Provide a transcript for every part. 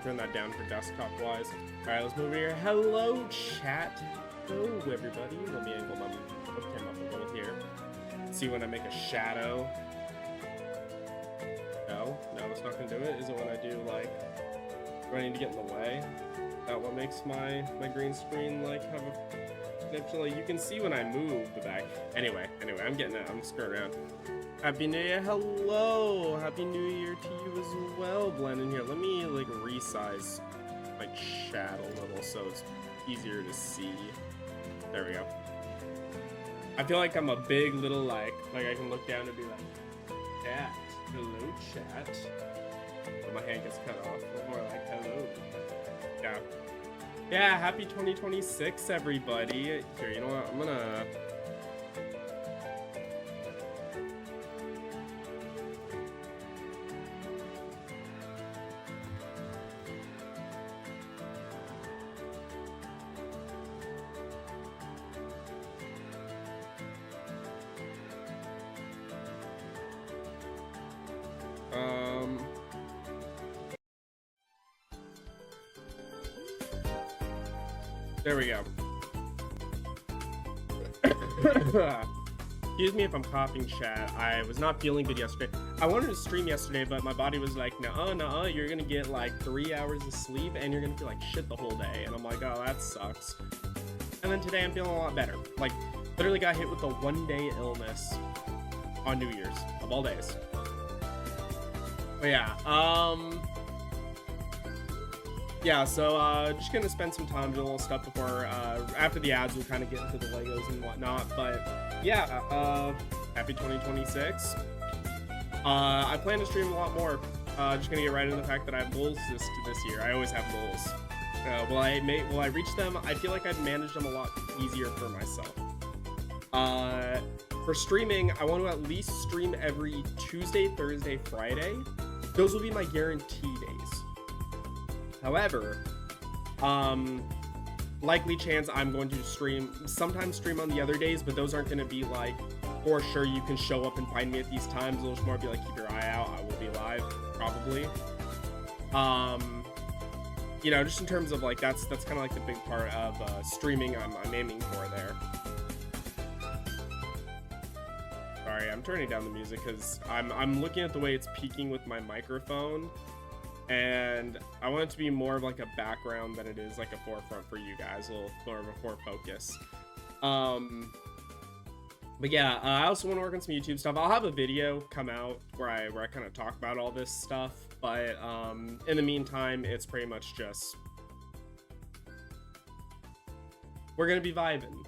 turn that down for desktop wise. Alright, let's move here. Hello, chat. Hello, everybody. Let me angle my webcam up a little here. See when I make a shadow. No, that's not gonna do it. Is it when I do like, do I need to get in the way? Is that what makes my green screen like have a connection? Like, you can see when I move the back. Anyway, I'm getting it. I'm screwing around. Happy New Year. Hello. Happy New Year to you as well, Blendon. Here, let me like resize my chat a little so it's easier to see. There we go. I feel like I'm a big little like I can look down and be like, chat. Hello, chat. But my hand gets cut off. More like hello. Yeah, happy 2026, everybody. Here, you know what? I'm gonna. There we go. Excuse me if I'm coughing, chat. I was not feeling good yesterday. I wanted to stream yesterday, but my body was like, nuh-uh, you're gonna get like 3 hours of sleep and you're gonna feel like shit the whole day. And I'm like, oh, that sucks. And then today I'm feeling a lot better. Like, literally got hit with a 1-day illness on New Year's, of all days. But yeah, so just gonna spend some time doing a little stuff before, after the ads, we'll kind of get into the Legos and whatnot. But yeah, happy 2026. I plan to stream a lot more. Just gonna get right into the fact that I have goals this year. I always have goals. Will I reach them? I feel like I've managed them a lot easier for myself. For streaming, I want to at least stream every Tuesday, Thursday, Friday. Those will be my guarantee days. However, likely chance I'm going to sometimes stream on the other days, but those aren't going to be like, for sure you can show up and find me at these times. It'll just more be like, keep your eye out. I will be live, probably. You know, just in terms of like, that's kind of like the big part of streaming I'm aiming for there. Sorry, I'm turning down the music because I'm looking at the way it's peaking with my microphone. And I want it to be more of like a background than it is like a forefront for you guys, a little more of a focus. But yeah, I also want to work on some YouTube stuff. I'll have a video come out where I kind of talk about all this stuff, but in the meantime, it's pretty much just we're gonna be vibing.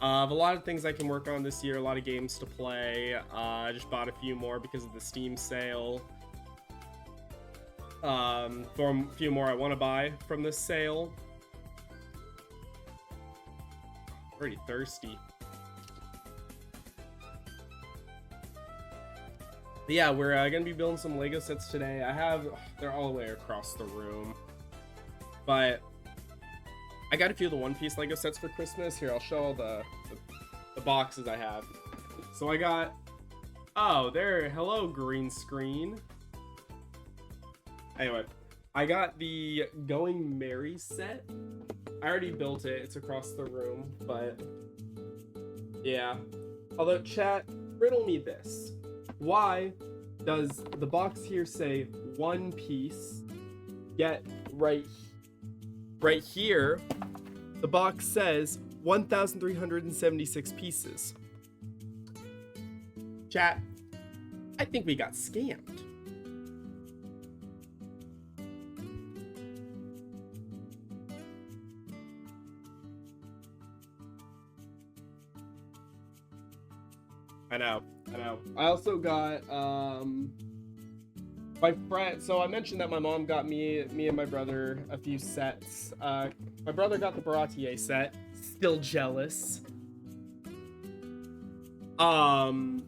A lot of things I can work on this year, a lot of games to play. I just bought a few more because of the Steam sale. For a few more I want to buy from this sale. Already thirsty. But yeah, we're gonna be building some Lego sets today. They're all the way across the room, but I got a few of the One Piece Lego sets for Christmas. Here, I'll show all the boxes I have. So I got, hello green screen. Anyway, I got the Going Merry set. I already built it. It's across the room, but yeah. Although, chat, riddle me this. Why does the box here say One Piece, yet right here, the box says 1,376 pieces? Chat, I think we got scammed. I know. I also got my friend. So I mentioned that my mom got me and my brother a few sets. My brother got the Baratier set. Still jealous. And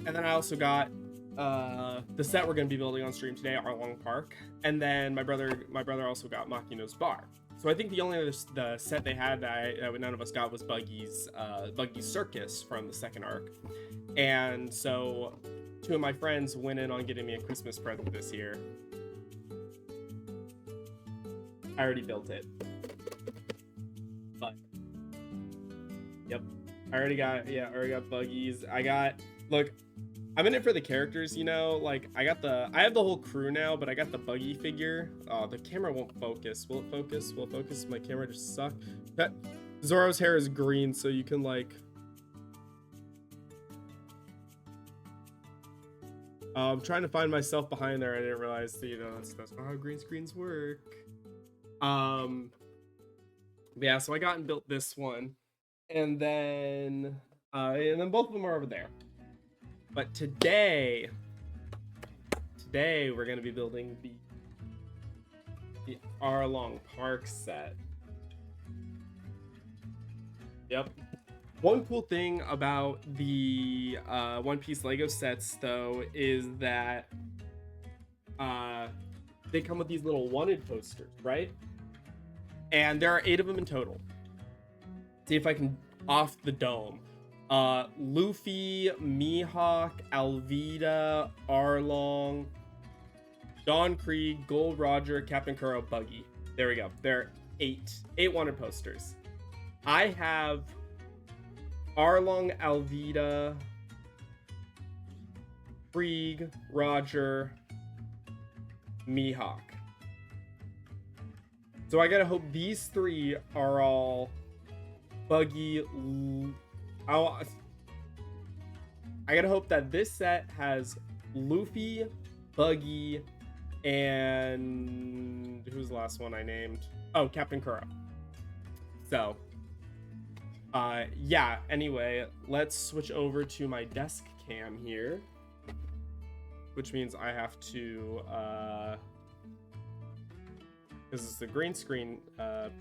then I also got the set we're gonna be building on stream today, Arlong Park. And then my brother also got Makino's bar. So I think the only other set they had that none of us got was Buggy's Circus from the second arc. And so 2 of my friends went in on getting me a Christmas present this year. I already built it. But yep, I already got buggies. Look, I'm in it for the characters, you know. Like I have the whole crew now, but I got the buggy figure. Oh, the camera won't focus. Will it focus? Will it focus? My camera just suck. Zoro's hair is green, so you can like. I'm trying to find myself behind there. I didn't realize, you know, that's not how green screens work. Yeah, so I got and built this one, and then both of them are over there. But today we're gonna be building the Arlong Park set. Yep. One cool thing about the One Piece Lego sets, though, is that they come with these little wanted posters, right? And there are 8 of them in total. See if I can off the dome. Luffy, Mihawk, Alvida, Arlong, Don Krieg, Gold Roger, Captain Kuro, Buggy. There we go. There are 8 wanted posters. I have Arlong, Alvida, Krieg, Roger, Mihawk. So I gotta hope these 3 are all Buggy. I gotta hope that this set has Luffy, Buggy, and who's the last one I named? Oh, Captain Kuro. So yeah, anyway, let's switch over to my desk cam here, which means I have to this is the green screen.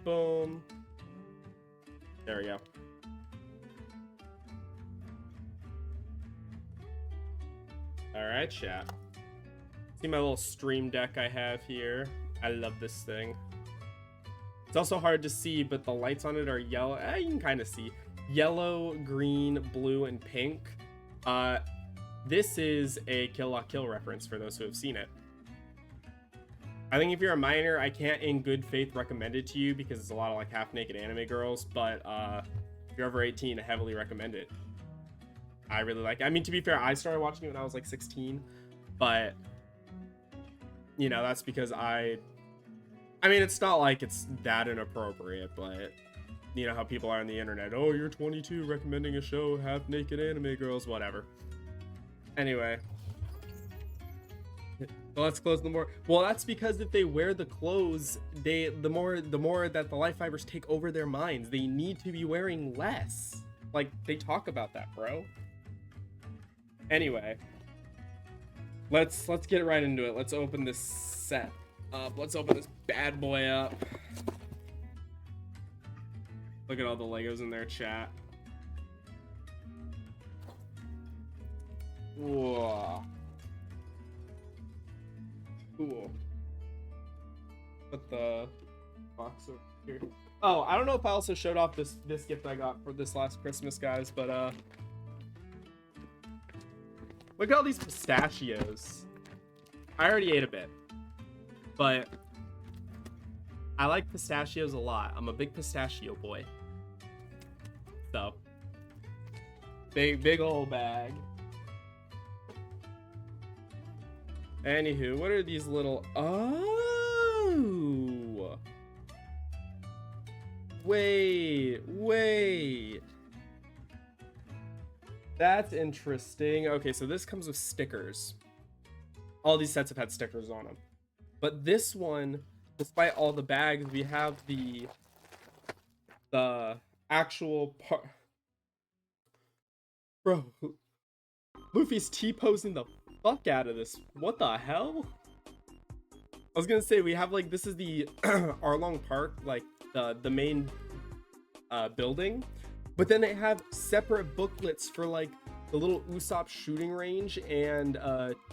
Boom, there we go. All right, chat. See my little stream deck I have here. I love this thing. It's also hard to see, but the lights on it are yellow. You can kind of see yellow, green, blue, and pink. This is a Kill La Kill reference for those who have seen it. I think if you're a minor, I can't in good faith recommend it to you because it's a lot of like half-naked anime girls, but if you're over 18, I heavily recommend it. I really like it. I mean, to be fair, I started watching it when I was like 16, but you know, that's because I mean, it's not like it's that inappropriate, but you know how people are on the internet. Oh, you're 22 recommending a show, half-naked anime girls, whatever. Anyway. Well, let's close the more. Well, that's because if they wear the clothes, the more that the life fibers take over their minds, they need to be wearing less. Like, they talk about that, bro. Anyway. Let's get right into it. Let's open this set up. Let's open this bad boy up. Look at all the Legos in there, chat. Whoa. Cool. Put the box over here. Oh, I don't know if I also showed off this gift I got for this last Christmas, guys, but look at all these pistachios. I already ate a bit, but I like pistachios a lot. I'm a big pistachio boy. So, big old bag. Anywho, what are these little... Oh! Wait. That's interesting. Okay, so this comes with stickers. All these sets have had stickers on them. But this one, despite all the bags, we have the actual part. Bro, Luffy's T-posing the fuck out of this. What the hell? I was gonna say, we have like, this is the Arlong Park, like the main building, but then they have separate booklets for like the little Usopp shooting range and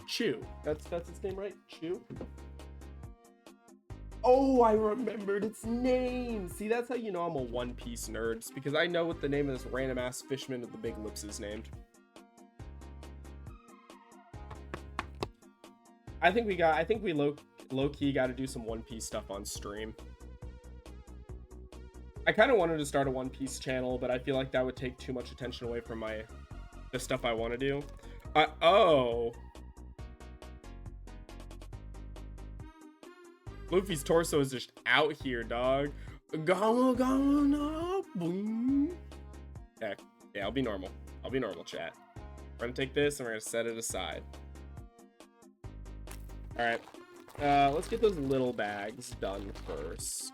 Chew. That's its name, right? Chew. Oh, I remembered its name. See, that's how you know I'm a One Piece nerd. It's because I know what the name of this random ass fishman with the big lips is named. I think we low-key got to do some One Piece stuff on stream. I kind of wanted to start a One Piece channel, but I feel like that would take too much attention away from the stuff I want to do. Oh. Luffy's torso is just out here, dog. No. Boom. Okay. Yeah, I'll be normal. I'll be normal, chat. We're gonna take this and we're gonna set it aside. All right. Let's get those little bags done first.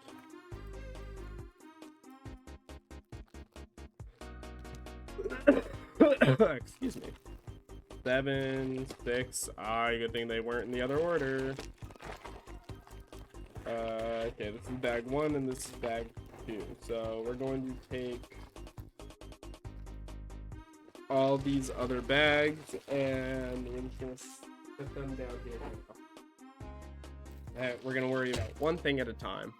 Excuse me. 7, 6. Good thing they weren't in the other order. Okay, this is bag 1 and this is bag 2. So we're going to take all these other bags and we're just gonna set them down here. We're gonna worry about one thing at a time.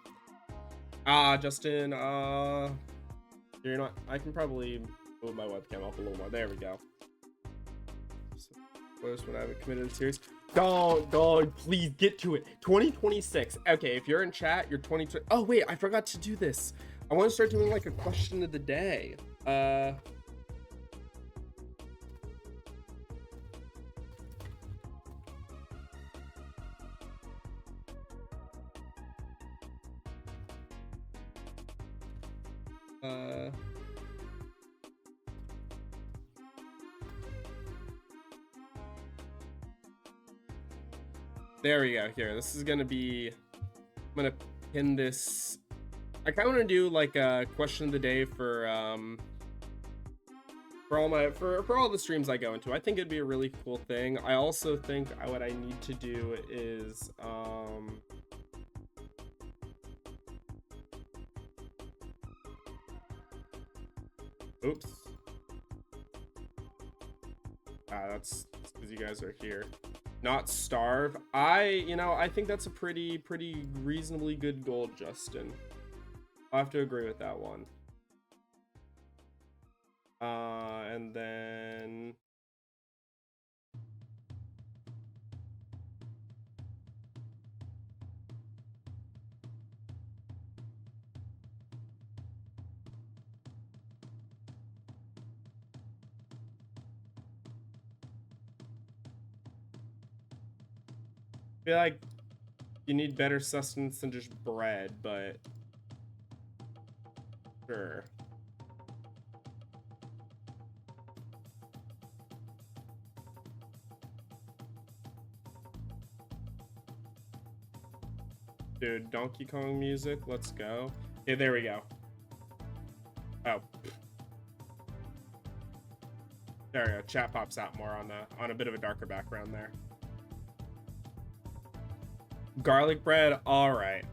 Justin, you're not. I can probably move my webcam up a little more. There we go. First when I haven't committed a series. Dog, please get to it. 2026. Okay, if you're in chat, you're 2020. Oh wait, I forgot to do this. I want to start doing like a question of the day. There we go. Here, this is gonna be. I'm gonna pin this. I kind of want to do like a question of the day for all the streams I go into. I think it'd be a really cool thing. I also think what I need to do is oops. That's because you guys are here. Not starve. I think that's a pretty reasonably good goal, Justin. I'll have to agree with that one. And then I feel like you need better sustenance than just bread, but sure. Dude, Donkey Kong music, let's go. Okay, there we go. Oh. There we go. Chat pops out more on a bit of a darker background there. Garlic bread, all right.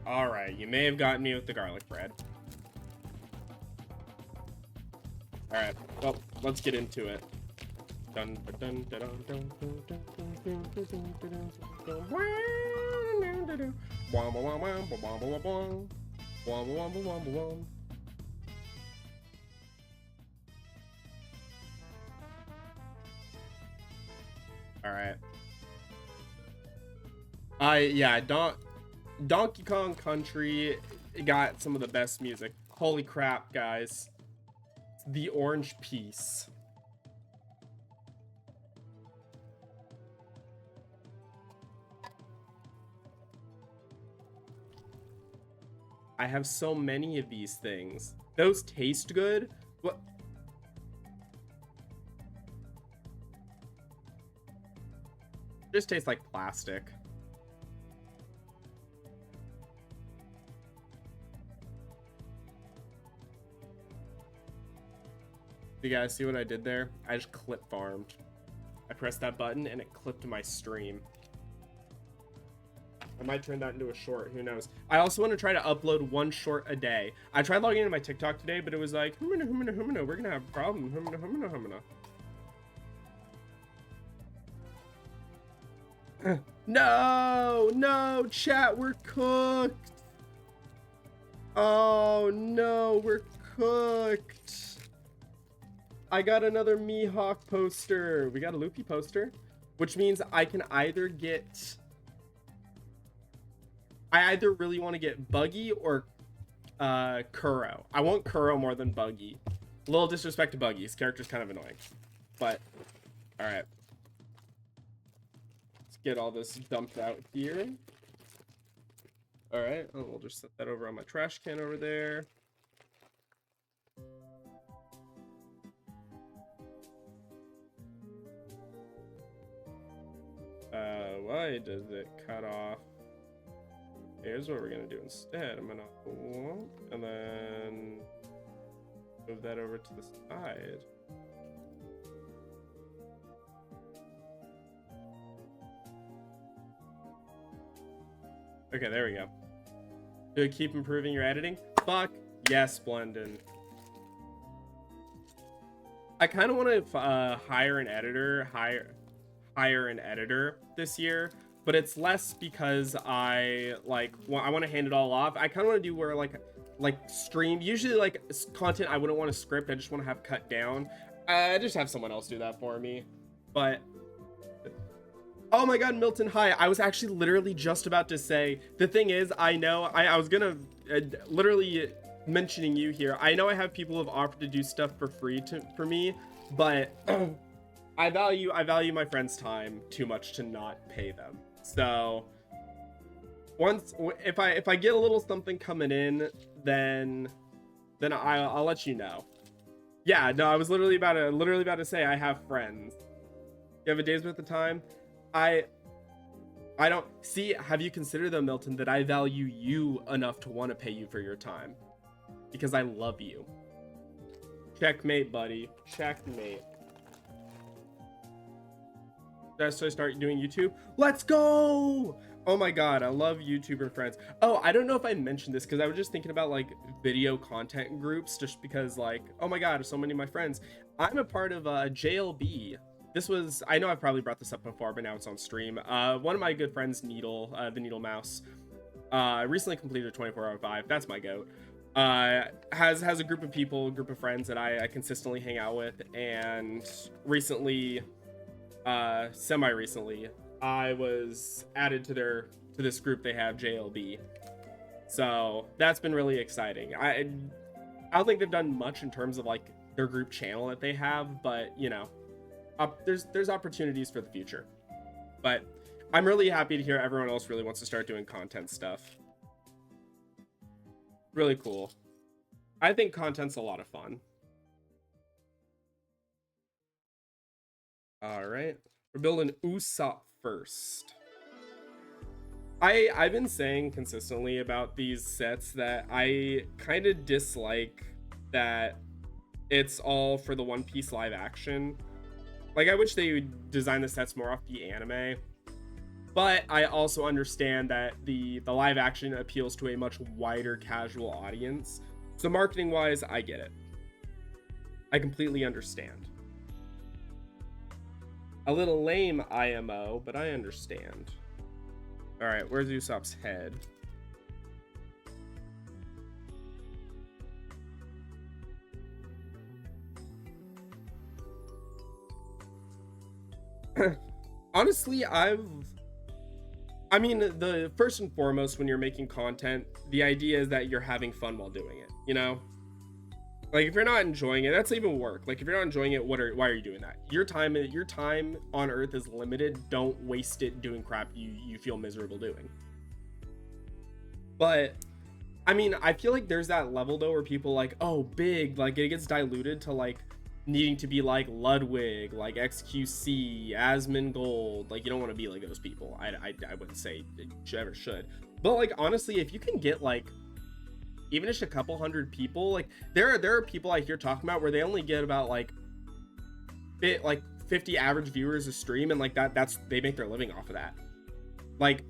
You may have gotten me with the garlic bread. All right, well, let's get into it. Dun, dun, dun, dun, dun, dun, dun, dun, dun, dun, dun. All right. Yeah, Donkey Kong Country got some of the best music. Holy crap, guys. The orange piece. I have so many of these things. Those taste good. What? Just tastes like plastic. You guys see what I did there? I just clip farmed. I pressed that button and it clipped my stream. I might turn that into a short, who knows. I also want to try to upload 1 short a day. I tried logging into my TikTok today, but it was like, humana, we're gonna have a problem. Humana. No, chat, we're cooked. Oh no, we're cooked. I got another Mihawk poster. We got a Luffy poster, which means I can either get... I either really want to get Buggy or Kuro. I want Kuro more than Buggy. A little disrespect to Buggy. His character's kind of annoying. But, alright. Let's get all this dumped out here. Alright, oh, we'll just set that over on my trash can over there. Why does it cut off? Here's what we're gonna do instead. I'm gonna and then move that over to the side. Okay, there we go. Do it keep improving your editing? Fuck yes, Blendon. I kind of want to hire an editor this year, but it's less because I want to hand it all off. I kind of want to do where like stream, usually like content I wouldn't want to script, I just want to have cut down. I just have someone else do that for me. But oh my god, Milton, hi. I was actually literally just about to say, the thing is, I know I was gonna literally mentioning you here. I know I have people who have offered to do stuff for free for me, but I value my friends' time too much to not pay them. So if I get a little something coming in, then I'll let you know. Yeah, no, I was literally about to say I have friends. You have a day's worth of time. I don't see. Have you considered though, Milton, that I value you enough to want to pay you for your time because I love you. Checkmate, buddy. Checkmate. So I start doing YouTube. Let's go. Oh my god, I love YouTuber friends. Oh, I don't know if I mentioned this because I was just thinking about like video content groups, just because like, oh my god, so many of my friends. I'm a part of JLB. This was, I know I've probably brought this up before, but now it's on stream. One of my good friends, Needle, the Needle Mouse, recently completed a 24-hour 5. That's my goat. Has a group of friends that I consistently hang out with, and recently, semi-recently, I was added to this group they have, JLB. So that's been really exciting. I don't think they've done much in terms of like their group channel that they have, but you know, there's opportunities for the future. But I'm really happy to hear everyone else really wants to start doing content stuff. Really cool. I think content's a lot of fun. All right, we're building Usopp first. I've been saying consistently about these sets that I kind of dislike that it's all for the One Piece live action. Like, I wish they would design the sets more off the anime, but I also understand that the live action appeals to a much wider casual audience. So marketing wise, I get it. I completely understand. A little lame IMO, but I understand. All right, where's Usopp's head? Honestly, I mean, the first and foremost, when you're making content, the idea is that you're having fun while doing it, you know? Like, if you're not enjoying it, that's even work. Like, if you're not enjoying it, why are you doing that? Your time on Earth is limited. Don't waste it doing crap you feel miserable doing. But I mean, I feel like there's that level though where people like, oh, big, like it gets diluted to like needing to be like Ludwig, like XQC, Asmongold. Like, you don't want to be like those people. I wouldn't say you ever should. But like, honestly, if you can get like even just a couple hundred people, like there are people I hear talking about where they only get about like 50 average viewers a stream, and like that's they make their living off of that. Like,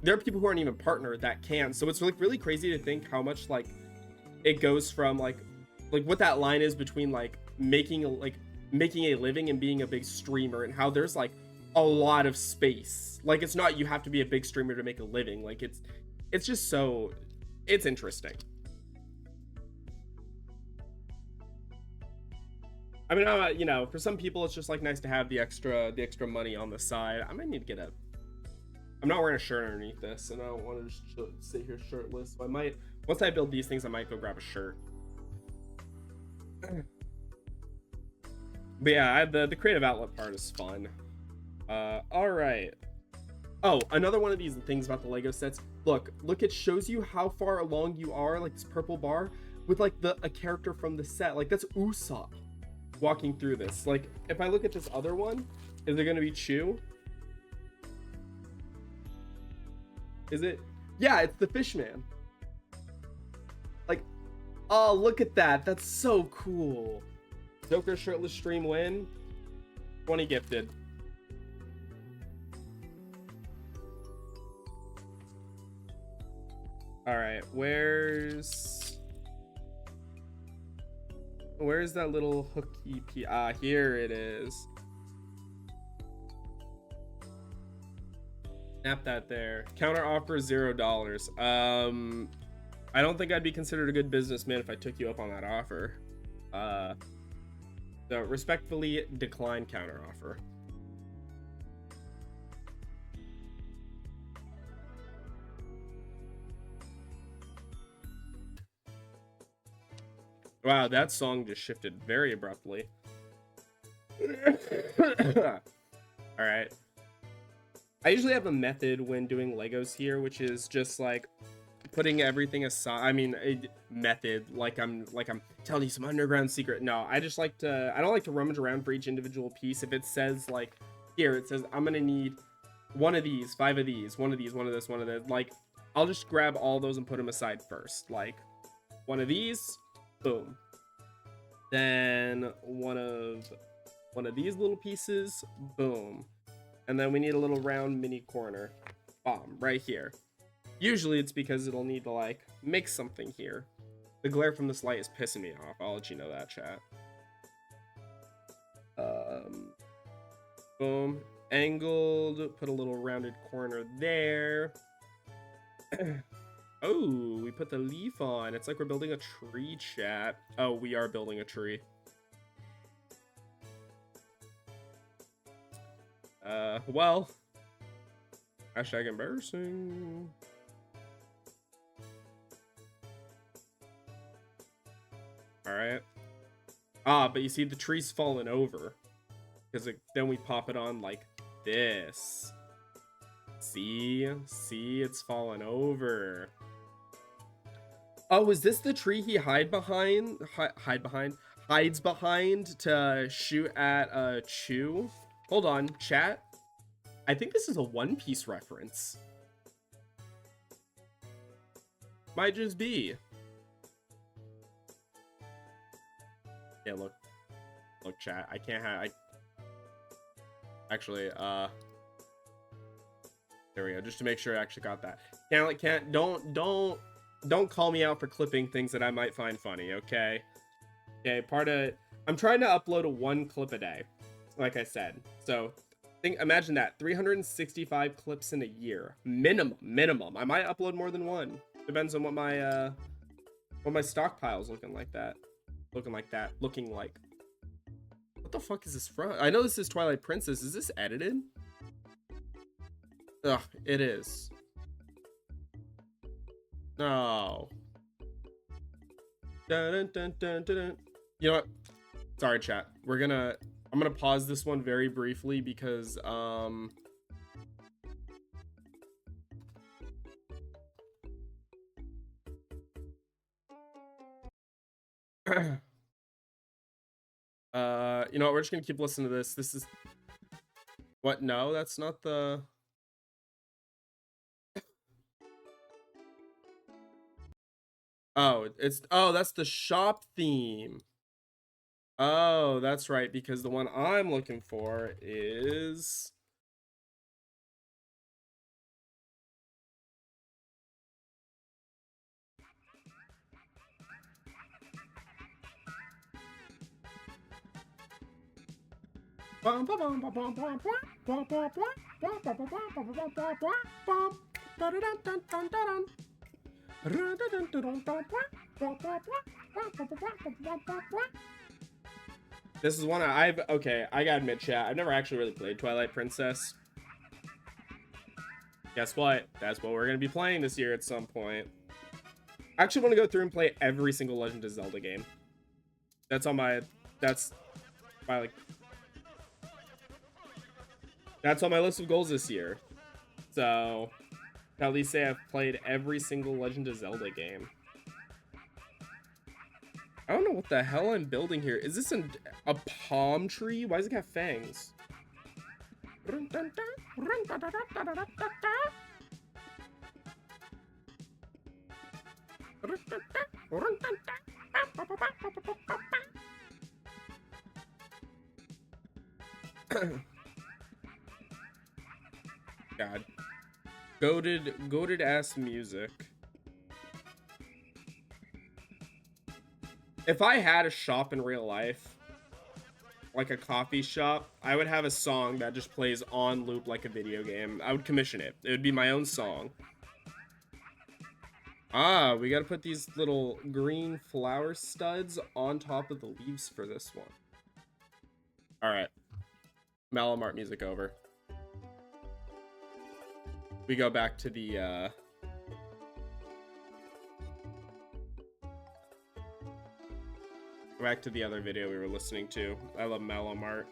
there are people who aren't even partnered that can. So it's like really crazy to think how much like it goes from like what that line is between like making a living and being a big streamer, and how there's like a lot of space. Like, it's not you have to be a big streamer to make a living. Like, it's just so it's interesting. I mean, you know, for some people it's just like nice to have the extra money on the side. I might need to get I'm not wearing a shirt underneath this, and I don't want to just sit here shirtless. So I might Once I build these things, I might go grab a shirt. But yeah, the creative outlet part is fun. All right. Oh, another one of these things about the Lego sets. Look, it shows you how far along you are, like this purple bar, with like a character from the set. Like that's Usopp walking through this. Like if I look at this other one, is it gonna be Chew? Is it? Yeah, it's the Fishman. Like, oh, look at that. That's so cool. Joker shirtless stream win. 20 gifted. All right, where's that little hooky piece? Ah, here it is. Snap that there. Counter offer $0. I don't think I'd be considered a good businessman if I took you up on that offer. So respectfully decline counter offer. Wow, that song just shifted very abruptly. All right. I usually have a method when doing Legos here, which is just like putting everything aside. I mean, a method like I'm telling you some underground secret. No, I just like to. I don't like to rummage around for each individual piece. If it says like here, it says I'm gonna need one of these, 5 of these, one of these, one of this, one of that. Like, I'll just grab all those and put them aside first. Like, one of these, boom. Then one of these little pieces, boom. And then we need a little round mini corner, bomb, right here. Usually it's because it'll need to like make something here. The glare from this light is pissing me off. I'll let you know that, chat. Boom. Angled, put a little rounded corner there. Oh, we put the leaf on. It's like we're building a tree, chat. Oh, we are building a tree. Well, hashtag embarrassing. All right. Ah, but you see the tree's fallen over because then we pop it on like this. See, it's fallen over. Oh, is this the tree he hides behind to shoot at Chew? Hold on, chat. I think this is a One Piece reference. Might just be. Yeah, look, chat. I can't have. Actually, there we go. Just to make sure I actually got that. Don't call me out for clipping things that I might find funny. Okay. Okay. I'm trying to upload 1 clip a day, like I said. So imagine that 365 clips in a year minimum. I might upload more than 1. Depends on what my stockpile's looking like. What the fuck is this from? I know this is Twilight Princess. Is this edited? Ugh, it is. No. Dun, dun, dun, dun, dun. You know what? Sorry, chat. I'm gonna pause this one very briefly because you know what? We're just gonna keep listening to this. This is what? No, that's not the. Oh, that's the shop theme. Oh, that's right, because the one I'm looking for is this is one okay, I gotta admit, chat, I've never actually really played Twilight Princess. Guess what? That's what we're gonna be playing this year at some point. I actually want to go through and play every single Legend of Zelda game. That's on my, that's my like, that's on my list of goals this year. So, at least say I've played every single Legend of Zelda game. I don't know what the hell I'm building here. Is this a palm tree? Why does it have fangs? God. Goated ass music. If I had a shop in real life, like a coffee shop, I would have a song that just plays on loop like a video game. I would commission it. It would be my own song. Ah, we gotta put these little green flower studs on top of the leaves for this one. All right. Malamart music over. We go back to the other video we were listening to. I love Malamart.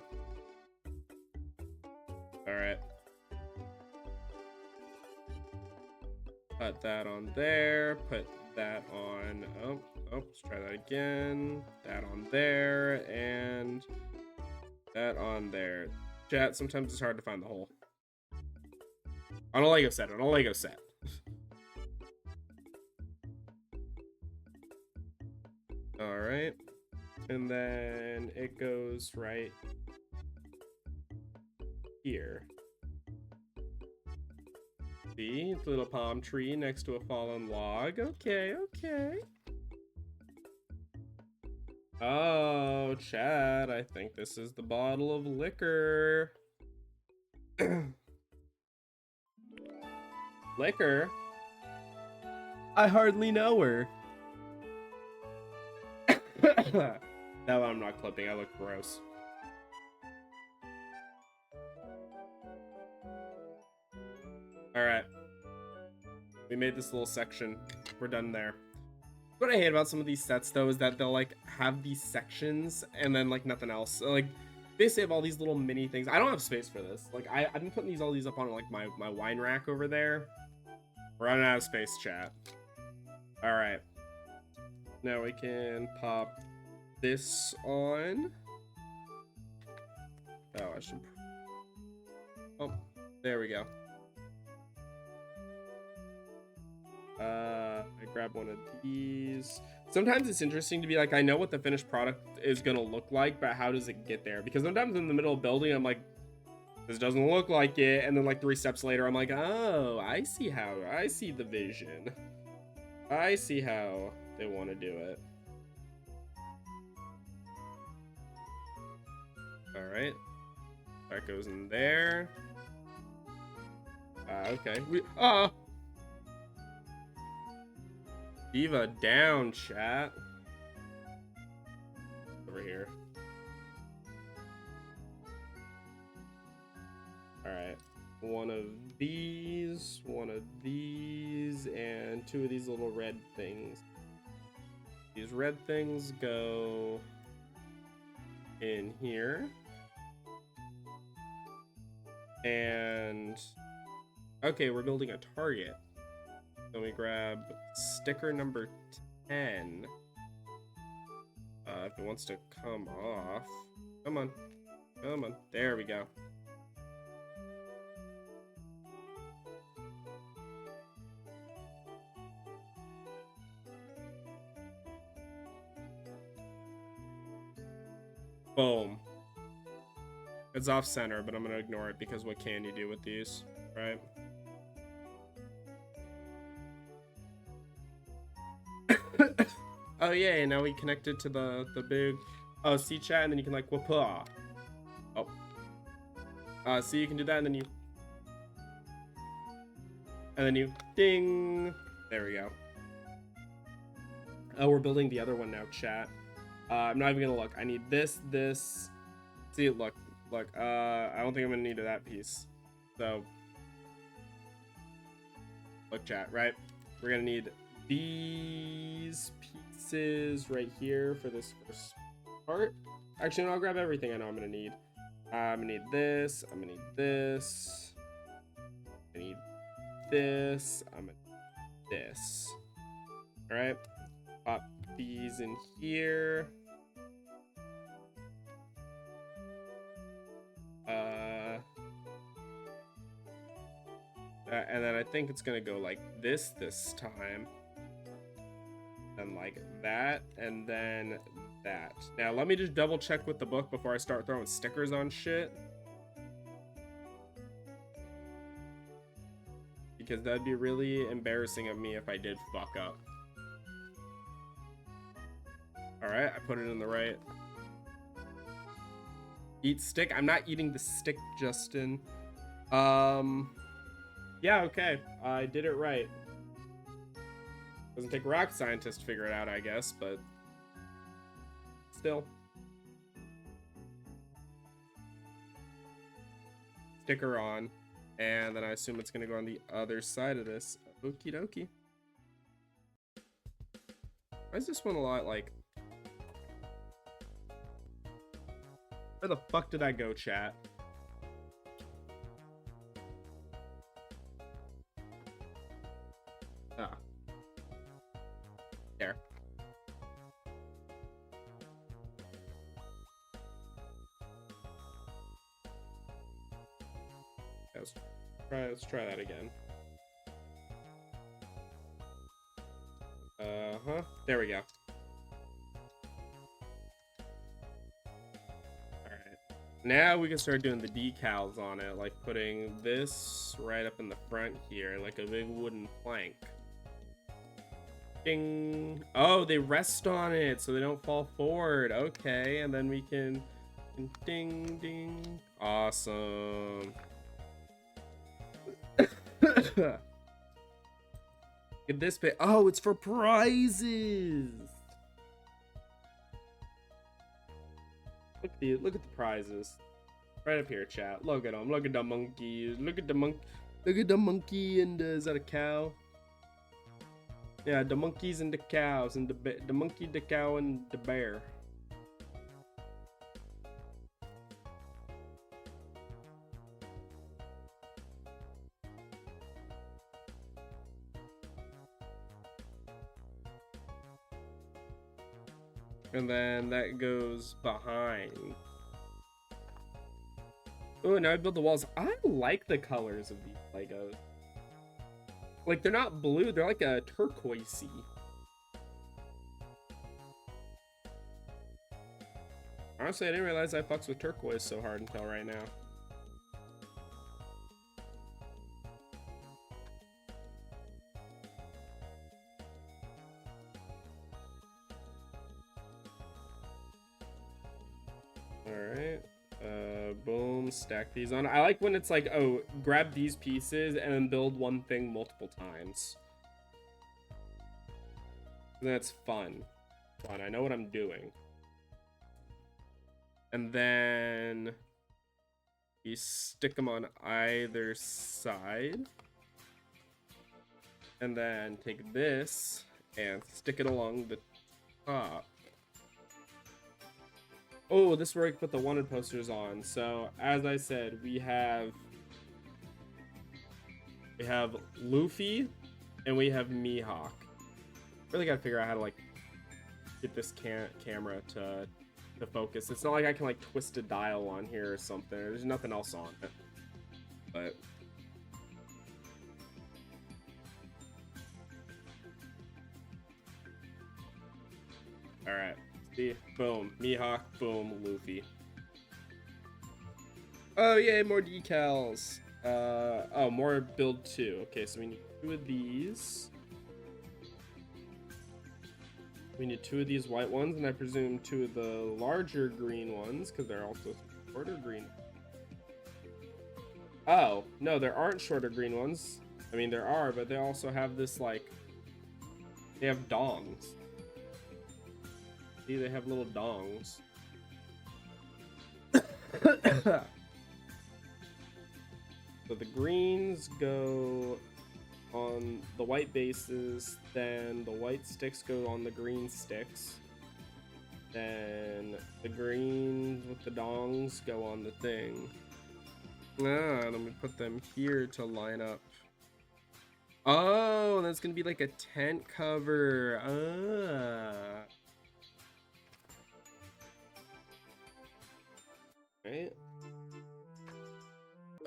All right. Put that on there. Put that on. Oh, let's try that again. That on there and that on there. Chat. Sometimes it's hard to find the hole. On a Lego set. On a Lego set. All right. And then it goes right here. See, little palm tree next to a fallen log. Okay, okay. Oh, Chad, I think this is the bottle of liquor. Liquor? I hardly know her. That one I'm not clipping. I look gross. All right. We made this little section. We're done there. What I hate about some of these sets, though, is that they'll, like, have these sections and then, like, nothing else. So, like, they have all these little mini things. I don't have space for this. Like, I've been putting all these up on, like, my wine rack over there. We're running out of space, chat. All right. Now we can pop this on. Oh, I should... Oh, there we go. I grab one of these. Sometimes it's interesting to be like, I know what the finished product is gonna look like, but how does it get there? Because sometimes in the middle of building, I'm like, this doesn't look like it, and then like 3 steps later, I'm like, oh, I see the vision. I see how they want to do it. All right, that goes in there. Okay, Diva down, chat. Over here. Alright. One of these, and 2 of these little red things. These red things go in here. And okay, we're building a target. Then we grab sticker number 10. If it wants to come off. Come on. Come on. There we go. Boom. It's off center, but I'm going to ignore it because what can you do with these, right? Oh yeah, now we connected to the big C chat, and then you can like whoop-ah. Oh. See, you can do that, and then you ding. There we go. Oh, we're building the other one now, chat. I'm not even gonna look. I need this. See, look. I don't think I'm gonna need that piece. So, look, chat. Right? We're gonna need these pieces right here for this first part. Actually, no, I'll grab everything I know I'm gonna need. I'm gonna need this. I'm gonna need this. I need this. I'm gonna need this. All right. Pop these in here. And then I think it's gonna go like this time. And like that, and then that. Now let me just double check with the book before I start throwing stickers on shit. Because that'd be really embarrassing of me if I did fuck up. Alright, I put it in the right. Eat stick? I'm not eating the stick, Justin. Yeah, okay. I did it right. Doesn't take a rocket scientist to figure it out, I guess, but still. Sticker on, and then I assume it's gonna go on the other side of this. Okie dokie. Why is this one a lot like... Where the fuck did I go, chat? Ah. There. Let's try that again. There we go. Alright. Now we can start doing the decals on it, like putting this right up in the front here, like a big wooden plank. Ding. Oh, they rest on it so they don't fall forward. Okay, and then we can ding ding. Awesome. Get this bit. Oh, it's for prizes. Look at the prizes. Right up here, chat. Look at them. Look at the monkey. Look at the monkey. Look at the monkey and is that a cow? Yeah, the monkeys and the cows and the monkey, the cow, and the bear. And then that goes behind. Oh, now I build the walls. I like the colors of these Legos. Like, they're not blue, they're like a turquoisey. Honestly, I didn't realize I fucks with turquoise so hard until right now. Alright. Boom, stack these on. I like when it's like, oh, grab these pieces and then build one thing multiple times. That's fun. Fun, I know what I'm doing. And then you stick them on either side. And then take this and stick it along the top. Oh, this is where I can put the wanted posters on. So, as I said, we have Luffy and we have Mihawk. Really gotta figure out how to like get this camera to focus. It's not like I can like twist a dial on here or something. There's nothing else on it. But all right. See, boom, Mihawk, boom, Luffy. Oh yay, more decals. Oh, more build 2. Okay, so we need 2 of these. We need 2 of these white ones, and I presume 2 of the larger green ones, because they're also shorter green. Oh, no, there aren't shorter green ones. I mean, there are, but they also have this, like, they have dongs. See, they have little dongs. So the greens go on the white bases, then the white sticks go on the green sticks, then the green with the dongs go on the thing. Ah, then we put them here to line up. Oh, that's gonna be like a tent cover. Ah. Right.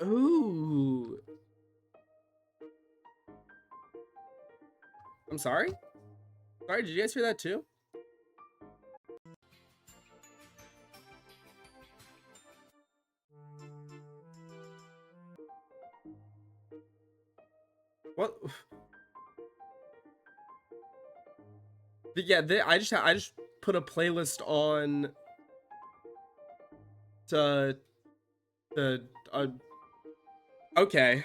Ooh. I'm sorry? Sorry, did you guys hear that too? What? Yeah, I just put a playlist on to okay.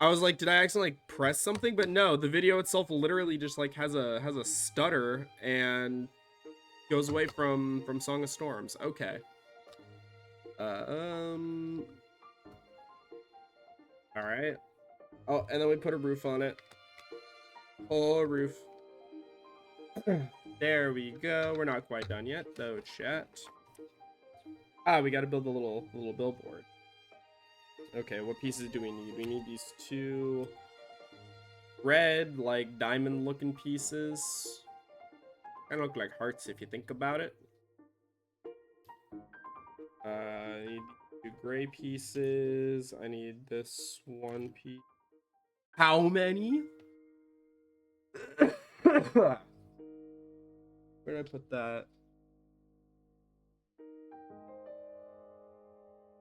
I was like, did I accidentally like press something? But no, the video itself literally just like has a stutter and goes away from Song of Storms. Okay. All right. Oh, and then we put a roof on it. Oh, roof. There we go. We're not quite done yet, though, chat. Ah, we got to build a little billboard. Okay, what pieces do we need? We need these two red, like diamond-looking pieces. Kind of look like hearts if you think about it. I need two gray pieces. I need this one piece. How many? Where did I put that?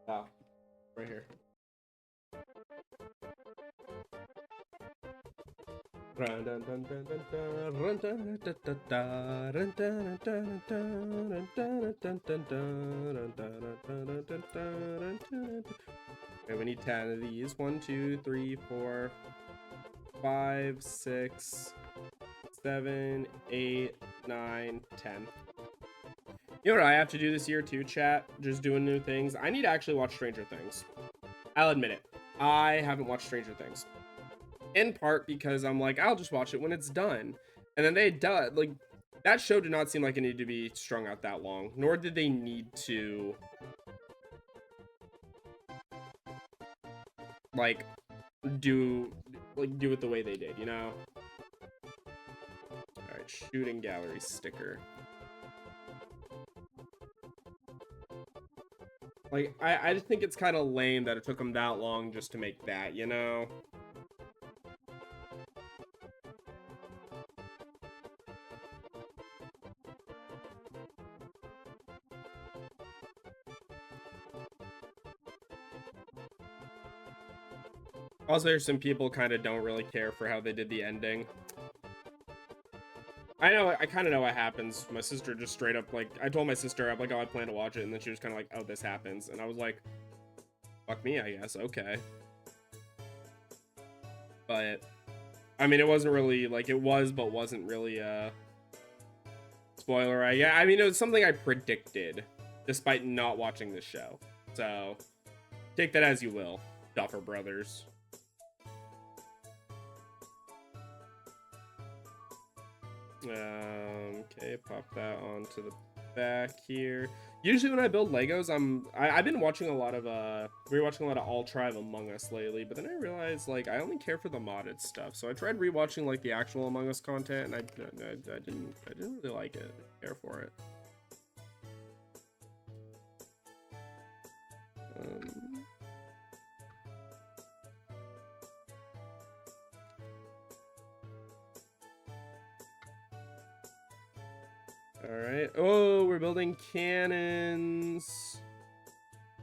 Oh, right here. Okay, we need 10 of these. 1, 2, 3, 4, 5, 6, 7, 8, 9, 10. You know what I have to do this year too, chat? Just doing new things. I need to actually watch Stranger Things. I'll admit it. I haven't watched Stranger Things. In part because I'm like, I'll just watch it when it's done. And then they done, like, that show did not seem like it needed to be strung out that long. Nor did they need to, like, do it the way they did, you know? Alright, shooting gallery sticker. Like, I just think it's kind of lame that it took them that long just to make that, you know? Also, there's some people kind of don't really care for how they did the ending. I know, I kind of know what happens. My sister just straight up, like, I told my sister, I'm like, oh, I plan to watch it, and then she was kind of like, oh, this happens. And I was like, fuck me, I guess, okay. But, I mean, it wasn't really, like, it was, but wasn't really, spoiler, right? Yeah, I mean, it was something I predicted, despite not watching the show. So, take that as you will, Duffer Brothers. Okay, pop that onto the back here. Usually when I build Legos, I've been watching a lot of rewatching a lot of All Tribe Among Us lately, but then I realized like I only care for the modded stuff. So I tried rewatching like the actual Among Us content, and I didn't really like it. I didn't care for it. All right. Oh, we're building cannons.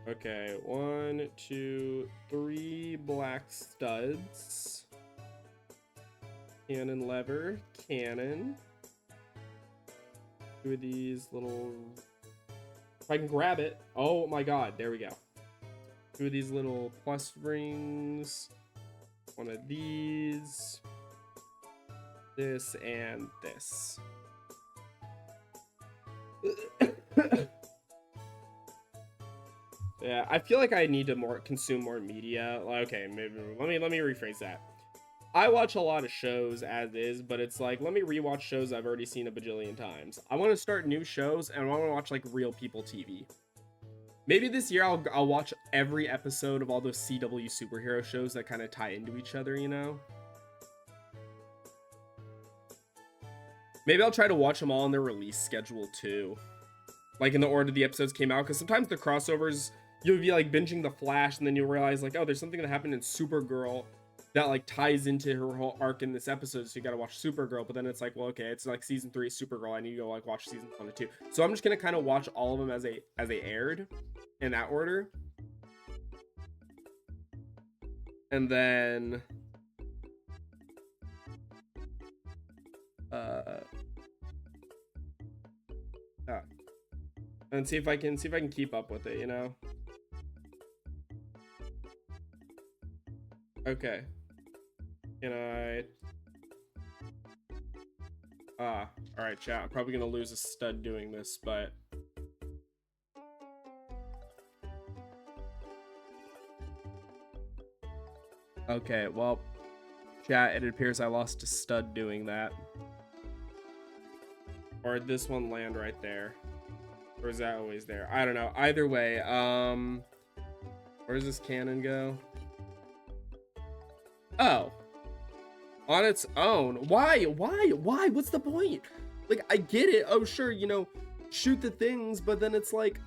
Okay, 1, 2, 3 black studs. Cannon lever, cannon. 2 of these little... If I can grab it. Oh my god, there we go. 2 of these little plus rings. 1 of these. This and this. Yeah, I feel like I need to consume more media. Okay, maybe let me rephrase that. I watch a lot of shows as is, but it's like, let me rewatch shows I've already seen a bajillion times. I want to start new shows and I want to watch like real people TV. Maybe this year I'll watch every episode of all those CW superhero shows that kind of tie into each other, you know? Maybe I'll try to watch them all on their release schedule too. Like in the order the episodes came out, because sometimes the crossovers, you'll be like binging The Flash and then you'll realize like, oh, there's something that happened in Supergirl that like ties into her whole arc in this episode, so you gotta watch Supergirl. But then it's like, well, okay, it's like season 3 Supergirl, I need to go like watch season 1 and 2. So I'm just gonna kind of watch all of them as they aired in that order. And then and see if I can keep up with it, you know? Okay. Can I... alright, chat. I'm probably gonna lose a stud doing this, but... Okay, well, chat, it appears I lost a stud doing that. Or did this one land right there? Or is that always there? I don't know. Either way, where does this cannon go? Oh. On its own. Why? What's the point? Like, I get it. Oh, sure, you know, shoot the things, but then it's like...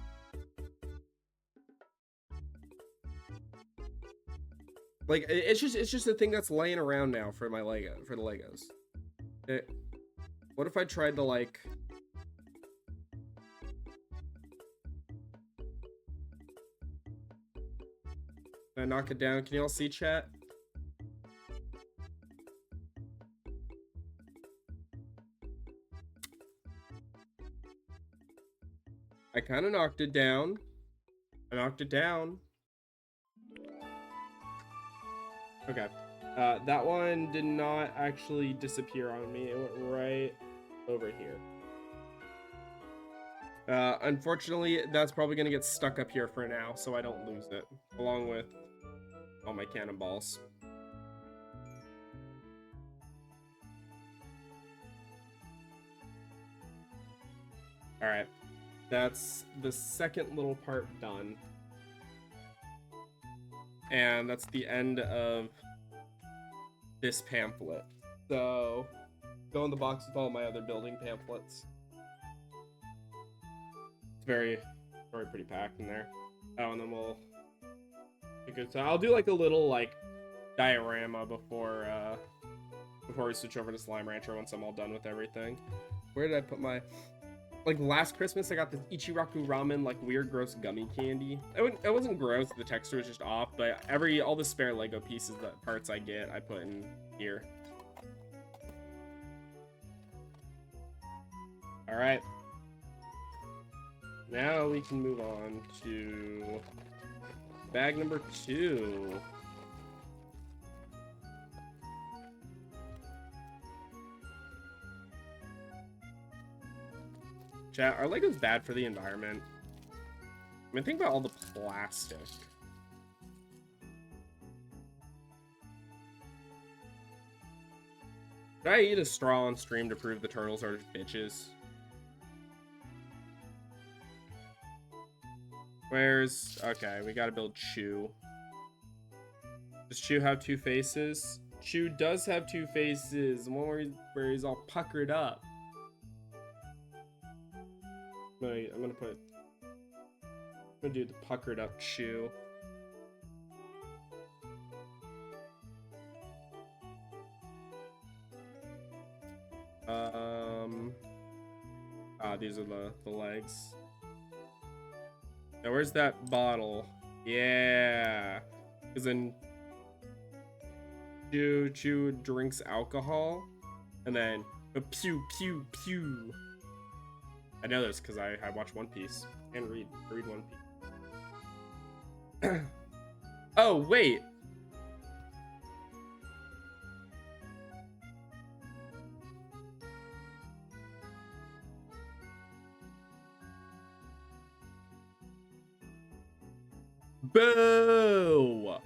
Like, it's just a thing that's laying around now for my for the Legos. What if I tried to, like... Can I knock it down? Can y'all see, chat? I kind of knocked it down. I knocked it down. Okay. That one did not actually disappear on me. It went right over here. Unfortunately, that's probably going to get stuck up here for now, so I don't lose it, along with all my cannonballs. All right. That's the second little part done. And that's the end of this pamphlet. So, go in the box with all my other building pamphlets. It's very pretty packed in there. Oh, and then we'll... So I'll do like a little like diorama before we switch over to Slime Rancher once I'm all done with everything. Where did I put my... Like last Christmas, I got this Ichiraku Ramen, like weird, gross gummy candy. It wasn't gross, the texture was just off, but all the spare Lego pieces, that parts I get, I put in here. All right. Now we can move on to bag number 2. Chat, are Legos bad for the environment? I mean, think about all the plastic. Did I eat a straw on stream to prove the turtles are bitches? Where's... Okay, we gotta build Chew. Does Chew have 2 faces? Chew does have 2 faces. One where he's all puckered up. I'm gonna do the puckered up Chew. These are the legs. Now where's that bottle? Yeah, because then Chew drinks alcohol, and then pew pew pew. I know this because I watch One Piece and read One Piece. Oh wait. Boo!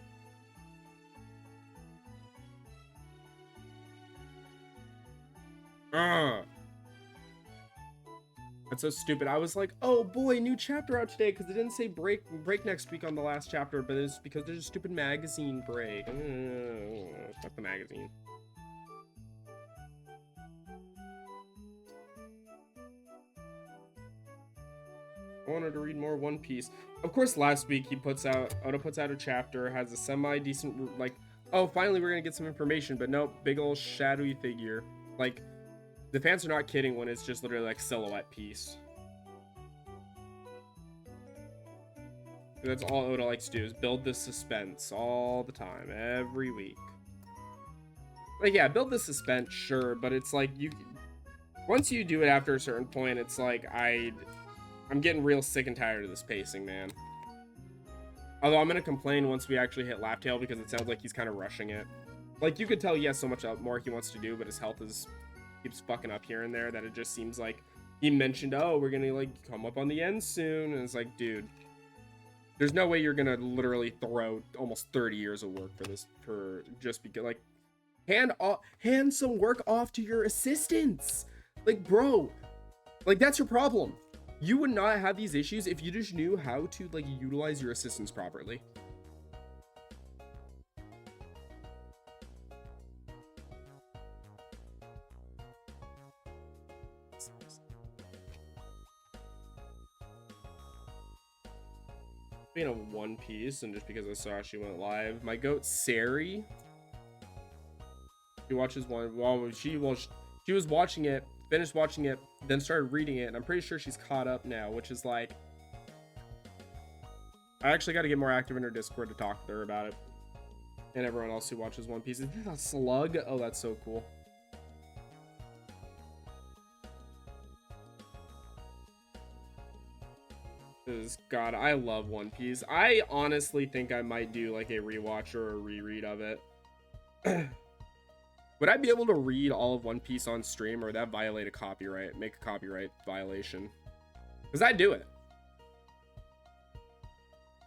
Ugh. That's so stupid. I was like, oh boy, new chapter out today, because it didn't say break next week on the last chapter, but it's because there's a stupid magazine break. Fuck the magazine. I wanted to read more One Piece. Of course, last week Oda puts out a chapter, has a semi-decent, like, oh, finally we're gonna get some information, but nope, big old shadowy figure. Like, the fans are not kidding when it's just literally like silhouette piece. That's all Oda likes to do, is build this suspense all the time, every week. Like, yeah, build the suspense, sure, but it's like, once you do it after a certain point, it's like, I'm getting real sick and tired of this pacing, man. Although I'm gonna complain once we actually hit Laptail, because it sounds like he's kind of rushing it. Like, you could tell he has so much more he wants to do, but his health keeps fucking up here and there, that it just seems like he mentioned, oh, we're gonna, like, come up on the end soon, and it's like, dude, there's no way you're gonna literally throw almost 30 years of work for this, for just because, like, hand some work off to your assistants. Like, bro, like, that's your problem. You would not have these issues if you just knew how to, like, utilize your assistants properly. Being a One Piece, and just because I saw she went live, my goat Sari, she watches one. Well, she was watching it, finished watching it, then started reading it, and I'm pretty sure she's caught up now, which is like, I actually got to get more active in her Discord to talk to her about it, and everyone else who watches One Piece. Is this a slug? Oh, that's so cool. God, I love One Piece. I honestly think I might do like a rewatch or a reread of it. Would I be able to read all of One Piece on stream, or would that violate a copyright, make a copyright violation? Because I do it.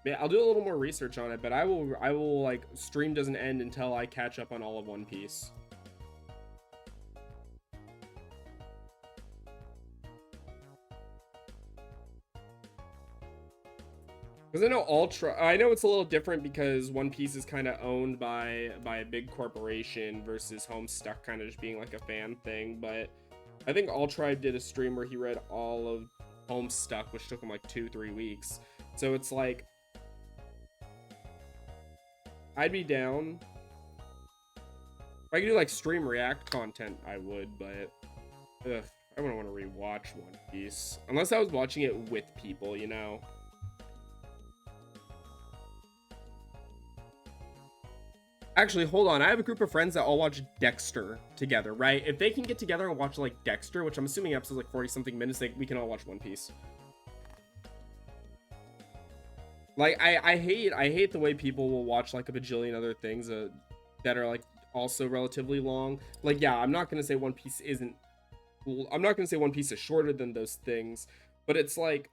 Yeah, I'll do a little more research on it, but I will like, stream doesn't end until I catch up on all of One Piece. Because I know it's a little different because One Piece is kind of owned by a big corporation versus Homestuck kind of just being like a fan thing. But I think Ultra did a stream where he read all of Homestuck, which took him like 2-3 weeks. So it's like, I'd be down. If I could do like stream react content, I would, but ugh, I wouldn't want to rewatch One Piece unless I was watching it with people, you know. Actually, hold on. I have a group of friends that all watch Dexter together, right? If they can get together and watch like Dexter, which I'm assuming episodes like 40 something minutes, we can all watch One Piece. Like, I hate the way people will watch like a bajillion other things that are like also relatively long. Like, yeah, I'm not gonna say One Piece isn't. I'm not gonna say One Piece is shorter than those things, but it's like,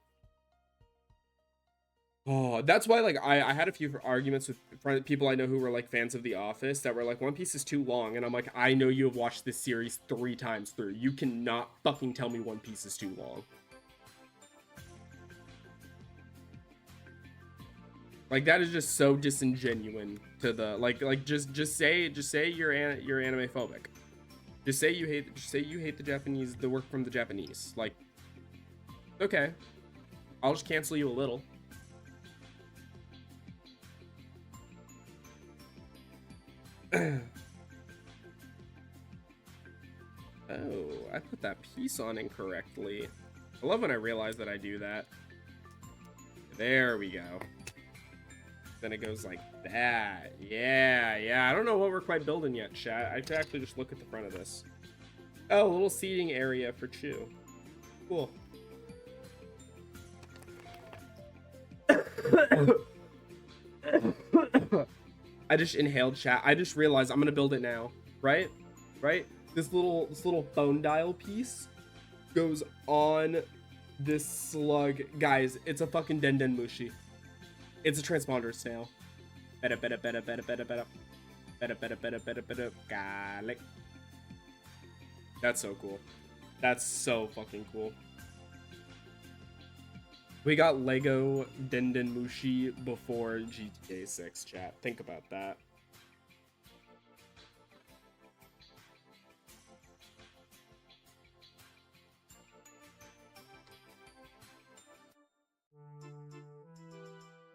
oh, that's why, like, I had a few arguments with people I know who were like fans of The Office that were like, One Piece is too long, and I'm like, I know you have watched this series 3 times through. You cannot fucking tell me One Piece is too long. Like, that is just so disingenuous to the like just say you're anime phobic. Just say you hate the work from the Japanese. Like, okay, I'll just cancel you a little. Oh, I put that piece on incorrectly. I love when I realize that I do that. There we go. Then it goes like that. Yeah. I don't know what we're quite building yet, chat. I could actually just look at the front of this. Oh, a little seating area for Chew. Cool. I just inhaled, chat. I just realized I'm gonna build it now. Right? This little phone dial piece goes on this slug. Guys, it's a fucking Den Mushi. It's a transponder snail. Beta. Garlic. That's so cool. That's so fucking cool. We got Lego Denden Mushi before GTA 6, chat. Think about that.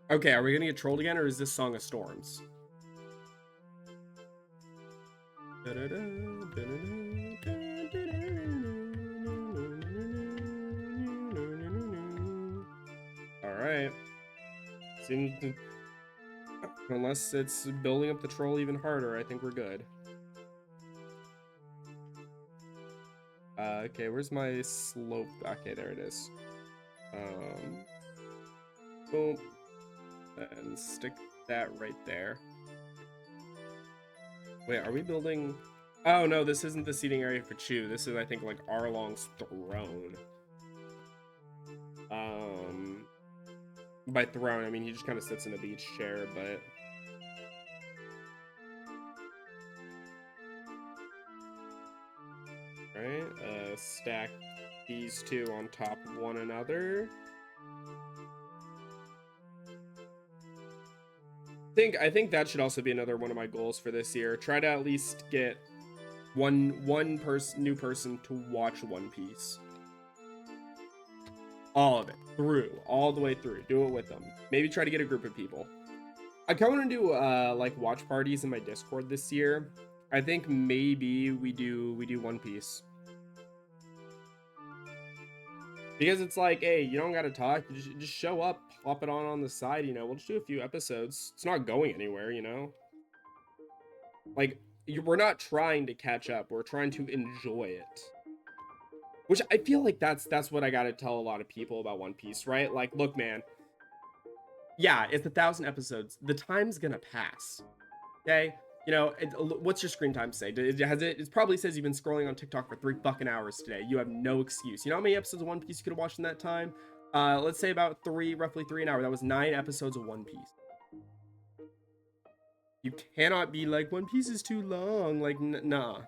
Okay, are we gonna get trolled again, or is this Song of Storms? Alright. Seems to... Unless it's building up the troll even harder, I think we're good. Okay, where's my slope? Okay, there it is. Boom. And stick that right there. Wait, are we building... Oh, no, this isn't the seating area for Chew. This is, I think, like, Arlong's throne. By throne, I mean he just kind of sits in a beach chair, but... Right, stack these two on top of one another. I think that should also be another one of my goals for this year. Try to at least get one new person to watch One Piece. All of it through, all the way through. Do it with them. Maybe try to get a group of people. I kind of want to do like watch parties in my Discord this year. I think maybe we do One Piece. Because it's like, hey, you don't gotta talk. You just show up, pop it on the side. You know, we'll just do a few episodes. It's not going anywhere. You know, like we're not trying to catch up. We're trying to enjoy it. Which I feel like that's what I gotta tell a lot of people about One Piece, right? Like, look, man. Yeah, it's 1,000 episodes. The time's gonna pass. Okay. You know, what's your screen time say? It probably says you've been scrolling on TikTok for 3 fucking hours today. You have no excuse. You know how many episodes of One Piece you could have watched in that time? Let's say about roughly 3 an hour. That was 9 episodes of One Piece. You cannot be like, One Piece is too long. Like, nah.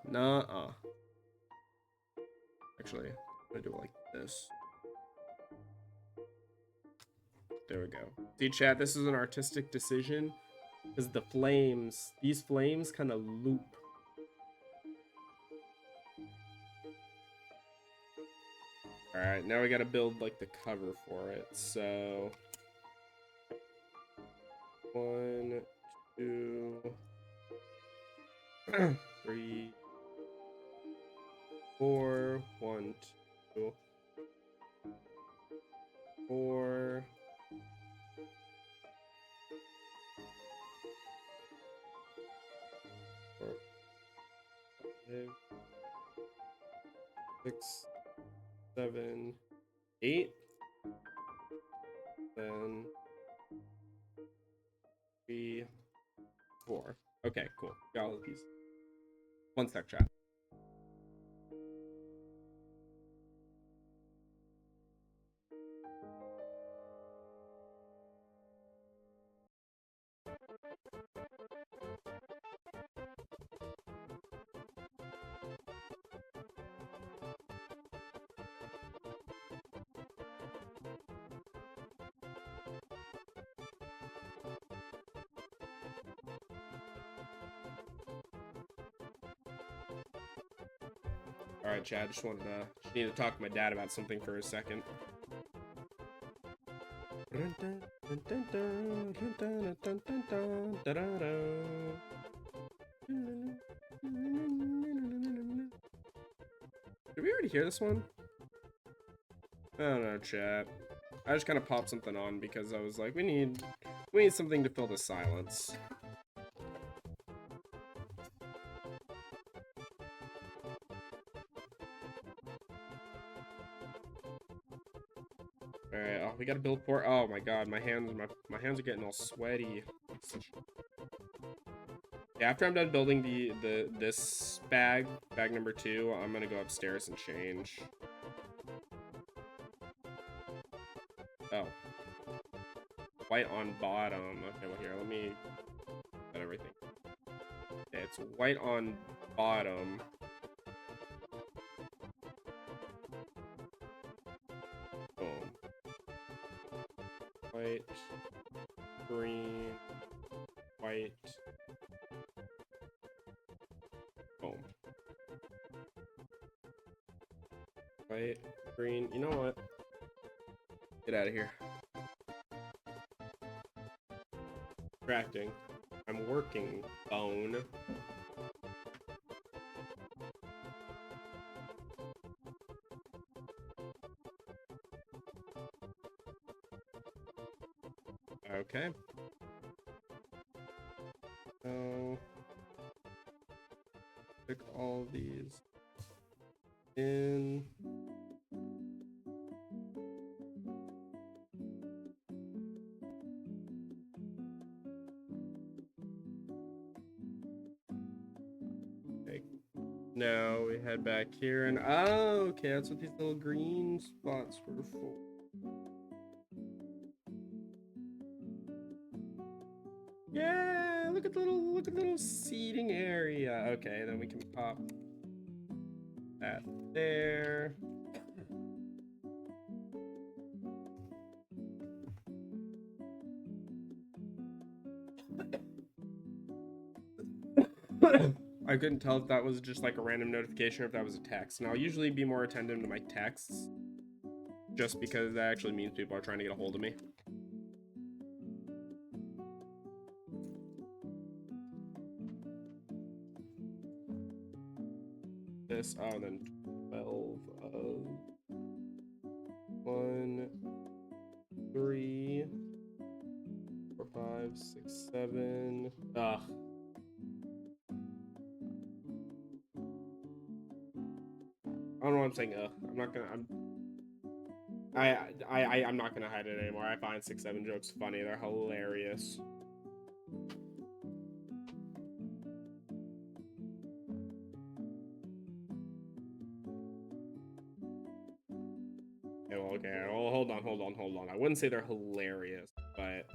Actually, I'm gonna do it like this. There we go. See, chat, this is an artistic decision. Because these flames kind of loop. Alright, now we gotta build like the cover for it. So 1, 2, 3, 4, 1, 2, 4. 6, 7, 8. Then 3, 4. Okay, cool. Got all the pieces. One sec, chat. All right, Chad. Just need to talk to my dad about something for a second. Did we already hear this one? I don't know, chat. I just kind of popped something on because I was like, we need something to fill the silence. All right, oh, we gotta build port. Oh my god, my hands are getting all sweaty. Yeah, after I'm done building this bag number 2, I'm gonna go upstairs and change. Oh, white on bottom. Okay, well here, let me put everything. Okay, it's white on bottom. white, green, white. Boom. White, green. You know what? Get out of here. Distracting. I'm working, phone. Okay. So pick all these in. Okay. Now we head back here and oh, okay, that's what these little green spots were for. Yeah, look at the little seating area. Okay, then we can pop that there. I couldn't tell if that was just like a random notification or if that was a text. And I'll usually be more attentive to my texts just because that actually means people are trying to get a hold of me. This, oh, then 12 of 1, 3, 4, 5, 6, 7. Ugh. I don't know what I'm saying. Ugh. I'm not gonna. I'm not gonna hide it anymore. I find 6, 7 jokes funny. They're hilarious. Okay, well, hold on. I wouldn't say they're hilarious, but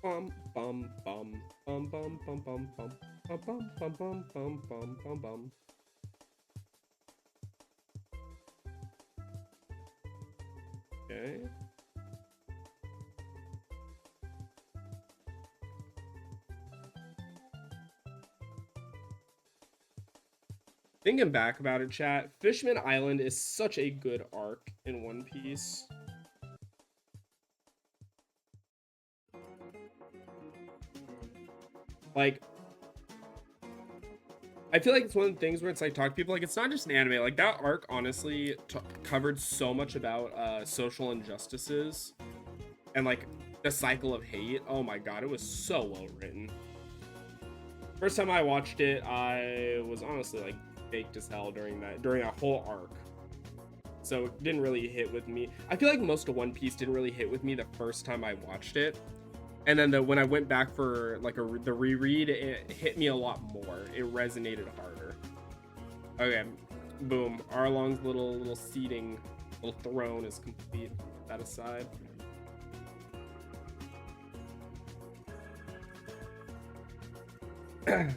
bum bum bum bum bum bum bum bum bum bum bum bum bum bum bum. Okay. Thinking back about it, chat, Fishman Island is such a good arc in One Piece. Like, I feel like it's one of the things where it's like, talk to people, like, it's not just an anime. Like, that arc, honestly, covered so much about social injustices and, like, the cycle of hate. Oh my god, it was so well written. First time I watched it, I was honestly, like, baked as hell during that whole arc. So it didn't really hit with me. I feel like most of One Piece didn't really hit with me the first time I watched it. And then when I went back for like the reread, it hit me a lot more. It resonated harder. Okay, boom. Arlong's little seating, little throne is complete. Put that aside. I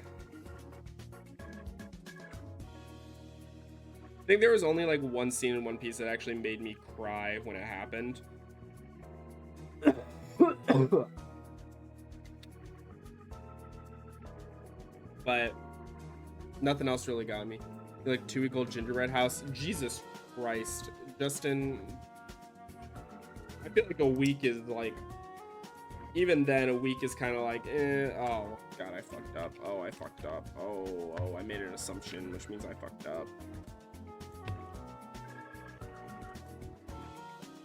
think there was only like one scene in One Piece that actually made me cry when it happened. But nothing else really got me. Like 2-week-old gingerbread house. Jesus Christ. Justin, I feel like a week is like, even then a week is kind of like, oh god, I fucked up. Oh, I fucked up. Oh, I made an assumption, which means I fucked up.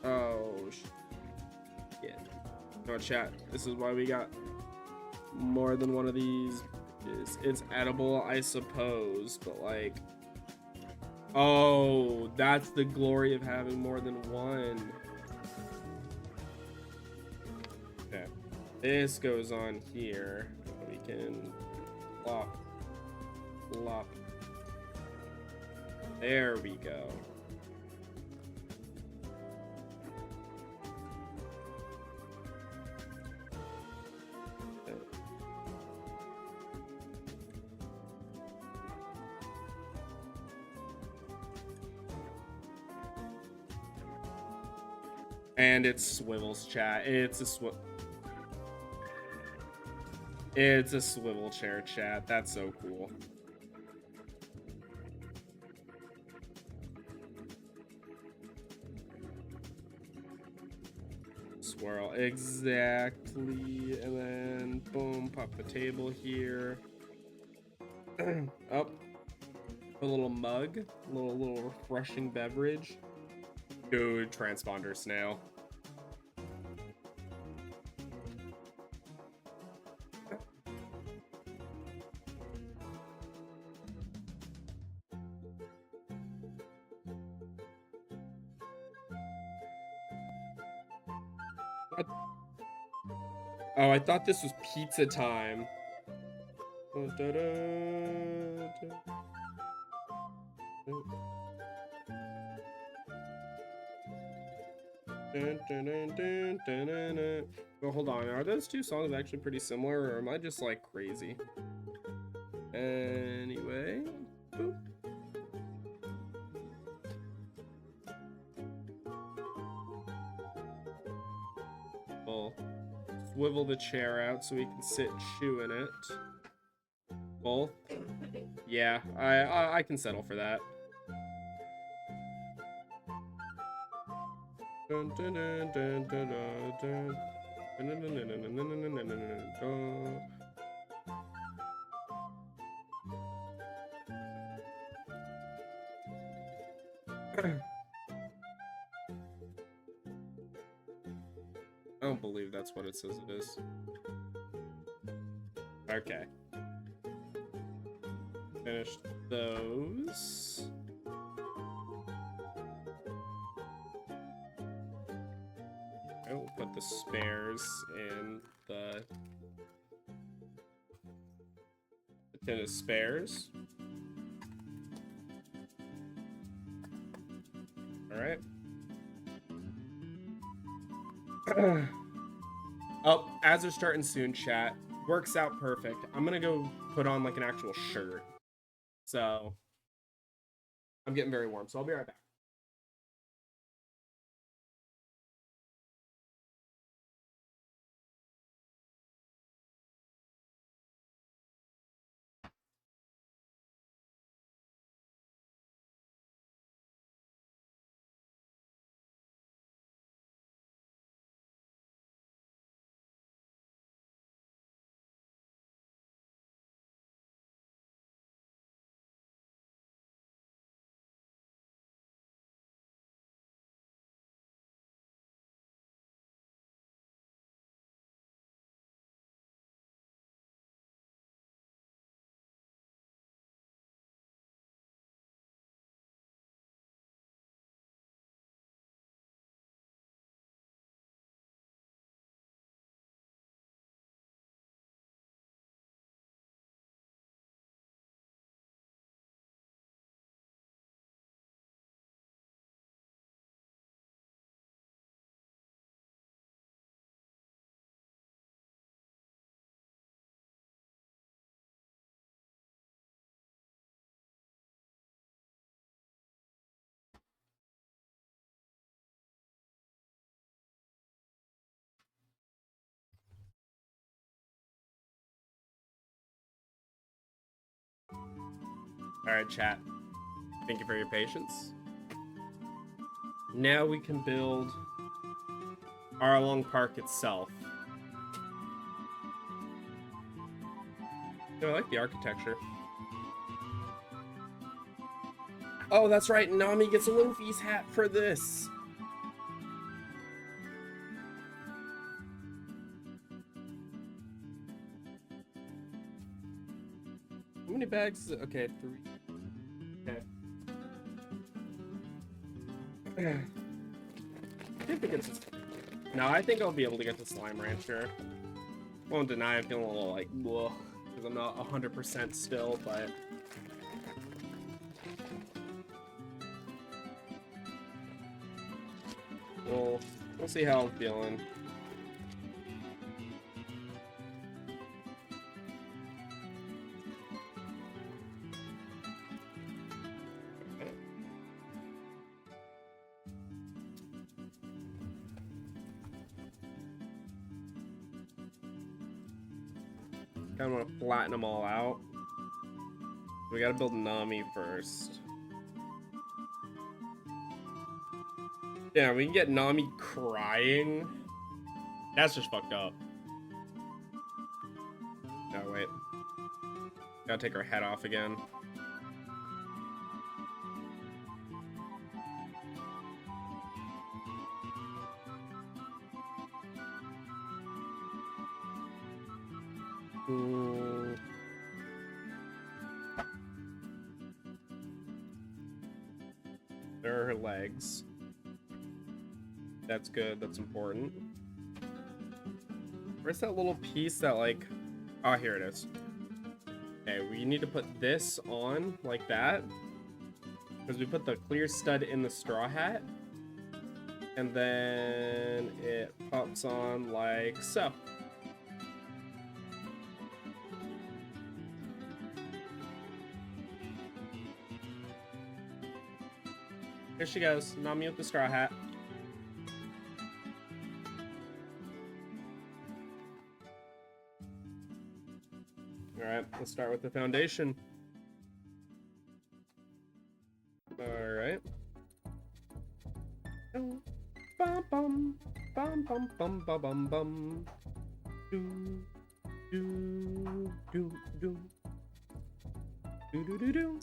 Oh, shit. No, chat, this is why we got more than one of these. It's edible, I suppose, but like, oh, that's the glory of having more than one. Okay, this goes on here. We can plop. There we go. And it swivels, chat. It's a swivel chair, chat. That's so cool. Swirl, exactly. And then boom, pop the table here. Up. A little mug, a little refreshing beverage. Dude, transponder snail. What? Oh, I thought this was pizza time. Well, hold on. Are those two songs actually pretty similar, or am I just like crazy? Anyway. Boop. We'll swivel the chair out so we can sit and chew in it. Both. Yeah, I can settle for that. Dun, dun, dun, dun, dun, dun, dun. I don't believe that's what it says it is. Okay. Finished those. I will put the spares in the tin of spares. All right. Oh, ads are starting soon, chat. Works out perfect. I'm gonna go put on like an actual shirt. So I'm getting very warm, so I'll be right back. All right, chat. Thank you for your patience. Now we can build Arlong Park itself. I like the architecture. Oh, that's right. Nami gets a Luffy's hat for this. How many bags? Okay, 3. Okay. I think it gets. No, I think I'll be able to get the Slime Rancher. Won't deny I'm feeling a little like, whoa, because I'm not 100% still, but. We'll see how I'm feeling. Kind of want to flatten them all out. We gotta build Nami first. Yeah, we can get Nami crying. That's just fucked up. No, wait. Gotta take her head off again. There are her legs. That's good. That's important. Where's that little piece that, like... Oh, here it is. Okay, we need to put this on like that. Because we put the clear stud in the straw hat. And then it pops on like so. Here she goes, Nami with the straw hat. Alright, let's start with the foundation. Alright. Bum bum bum bum bum bum bum bum. Do do do do do do do do.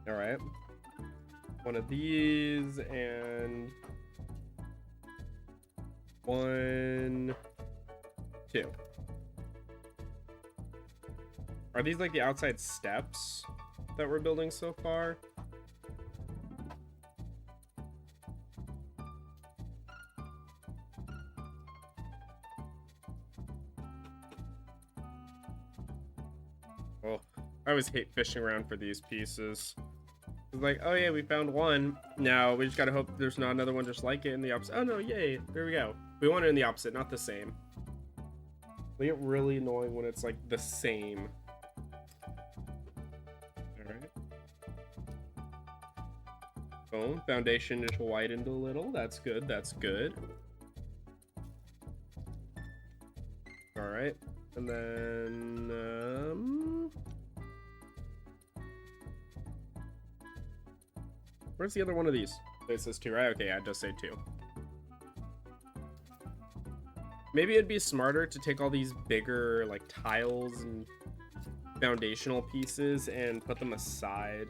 All right, one of these and 1, 2. Are these like the outside steps that we're building so far? Oh, I always hate fishing around for these pieces. It's like, oh yeah, we found one. Now we just gotta hope there's not another one just like it in the opposite. Oh no, yay, there we go. We want it in the opposite, not the same. They get really annoying when it's like the same. Alright. Boom, foundation just widened a little. That's good, that's good. Alright, and then, where's the other one of these? It says 2, right? Okay, I just say 2. Maybe it'd be smarter to take all these bigger, like, tiles and foundational pieces and put them aside.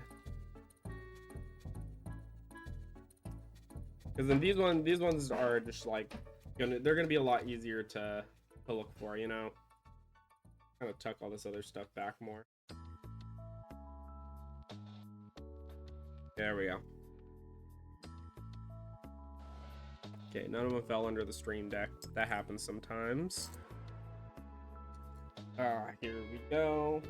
Because then these ones are just, like, they're gonna be a lot easier to look for, you know? Kind of tuck all this other stuff back more. There we go. Okay, none of them fell under the stream deck. That happens sometimes. Here we go.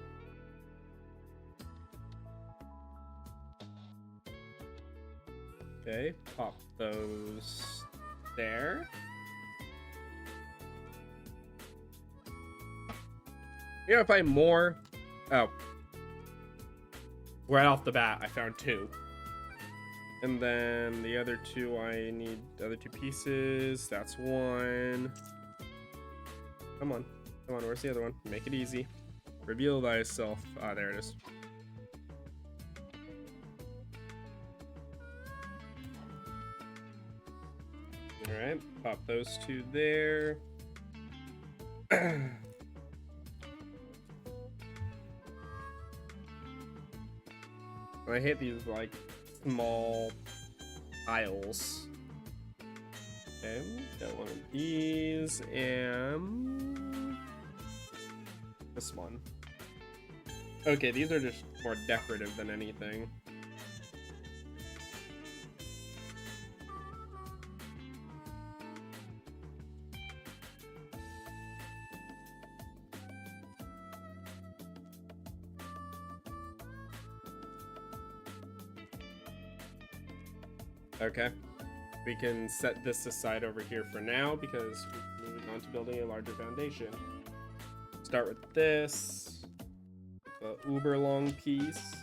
Okay, pop those there. You're gonna find more. Oh. Right off the bat, I found 2. And then the other 2, I need the other 2 pieces. That's 1. Come on. Come on, where's the other one? Make it easy. Reveal thyself. Ah, there it is. Alright, pop those 2 there. I hate these, like, small tiles. Okay, got one of these and this one. Okay, these are just more decorative than anything. Okay, we can set this aside over here for now because we're moving on to building a larger foundation. Start with this, the uber long piece,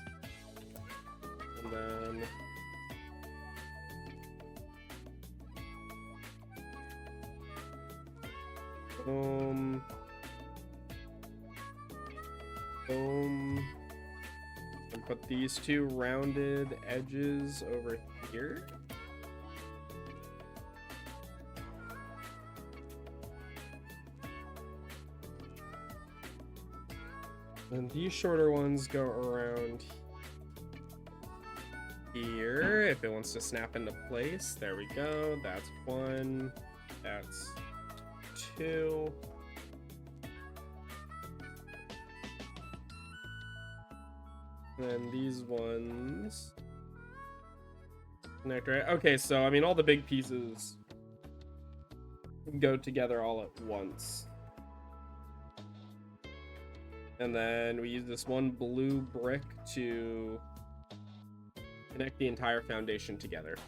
and then Boom. Boom. And put these two rounded edges over here. And these shorter ones go around here if it wants to snap into place. There we go. That's one. That's two. And these ones connect, right? Okay, so I mean, all the big pieces go together all at once. And then we use this one blue brick to connect the entire foundation together.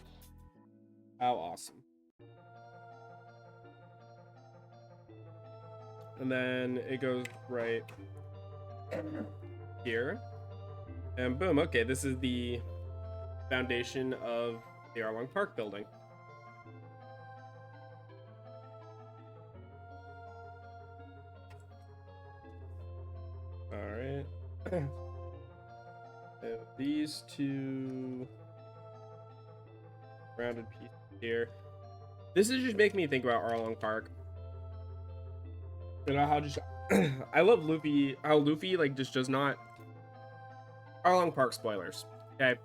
How awesome. And then it goes right here. And boom, okay, this is the foundation of the Arlong Park building. Alright. These two rounded pieces here. This is just making me think about Arlong Park. You know how just I love Luffy, how Luffy like just does not Arlong Park spoilers. Okay.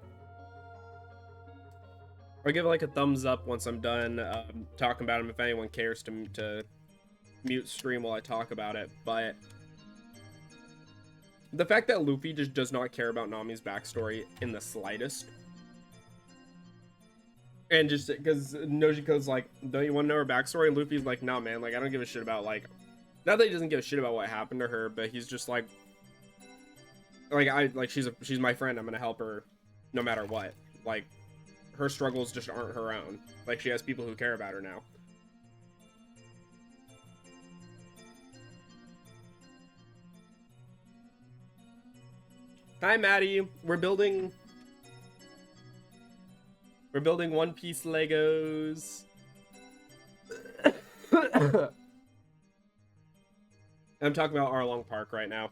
I'll give it like a thumbs up once I'm done talking about him if anyone cares to mute stream while I talk about it. But the fact that Luffy just does not care about Nami's backstory in the slightest. And just because Nojiko's like, don't you want to know her backstory? And Luffy's like, nah, man, like, I don't give a shit about, like, not that he doesn't give a shit about what happened to her, but he's just like she's my friend. I'm gonna help her no matter what. Like, her struggles just aren't her own. Like, she has people who care about her now. Hi, Maddie. We're building One Piece Legos. I'm talking about Arlong Park right now.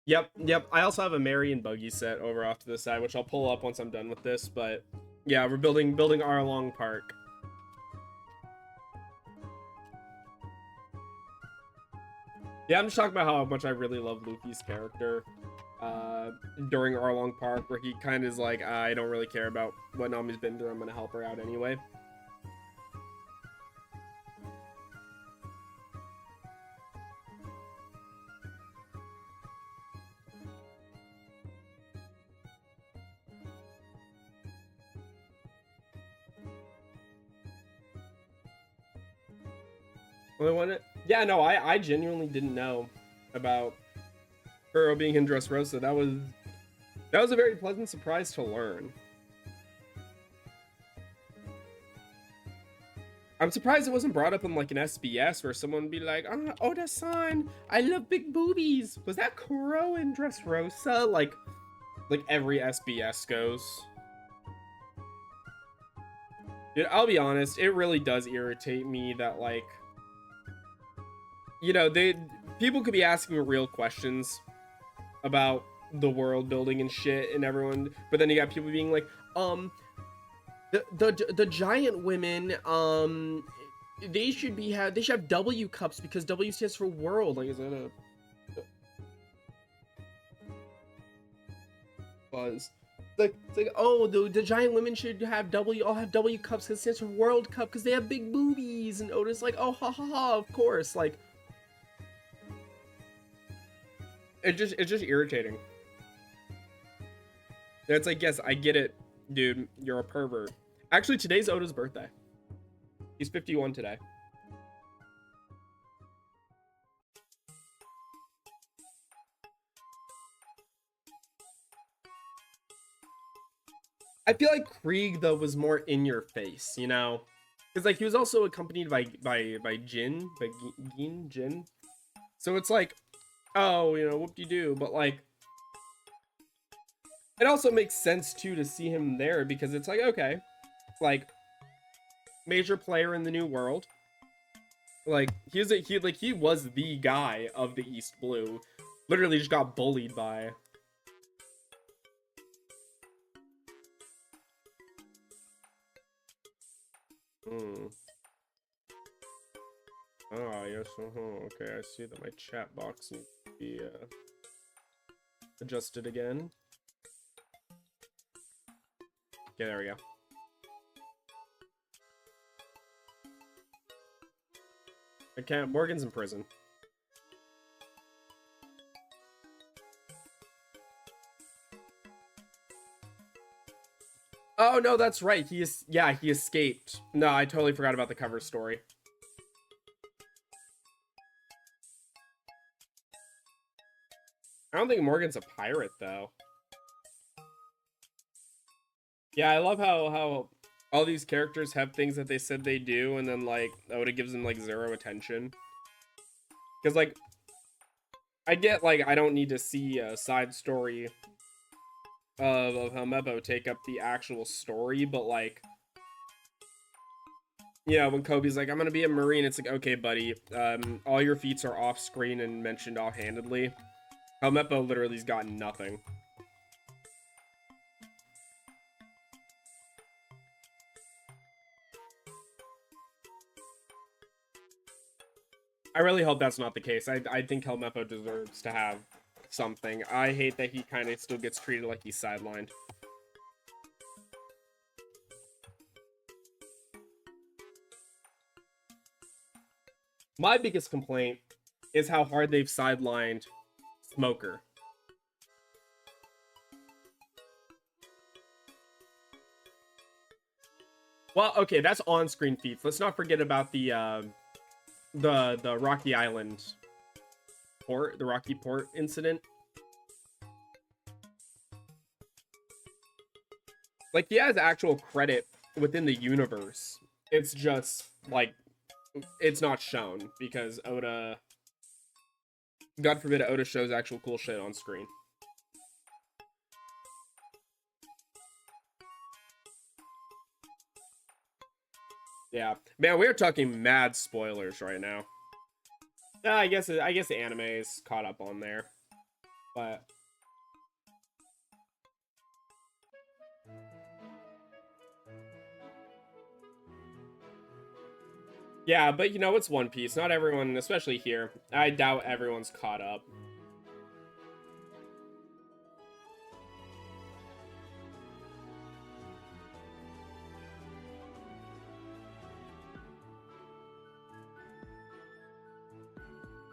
Yep. I also have a Mary and Buggy set over off to the side, which I'll pull up once I'm done with this. But yeah, we're building Arlong Park. Yeah, I'm just talking about how much I really love Luffy's character during Arlong Park, where he kind of is like, I don't really care about what Nami's been through. I'm gonna help her out anyway. Yeah, no, I genuinely didn't know about her being in Dressrosa. That was a very pleasant surprise to learn. I'm surprised it wasn't brought up in like an SBS where someone would be like, oh, Oda-san, I love big boobies. Was that Kuro in Dressrosa? Like every SBS goes. Dude, I'll be honest, it really does irritate me that, like, you know, people could be asking real questions about the world building and shit and everyone, but then you got people being like, the giant women, they should have W cups because W stands for world. Like, is that a buzz? It's like, oh, the giant women should have all have W cups because it stands for World Cup because they have big boobies. And Oda's like, oh, ha ha ha, of course. Like, it's just irritating. It's like, yes, I get it, dude. You're a pervert. Actually, today's Oda's birthday. He's 51 today. I feel like Krieg though was more in your face, you know, because like he was also accompanied by Jin. So it's like, oh, you know, whoop-de-doo, but like, it also makes sense too to see him there because it's like, okay, like, major player in the new world, Like he was the guy of the East Blue. Literally just got bullied by. Hmm. Ah, yes. Okay, I see that my chat box needs to be adjusted again. Okay, there we go. I can't. Morgan's in prison. Oh no, that's right. He is. Yeah, he escaped. No, I totally forgot about the cover story. I don't think Morgan's a pirate though. Yeah, I love how all these characters have things that they said they do, and then like Oda gives them like zero attention. Because like, I get like I don't need to see a side story of Helmeppo take up the actual story, but like, yeah, when Kobe's like, I'm gonna be a Marine, it's like, okay, buddy, all your feats are off screen and mentioned offhandedly. Helmeppo literally's got nothing. I really hope that's not the case. I think Helmeppo deserves to have something. I hate that he kind of still gets treated like he's sidelined. My biggest complaint is how hard they've sidelined Smoker. Well, okay, that's on-screen feats. Let's not forget about the Rocky Island port, the Rocky Port incident. Like, he has actual credit within the universe. It's just like it's not shown because Oda, God forbid, Oda shows actual cool shit on screen. Yeah, man, we're talking mad spoilers right now. I guess the anime is caught up on there, but yeah, but you know, it's One Piece. Not everyone, especially here, I doubt everyone's caught up.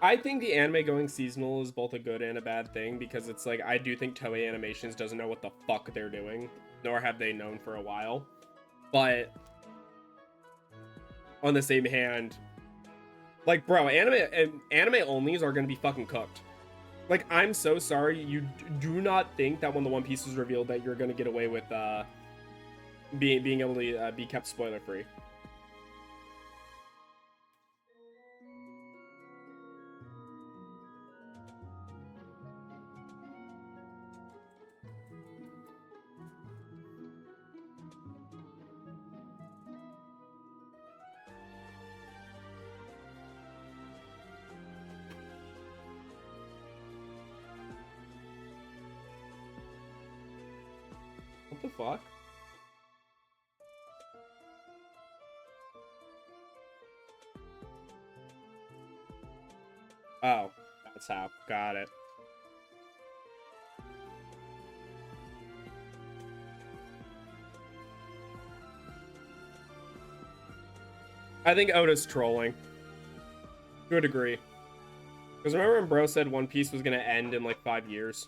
I think the anime going seasonal is both a good and a bad thing because it's like I do think Toei Animations doesn't know what the fuck they're doing, nor have they known for a while. But on the same hand, like bro, anime onlys are gonna be fucking cooked. Like, I'm so sorry, you do not think that when the One Piece is revealed that you're gonna get away with being able to be kept spoiler free. What the fuck? Oh, that's how. Got it. I think Oda's trolling. To a degree. Because remember when Bro said One Piece was going to end in like 5 years?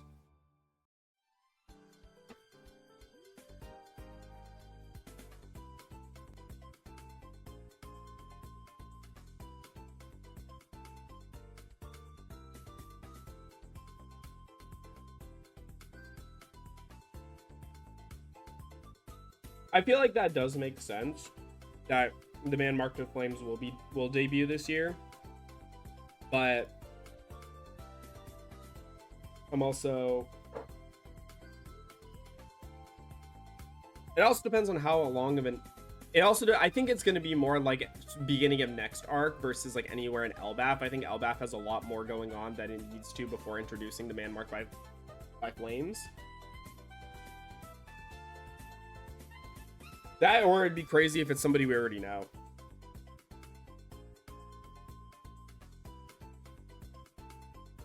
I feel like that does make sense. That the Man Marked with Flames will debut this year. But I'm also, it also depends on how long of an It also, I think it's going to be more like beginning of next arc versus like anywhere in Elbaf. I think Elbaf has a lot more going on than it needs to before introducing the man marked by flames. That, or it'd be crazy if it's somebody we already know.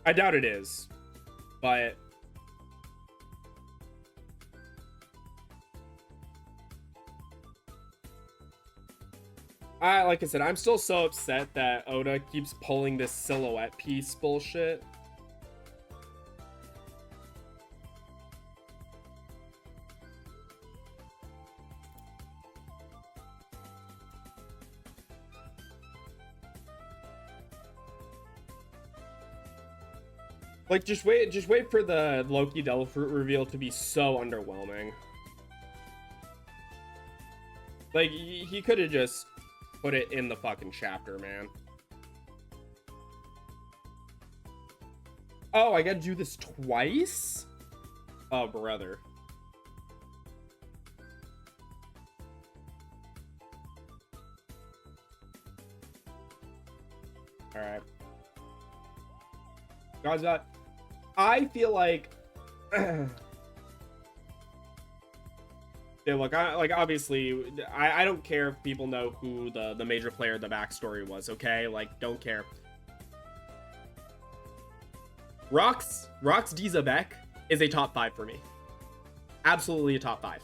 I doubt it is, but like I said, I'm still so upset that Oda keeps pulling this silhouette piece bullshit. Like, just wait for the Loki Devil Fruit reveal to be so underwhelming. Like, he could have just put it in the fucking chapter, man. Oh, I gotta do this twice? Oh, brother. Alright. God's not... I feel like... Yeah, look, obviously, I don't care if people know who the major player of the backstory was, okay? Like, don't care. Rox Dizabek is a top 5 for me. Absolutely a top 5.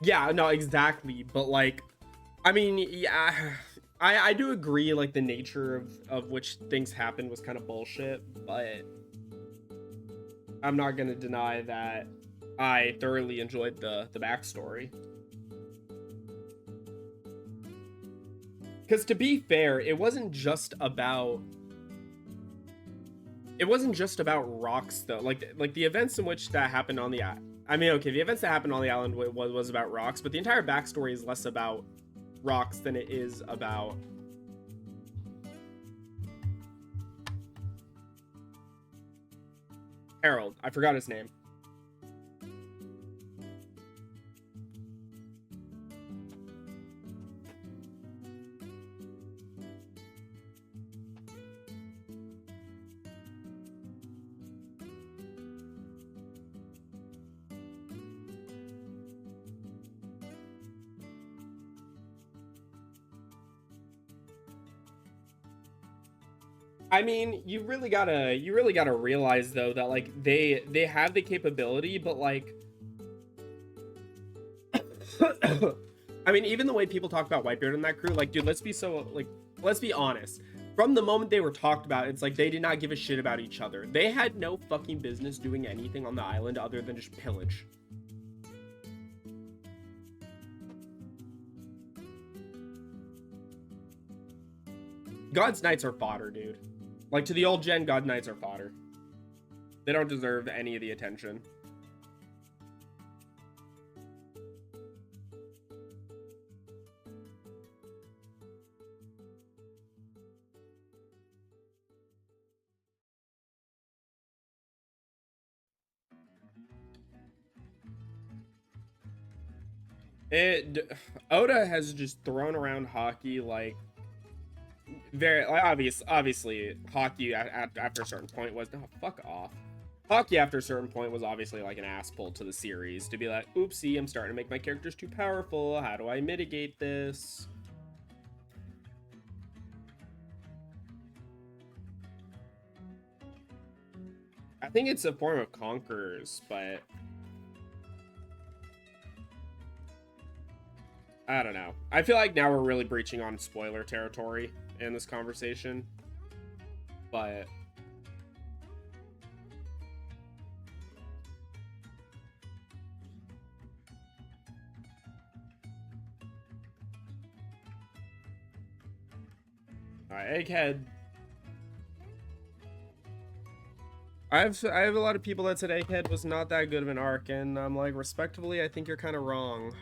Yeah, no, exactly. But, like, I mean, yeah... I do agree, like, the nature of which things happened was kind of bullshit, but I'm not gonna deny that I thoroughly enjoyed the backstory. Because to be fair, it wasn't just about rocks though. Like the events in which that happened on the I mean, okay, the events that happened on the island was about rocks, but the entire backstory is less about rocks than it is about Harold. I forgot his name. I mean, you really gotta realize though that like they have the capability, but like I mean, even the way people talk about Whitebeard and that crew, like, dude, let's be honest. From the moment they were talked about, it's like they did not give a shit about each other. They had no fucking business doing anything on the island other than just pillage. God's Knights are fodder, dude. Like, to the old gen, God Knights are fodder. They don't deserve any of the attention. Oda has just thrown around hockey like very obviously hockey after a certain point was fuck off. Hockey after a certain point was obviously like an ass pull to the series to be like, oopsie, I'm starting to make my characters too powerful. How do I mitigate this? I think it's a form of Conquerors, but I don't know. I feel like now we're really breaching on spoiler territory in this conversation, but alright, Egghead. I have a lot of people that said Egghead was not that good of an arc, and I'm like, respectively, I think you're kind of wrong.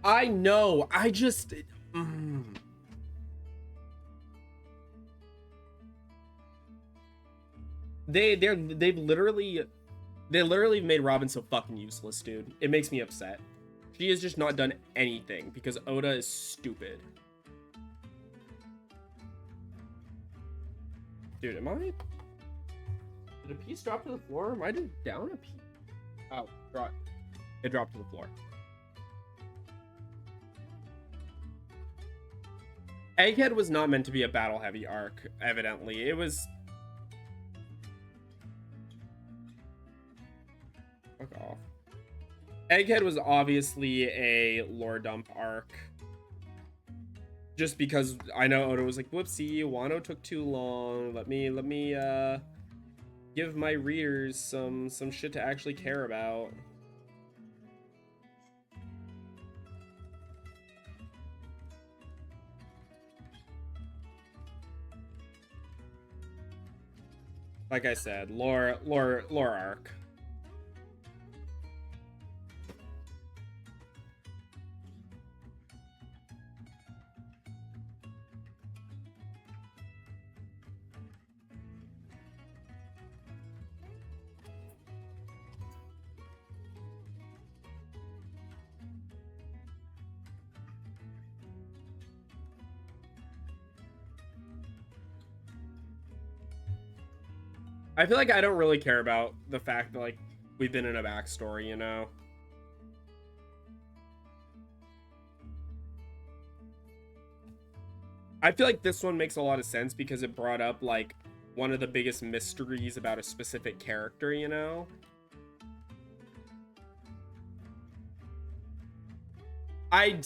I know. they've literally made Robin so fucking useless, dude. It makes me upset. She has just not done anything because Oda is stupid. Dude, am I? Did a piece drop to the floor? Am I just down a piece? Oh, it dropped to the floor. Egghead was not meant to be a battle heavy arc, evidently. It was. Fuck off. Egghead was obviously a lore dump arc. Just because I know Oda was like, whoopsie, Wano took too long. Let me give my readers some shit to actually care about. Like I said, lore arc. I feel like I don't really care about the fact that, like, we've been in a backstory, you know? I feel like this one makes a lot of sense because it brought up, like, one of the biggest mysteries about a specific character, you know? I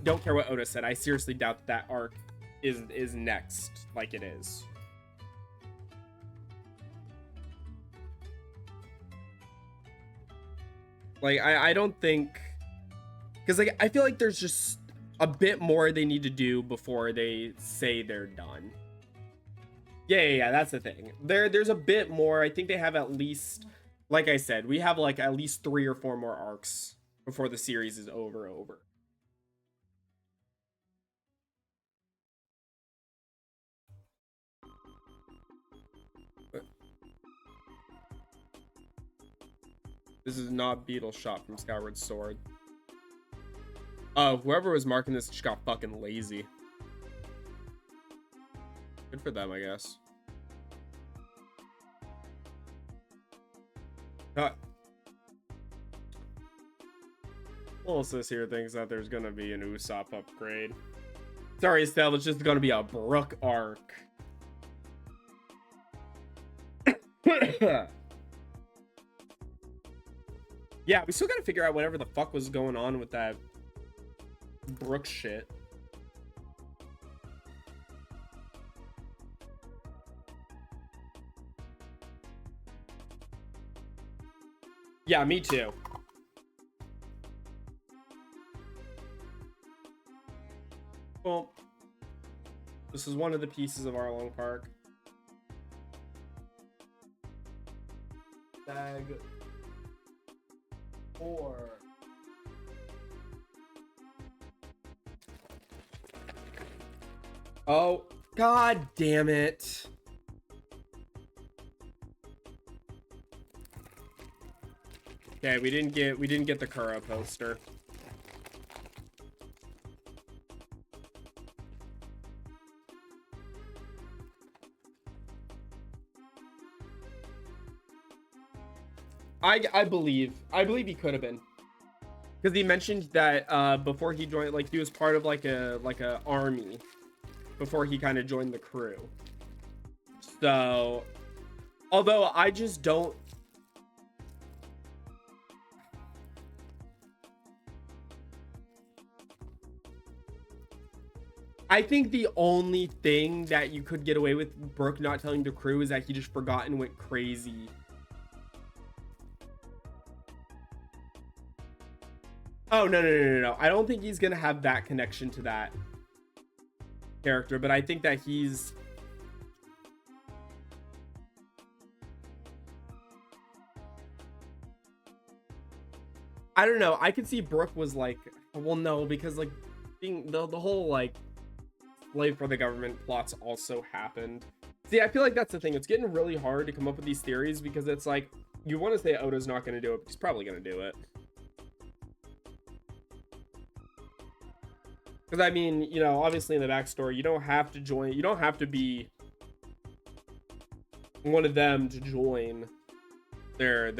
don't care what Oda said. I seriously doubt that arc is next like it is. Like, I don't think, because, like, I feel like there's just a bit more they need to do before they say they're done. Yeah, that's the thing. There's a bit more. I think they have at least, like I said, we have like at least 3 or 4 more arcs before the series is over. This is not Beetle shot from Skyward Sword. Whoever was marking this just got fucking lazy. Good for them, I guess. Also, this here thinks that there's gonna be an Usopp upgrade. Sorry, Estelle, it's just gonna be a Brook arc. Yeah, we still gotta figure out whatever the fuck was going on with that Brook shit. Yeah, me too. Well, this is one of the pieces of Arlong Park. Bag 4. Oh, god damn it. Okay, we didn't get the Kuro poster. I believe he could have been, because he mentioned that before he joined, like, he was part of like a army before he kind of joined the crew. So, although I just don't. I think the only thing that you could get away with Brook not telling the crew is that he just forgot and went crazy. Oh, no. I don't think he's going to have that connection to that character, but I think that he's... I don't know. I could see Brook was like, well, no, because, like, being the whole, like, slave for the government plots also happened. See, I feel like that's the thing. It's getting really hard to come up with these theories because it's like, you want to say Oda's not going to do it, but he's probably going to do it. Because, I mean, you know, obviously in the backstory, you don't have to join, you don't have to be one of them to join their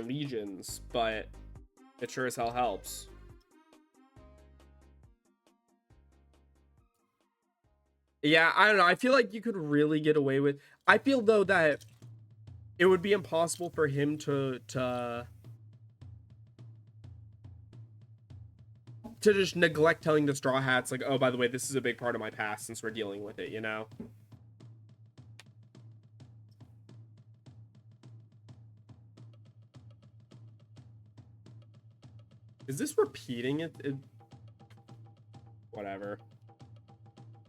legions, but it sure as hell helps. Yeah, I don't know. I feel like you could really get away with. I feel though that it would be impossible for him to just neglect telling the Straw Hats, like, oh, by the way, this is a big part of my past since we're dealing with it, you know? Is this repeating it? Whatever.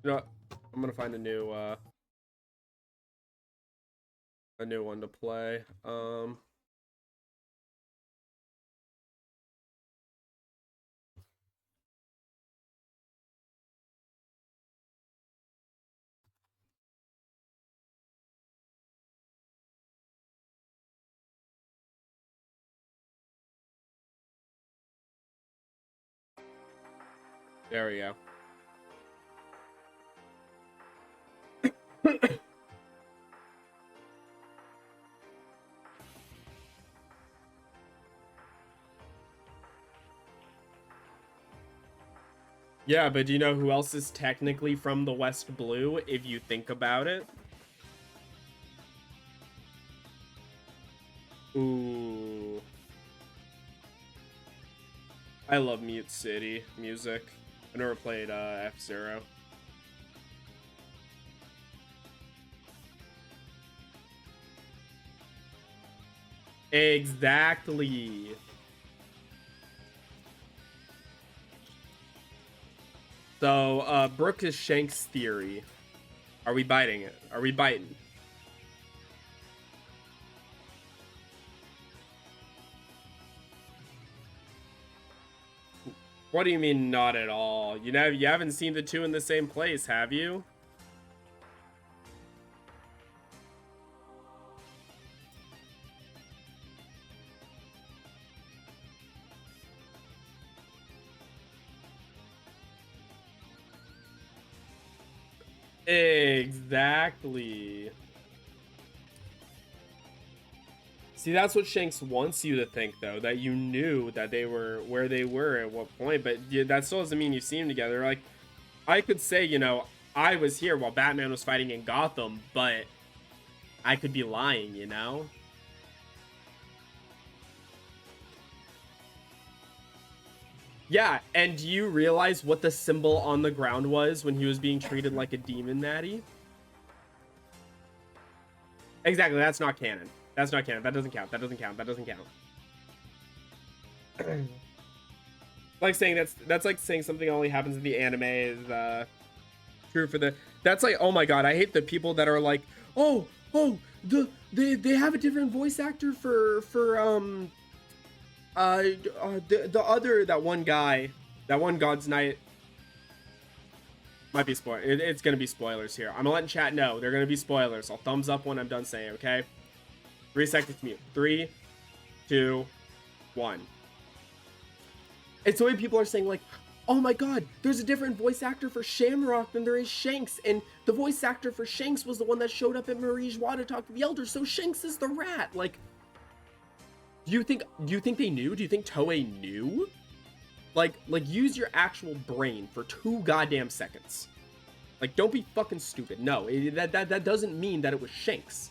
You know what? I'm gonna find a new one to play. There we go. Yeah, but do you know who else is technically from the West Blue, if you think about it? Ooh. I love Mute City music. I never played F-Zero. Exactly. So, Brooke is Shank's theory. Are we biting it? Are we biting? What do you mean not at all? You know, you haven't seen the two in the same place, have you? Exactly. See, that's what Shanks wants you to think, though, that you knew that they were where they were at what point, but yeah, that still doesn't mean you see them together. Like, I could say, you know, I was here while Batman was fighting in Gotham, but I could be lying, you know? Yeah, and do you realize what the symbol on the ground was when he was being treated like a demon natty? Exactly, that's not canon. That's not canon. That doesn't count. That doesn't count. That doesn't count. Like saying that's like saying something only happens in the anime is true for the. That's like, oh my god, I hate the people that are like, oh they have a different voice actor for the other, that one guy, that one God's Knight. Might be spoiler. It's gonna be spoilers here. I'm gonna let chat know. They're gonna be spoilers. I'll thumbs up when I'm done saying. Okay. 3 seconds mute. 3, 2, 1. It's the way people are saying, like, oh my god, there's a different voice actor for Shamrock than there is Shanks, and the voice actor for Shanks was the one that showed up at Marie Joie to talk to the Elder, so Shanks is the rat. Like, do you think they knew? Do you think Toei knew? Like use your actual brain for 2 goddamn seconds. Like, don't be fucking stupid. No, that doesn't mean that it was Shanks.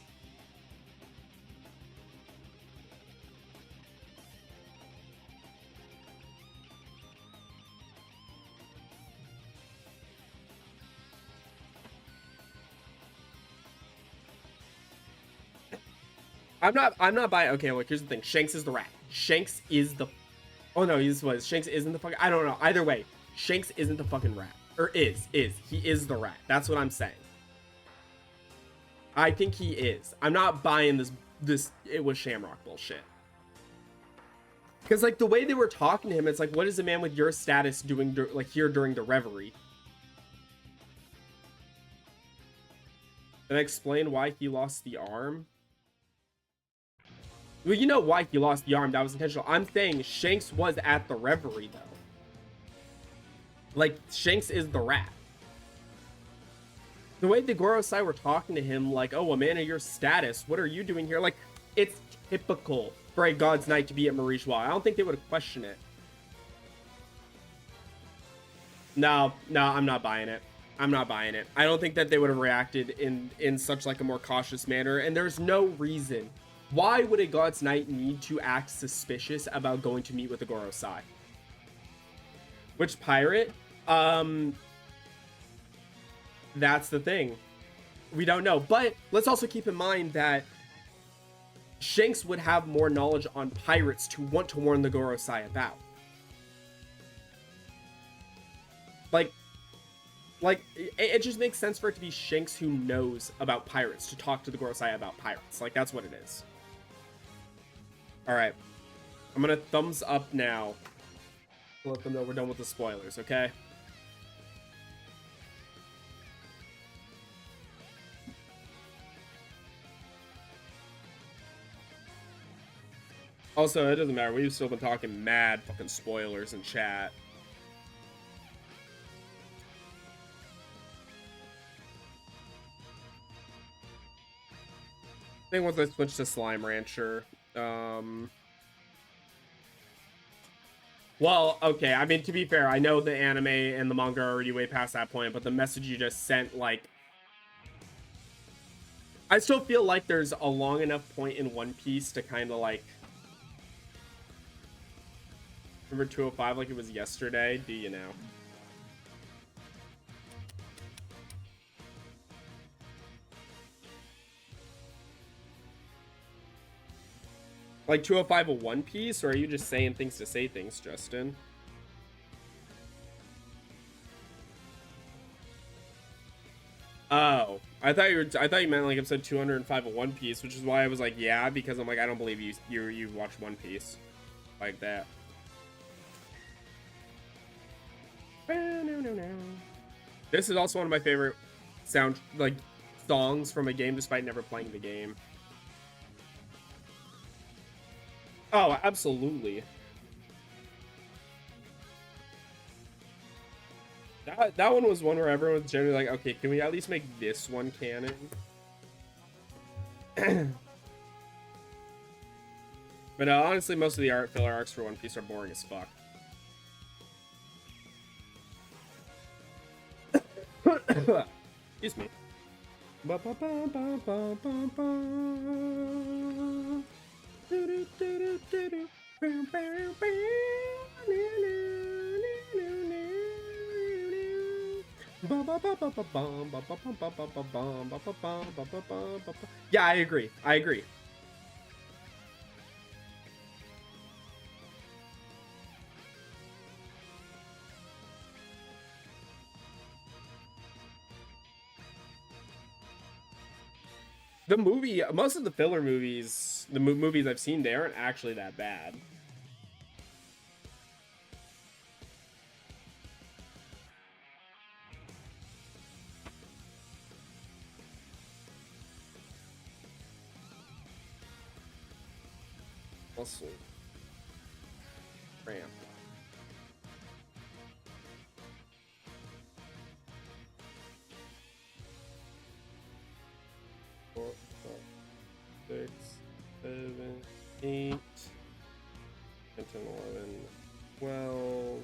I'm not buying. Okay, look, here's the thing. Shanks is the rat. Shanks is the. Oh no, Shanks isn't the fucking. I don't know. Either way, Shanks isn't the fucking rat. Or is. He is the rat. That's what I'm saying. I think he is. I'm not buying this it was Shamrock bullshit. Because, like, the way they were talking to him, it's like, what is a man with your status doing, like, here during the reverie? And explain why he lost the arm. Well, you know why he lost the arm. That was intentional. I'm saying Shanks was at the reverie, though. Like, Shanks is the rat. The way the Gorosei were talking to him, like, oh, a man of your status, what are you doing here? Like, it's typical for a God's Knight to be at Marichwa. I don't think they would have questioned it. No, I'm not buying it. I'm not buying it. I don't think that they would have reacted in such like a more cautious manner. And there's no reason. Why would a God's Knight need to act suspicious about going to meet with the Gorosei? Which pirate? That's the thing. We don't know. But let's also keep in mind that Shanks would have more knowledge on pirates to want to warn the Gorosei about. Like it just makes sense for it to be Shanks who knows about pirates to talk to the Gorosei about pirates. Like, that's what it is. All right. I'm going to thumbs up now to let them know we're done with the spoilers, okay? Also, it doesn't matter. We've still been talking mad fucking spoilers in chat. I think once I switch to Slime Rancher, well, okay, I mean, to be fair, I know the anime and the manga are already way past that point, but the message you just sent, like, I still feel like there's a long enough point in One Piece to kind of, like, remember 205 like it was yesterday? Do you know? Like 205 a One Piece, or are you just saying things to say things, Justin? Oh, I thought you meant like episode 205 of One Piece, which is why I was like, yeah, because I'm like, I don't believe you watched One Piece like that. This is also one of my favorite songs from a game, despite never playing the game. Oh, absolutely. That one was one where everyone was generally like, okay, can we at least make this one canon? But honestly, most of the filler arcs for One Piece are boring as fuck. Excuse me. Yeah, I agree. The movie, most of the filler movies, the movies I've seen, they aren't actually that bad. Also, ramp. Four, five, 6, 7, 8, 10, 11, 12.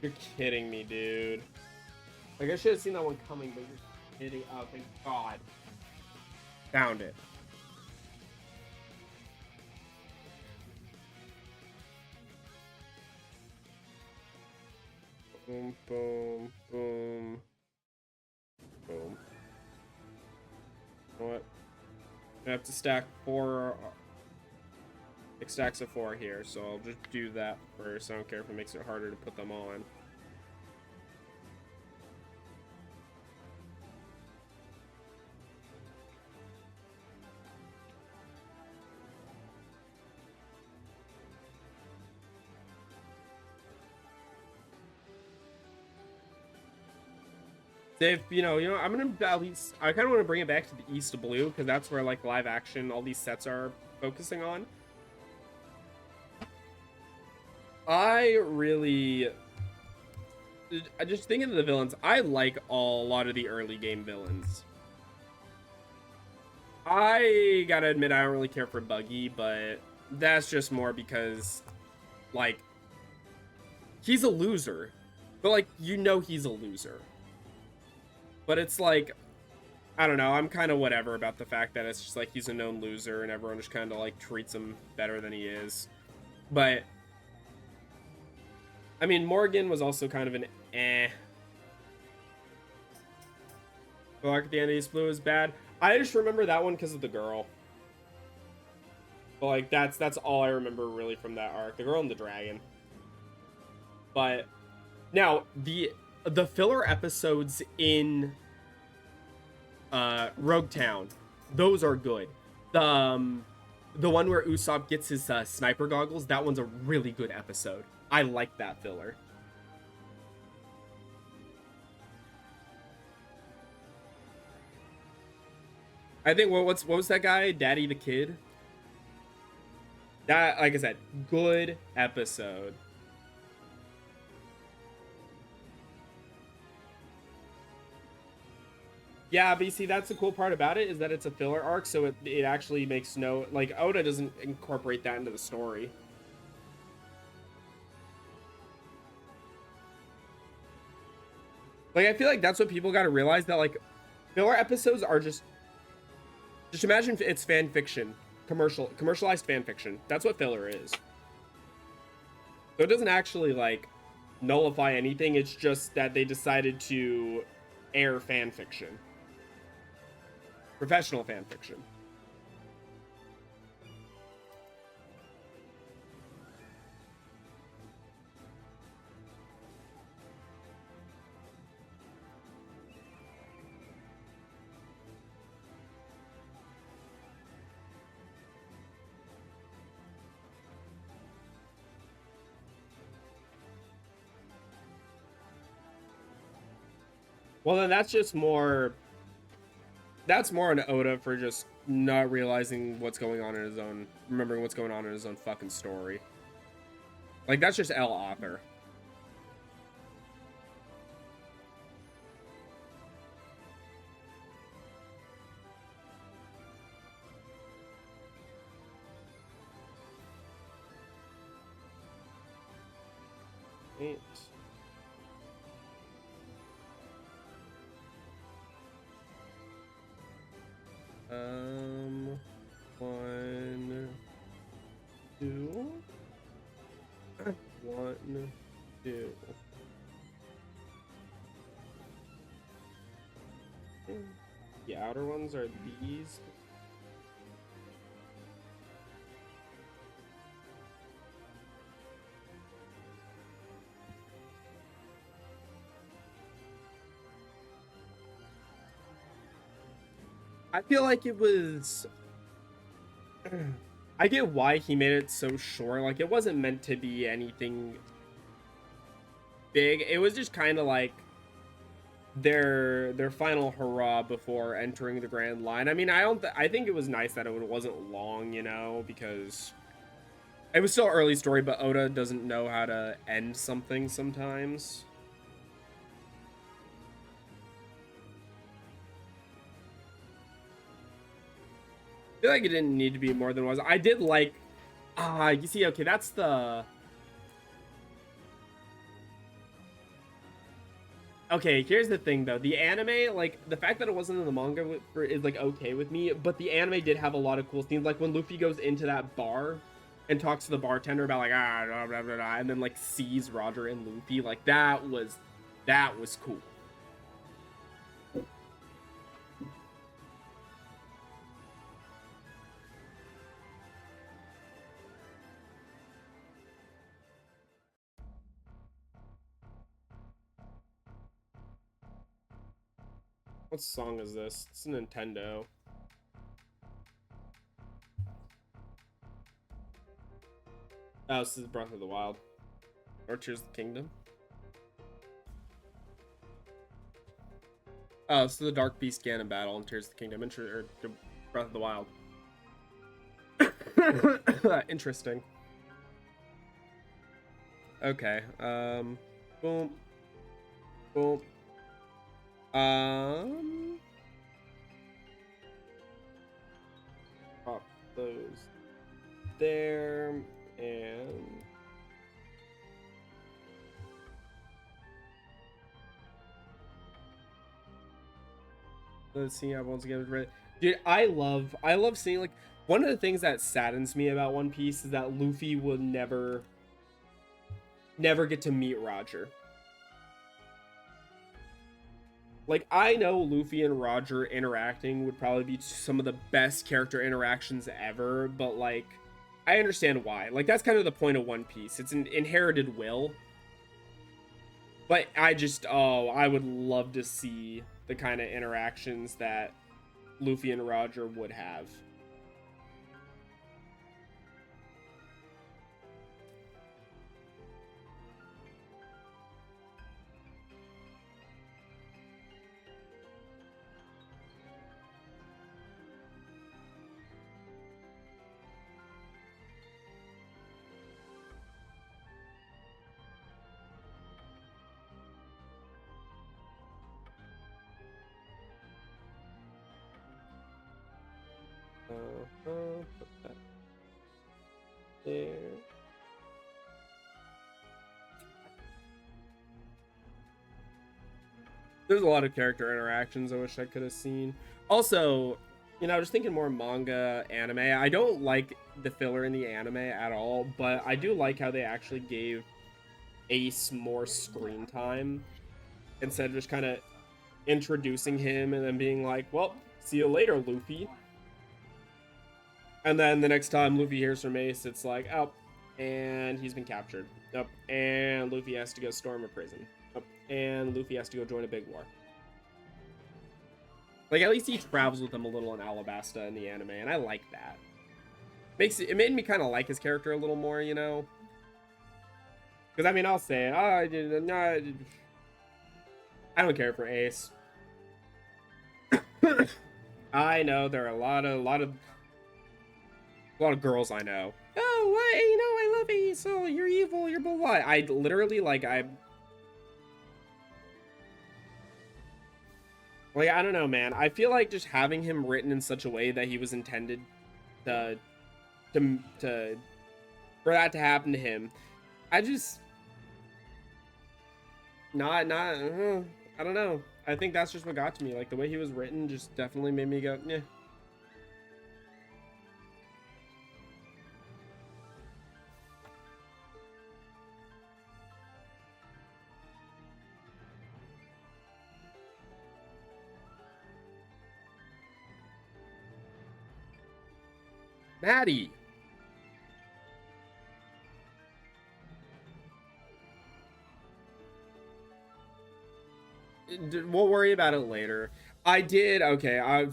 You're kidding me, dude. Like, I should have seen that one coming, but you're kidding. Oh, thank God. Found it. Boom, boom, boom, boom. You know what? I have to stack 4 stacks of 4 here, so I'll just do that first. I don't care if it makes it harder to put them on. If I'm gonna at least I kind of want to bring it back to the East Blue because that's where like live action all these sets are focusing on. I just thinking of the villains. I like a lot of the early game villains. I gotta admit I don't really care for Buggy, but that's just more because like he's a loser, but like he's a loser. But it's like I don't know. I'm kind of whatever about the fact that it's just like he's a known loser and everyone just kind of like treats him better than he is. But I mean, Morgan was also kind of an eh. The arc at the end of East Blue is bad. I just remember that one because of the girl. But like that's all I remember really from that arc. The girl and the dragon. But now the filler episodes in Rogue Town, those are good. The one where Usopp gets his sniper goggles, that one's a really good episode. I like that filler. I think what was that guy? Daddy the Kid. That, like I said, good episode. Yeah, but you see, that's the cool part about it is that it's a filler arc, so it actually makes no like Oda doesn't incorporate that into the story. Like I feel like that's what people got to realize, that like filler episodes are just imagine it's fan fiction, commercialized fan fiction. That's what filler is. So it doesn't actually like nullify anything. It's just that they decided to air fan fiction, professional fan fiction. Well, then that's just more. That's more an Oda for just not realizing what's going on in his own, remembering what's going on in his own fucking story. Like that's just L author. Eight. One, two. One, two. The outer ones are these. I feel like it was. I get why he made it so short. Like it wasn't meant to be anything big. It was just kind of like their final hurrah before entering the Grand Line. I mean, I think it was nice that it wasn't long, because it was still early story, but Oda doesn't know how to end something sometimes. I feel like it didn't need to be more than was. I did like, you see, okay, that's the. Okay, here's the thing though. The anime, like the fact that it wasn't in the manga is like okay with me, but the anime did have a lot of cool scenes. Like when Luffy goes into that bar and talks to the bartender about like blah, blah, blah, blah, and then like sees Roger and Luffy, like that was cool. What song is this? It's a Nintendo. Oh, this is Breath of the Wild. Or Tears of the Kingdom. So the Dark Beast Ganon battle in Tears of the Kingdom, or Breath of the Wild. Interesting. Okay. Boom. Boom. Pop those there, and let's see. I once again read. Dude, I love seeing, like, one of the things that saddens me about One Piece is that Luffy will never get to meet Roger. Like, I know Luffy and Roger interacting would probably be some of the best character interactions ever, but like, I understand why. Like, that's kind of the point of One Piece. It's an inherited will. But I just, oh, I would love to see the kind of interactions that Luffy and Roger would have. Put that there. There's a lot of character interactions I wish I could have seen. Also, you know, just thinking more manga, anime. I don't like the filler in the anime at all, but I do like how they actually gave Ace more screen time instead of just kind of introducing him and then being like, well, see you later, Luffy. And then the next time Luffy hears from Ace, it's like, oh, and he's been captured. Up, and Luffy has to go storm a prison. Up, and Luffy has to go join a big war. Like, at least he travels with him a little in Alabasta in the anime, and I like that. It made me kind of like his character a little more, you know? Because, I mean, I'll say it. I don't care for Ace. I know there are a lot of girls I know. Oh, what? You know, I love Ace. Oh, you're evil. You're blah blah. I literally, like, I don't know, man. I feel like just having him written in such a way that he was intended to for that to happen to him. I just not I don't know. I think that's just what got to me. Like, the way he was written just definitely made me go, yeah. Maddie. We'll worry about it later. I did, okay. I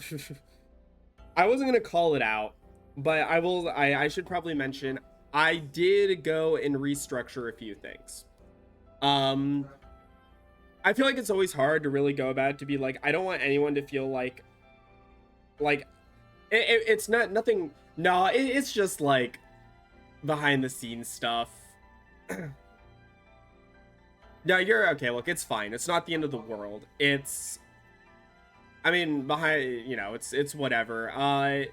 wasn't gonna call it out, but I should probably mention I did go and restructure a few things. I feel like it's always hard to really go about it, to be like, I don't want anyone to feel like it's not nothing. No, it's just like behind the scenes stuff. No, you're okay. Look, it's fine. It's not the end of the world. I mean, behind, you know, it's whatever. I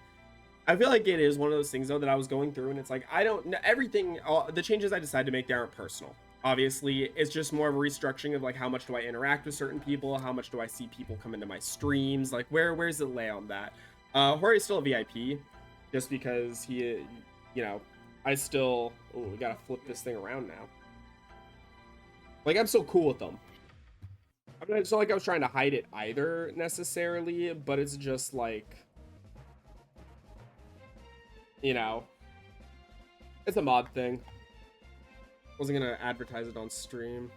feel like it is one of those things though that I was going through, and it's like, I don't everything. All the changes I decided to make, they aren't personal. Obviously, it's just more of a restructuring of like, how much do I interact with certain people? How much do I see people come into my streams? Like, where's it lay on that? Jorge's still a VIP, just because he, you know, I still. Oh, we gotta flip this thing around now. Like, I'm so cool with them. I mean, it's not like I was trying to hide it either necessarily, but it's just like, you know, it's a mod thing. Wasn't gonna advertise it on stream.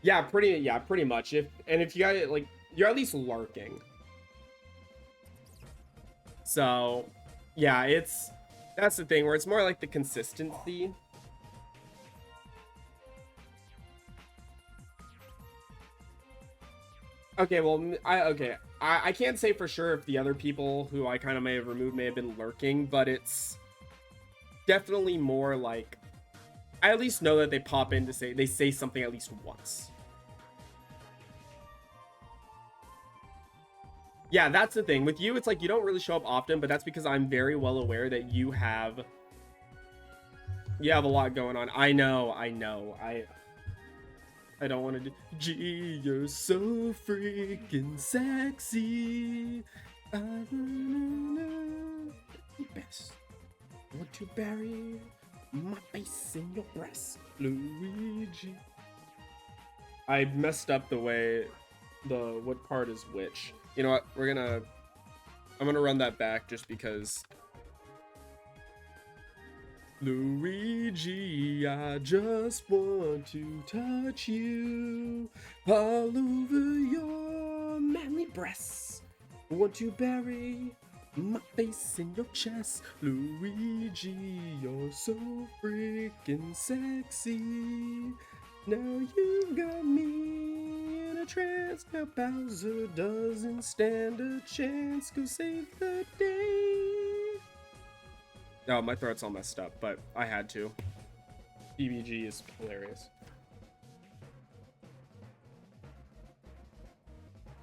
Yeah, pretty much. If you got, like, you're at least lurking. So, yeah, that's the thing where it's more like the consistency. Okay, well, I can't say for sure if the other people who I kind of may have removed may have been lurking, but it's definitely more like I at least know that they pop in to say something at least once. Yeah, that's the thing. With you, it's like you don't really show up often, but that's because I'm very well aware that you have a lot going on. I know. I don't want to do. Gee, you're so freaking sexy. I wanna be best. Want to bury my face in your breast, Luigi. I messed up the way what part is which. You know what? I'm gonna run that back just because. Luigi, I just want to touch you all over your manly breasts. Want to bury my face in your chest. Luigi, you're so freaking sexy. Now you've got me in a trance. Now Bowser doesn't stand a chance. Go save the day. Oh, my throat's all messed up, but I had to. BBG is hilarious.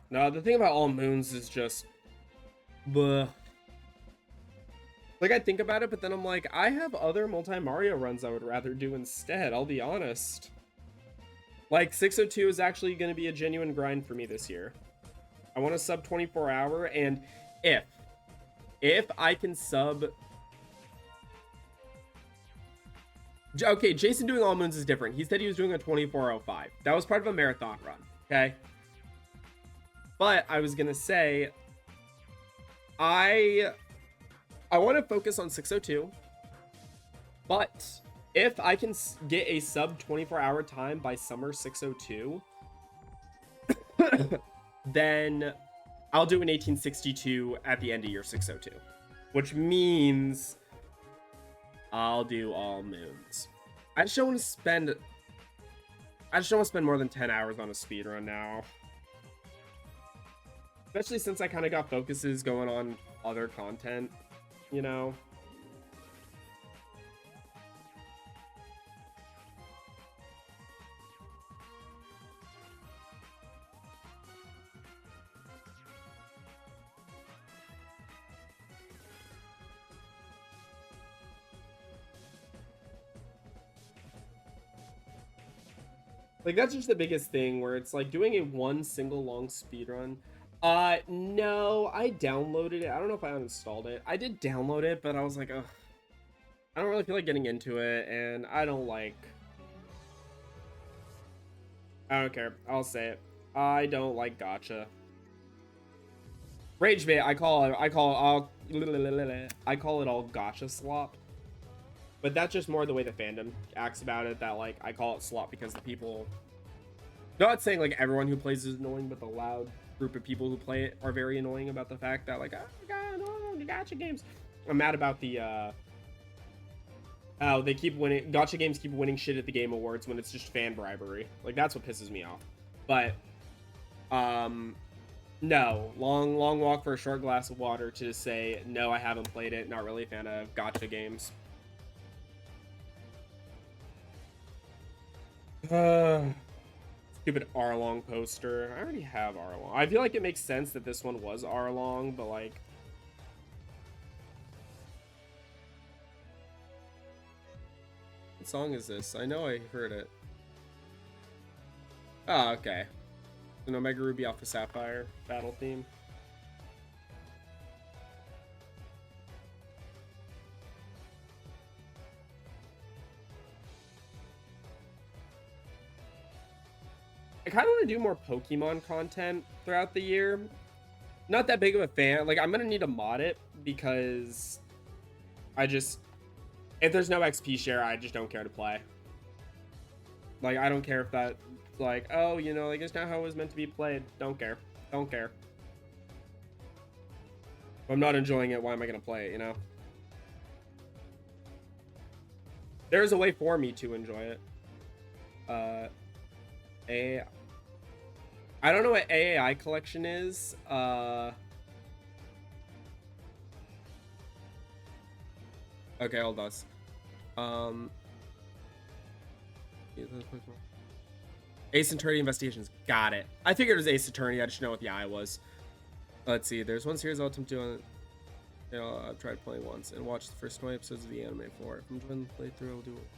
No, the thing about all moons is just... bleh. Like, I think about it, but then I'm like, I have other multi-Mario runs I would rather do instead, I'll be honest. Like, 602 is actually going to be a genuine grind for me this year. I want to sub 24 hour, and if I can sub... Okay, Jason doing all moons is different. He said he was doing a 24:05. That was part of a marathon run, okay? But I was gonna say, I want to focus on 602. But if I can get a sub 24-hour time by summer 602, then I'll do an 1862 at the end of year 602, which means I'll do all moons. I just don't want to spend more than 10 hours on a speedrun now. Especially since I kind of got focuses going on other content, you know? Like, that's just the biggest thing, where it's like doing a one single long speed run. No, I downloaded it. I don't know if I uninstalled it. I did download it, but I was like, ugh, I don't really feel like getting into it, and I don't care. I'll say it. I don't like gacha. Rage bait. I call it all gacha slop. But that's just more the way the fandom acts about it, that like I call it slop because the people, not saying like everyone who plays is annoying, but the loud group of people who play it are very annoying about the fact that like, oh my god, no, the gacha games. I'm mad about the oh, they keep winning, gacha games keep winning shit at the Game Awards when it's just fan bribery. Like, that's what pisses me off. But no, long walk for a short glass of water to say no, I haven't played it, not really a fan of gacha games. Stupid Arlong poster. I already have Arlong. I feel like it makes sense that this one was Arlong, but like, what song is this? I know I heard it. Oh, okay. An Omega Ruby Alpha Sapphire battle theme. I kind of want to do more Pokemon content throughout the year. Not that big of a fan. Like, I'm going to need to mod it because if there's no XP share, I just don't care to play. Like, I don't care if that, like, oh, you know, like, it's not how it was meant to be played. Don't care. Don't care. If I'm not enjoying it, why am I going to play it, you know? There's a way for me to enjoy it. I don't know what AAI collection is. Okay, hold on. Ace Attorney Investigations. Got it. I figured it was Ace Attorney. I just know what the I was. Let's see. There's one series I'll attempt to on. You know, I've tried playing once and watched the first 20 episodes of the anime for. If I'm enjoying the playthrough, I'll do it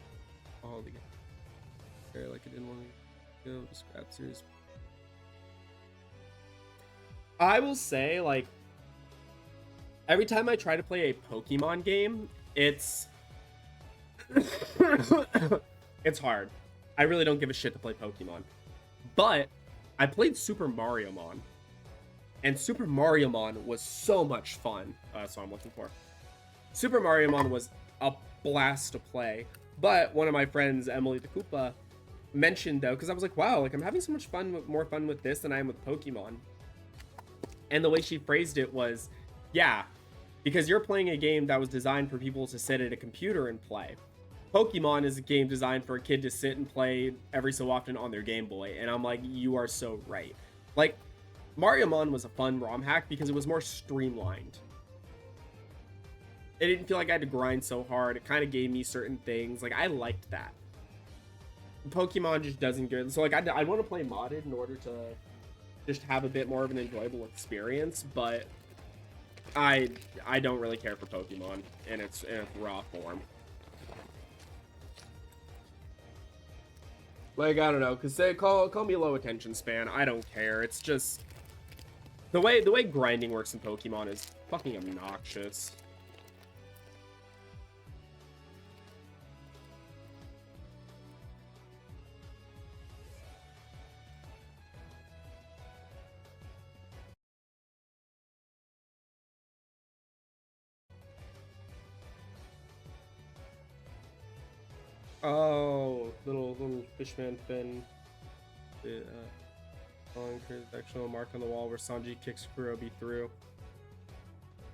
all again. Like I didn't want to go to scrap series. I will say, like, every time I try to play a Pokemon game, it's it's hard. I really don't give a shit to play Pokemon. But I played Super Mario Mon. And Super Mario Mon was so much fun. That's what I'm looking for. Super Mario Mon was a blast to play. But one of my friends, Emily the Koopa, mentioned though, because I was like, wow, like I'm having so much fun, more fun with this than I am with Pokemon. And the way she phrased it was, yeah, because you're playing a game that was designed for people to sit at a computer and play. Pokemon is a game designed for a kid to sit and play every so often on their Game Boy. And I'm like, you are so right. Like, Mario Mon was a fun ROM hack because it was more streamlined. It didn't feel like I had to grind so hard. It kind of gave me certain things. Like, I liked that. Pokemon just doesn't get... So, like, I want to play modded in order to just have a bit more of an enjoyable experience, but I don't really care for Pokemon in its raw form. Like, I don't know, because they call me low attention span. I don't care. It's just... The way grinding works in Pokemon is fucking obnoxious. Oh, little fishman fin. Following the actual mark on the wall where Sanji kicks Kurobe through.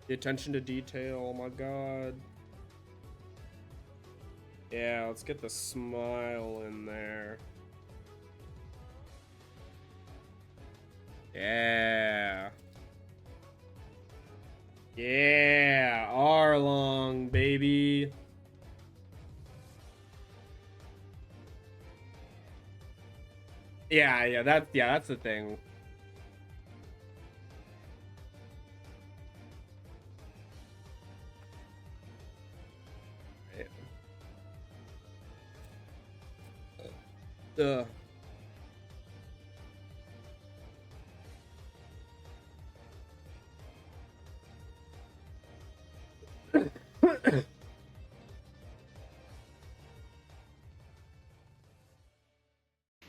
The attention to detail, oh my god. Yeah, let's get the smile in there. Yeah. Yeah, Arlong, baby. Yeah, that's the thing. Yeah.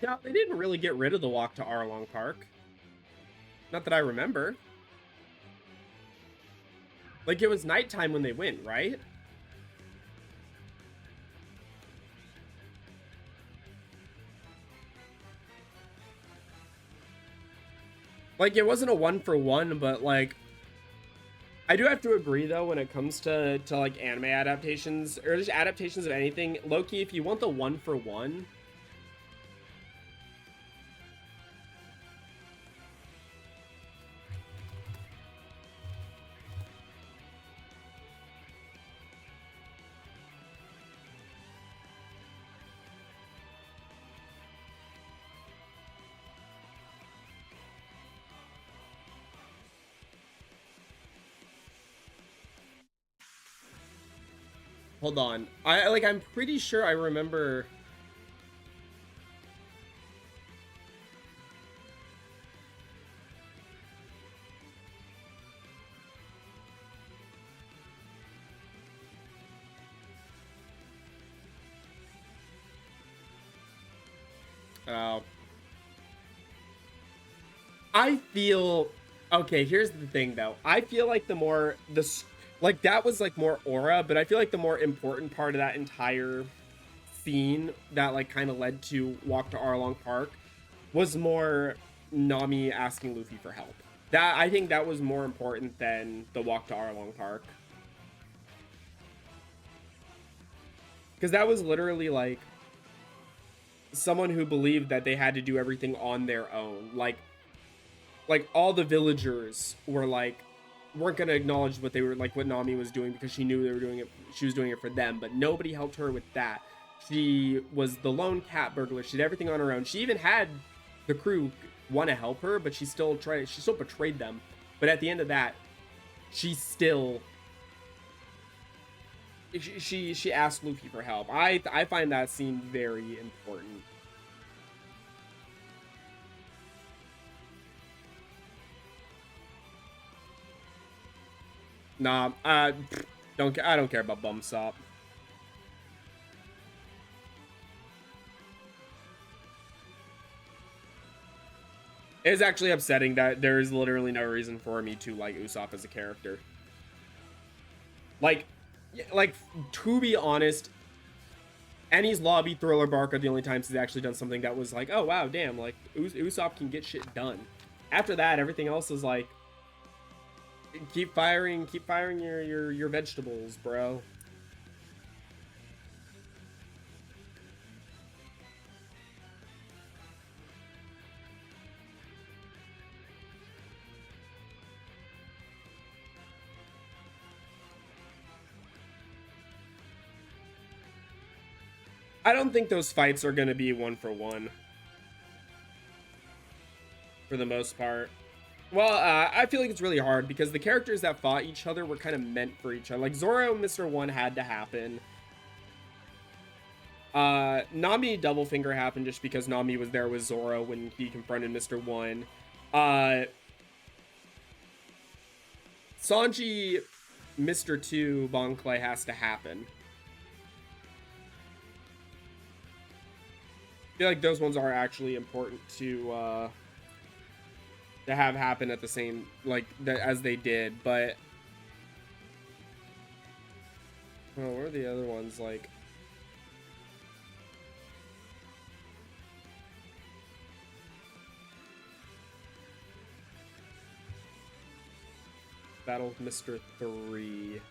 Yeah, they didn't really get rid of the walk to Arlong Park. Not that I remember. Like, it was nighttime when they went, right? Like, it wasn't a 1-for-1, but, like... I do have to agree, though, when it comes to like, anime adaptations, or just adaptations of anything, Loki, if you want the 1-for-1... Hold on. I'm pretty sure I remember... I feel... Okay, here's the thing, though. I feel like the more... Like, that was, like, more aura, but I feel like the more important part of that entire scene that, like, kind of led to Walk to Arlong Park was more Nami asking Luffy for help. I think that was more important than the Walk to Arlong Park. Because that was literally, like, someone who believed that they had to do everything on their own. Like, like all the villagers were like weren't gonna acknowledge what they were like what Nami was doing because she knew they were doing it. She was doing it for them, but nobody helped her with that. She was the lone cat burglar. She did everything on her own. She even had the crew want to help her, but she still tried. She still betrayed them. But at the end of that, she still she asked Luffy for help. I find that scene very important. Nah, I don't care about Bumsop. It's actually upsetting that there is literally no reason for me to like Usopp as a character. Like, to be honest, Annie's Lobby, Thriller Bark are the only times he's actually done something that was like, oh wow, damn, like Usopp can get shit done. After that, everything else is like, keep firing your vegetables, bro. I don't think those fights are going to be one for one for the most part. Well, I feel like it's really hard because the characters that fought each other were kind of meant for each other. Like Zoro and Mr. One had to happen. Nami Doublefinger happened just because Nami was there with Zoro when he confronted Mr. One. Sanji, Mr. Two, Bon Clay has to happen. I feel like those ones are actually important to have happen at the same as they did, but oh, what are the other ones like? Battle of Mr. 3.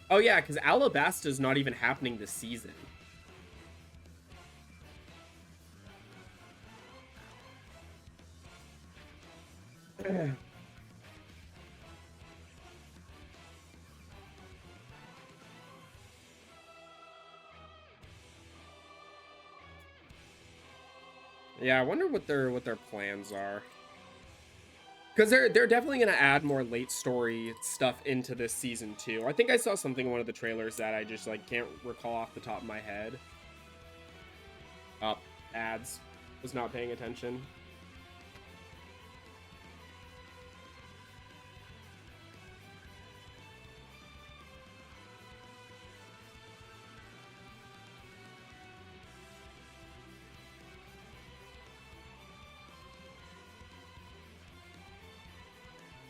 Oh yeah, because Alabasta's not even happening this season. Yeah, I wonder what their plans are. Because they're definitely gonna add more late story stuff into this season too. I think I saw something in one of the trailers that I just like can't recall off the top of my head. Oh, ads. Was not paying attention.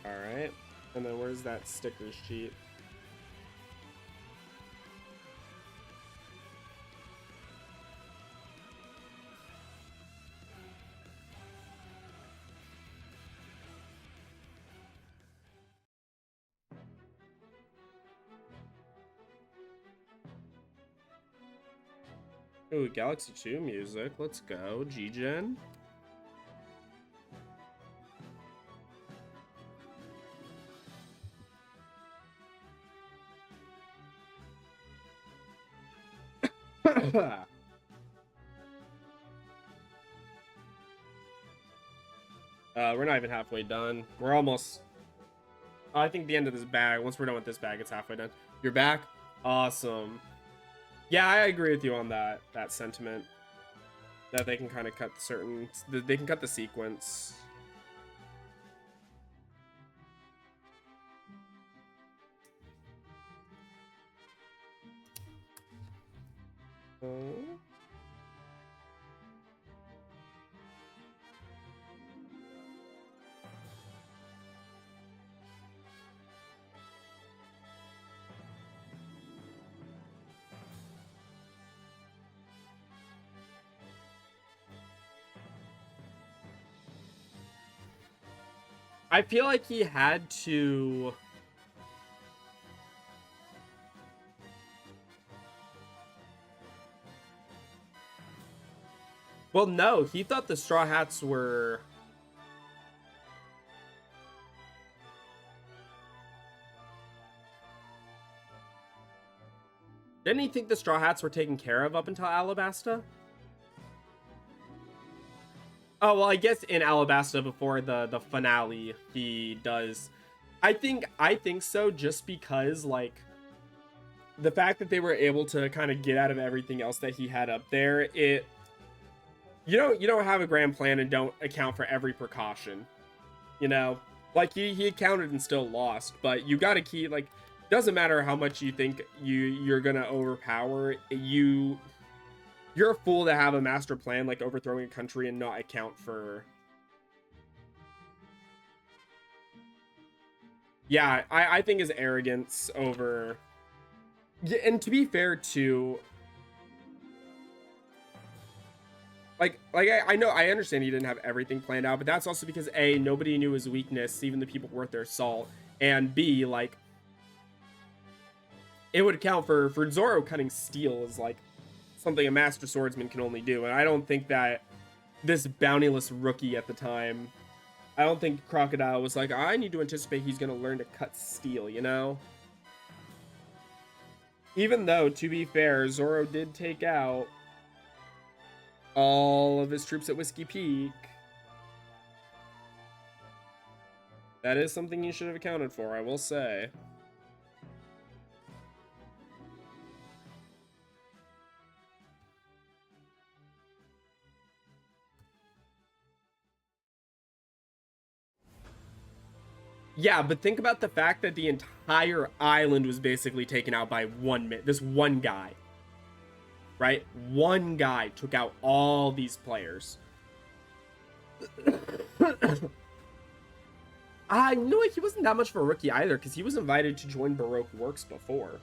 Alright. And then where's that stickers sheet? Ooh, Galaxy 2 music. Let's go. G-Gen. We're not even halfway done. We're almost... I think the end of this bag, once we're done with this bag, it's halfway done. You're back? Awesome. Yeah, I agree with you on that sentiment. That they can kind of cut certain... They can cut the sequence. I feel like he had to... Well, no, he thought the Straw Hats were... Didn't he think the Straw Hats were taken care of up until Alabasta? Oh, well, I guess in Alabasta before the finale, he does. I think so, just because, like, the fact that they were able to kind of get out of everything else that he had up there, you don't have a grand plan and don't account for every precaution, you know? Like, he accounted and still lost, but you gotta keep, like, doesn't matter how much you think you're gonna overpower, you're a fool to have a master plan like overthrowing a country and not account for... Yeah, I think his arrogance over... Yeah, and to be fair too, I know, I understand he didn't have everything planned out, but that's also because A, nobody knew his weakness, even the people worth their salt, and B, like, it would account for Zoro cutting steel is like something a master swordsman can only do, and I don't think that this bountyless rookie at the time, I don't think Crocodile was like, I need to anticipate he's gonna learn to cut steel, you know? Even though, to be fair, Zoro did take out all of his troops at Whiskey Peak. That is something you should have accounted for, I will say. Yeah, but think about the fact that the entire island was basically taken out by this one guy. Right? One guy took out all these players. I know he wasn't that much of a rookie either, because he was invited to join Baroque Works before.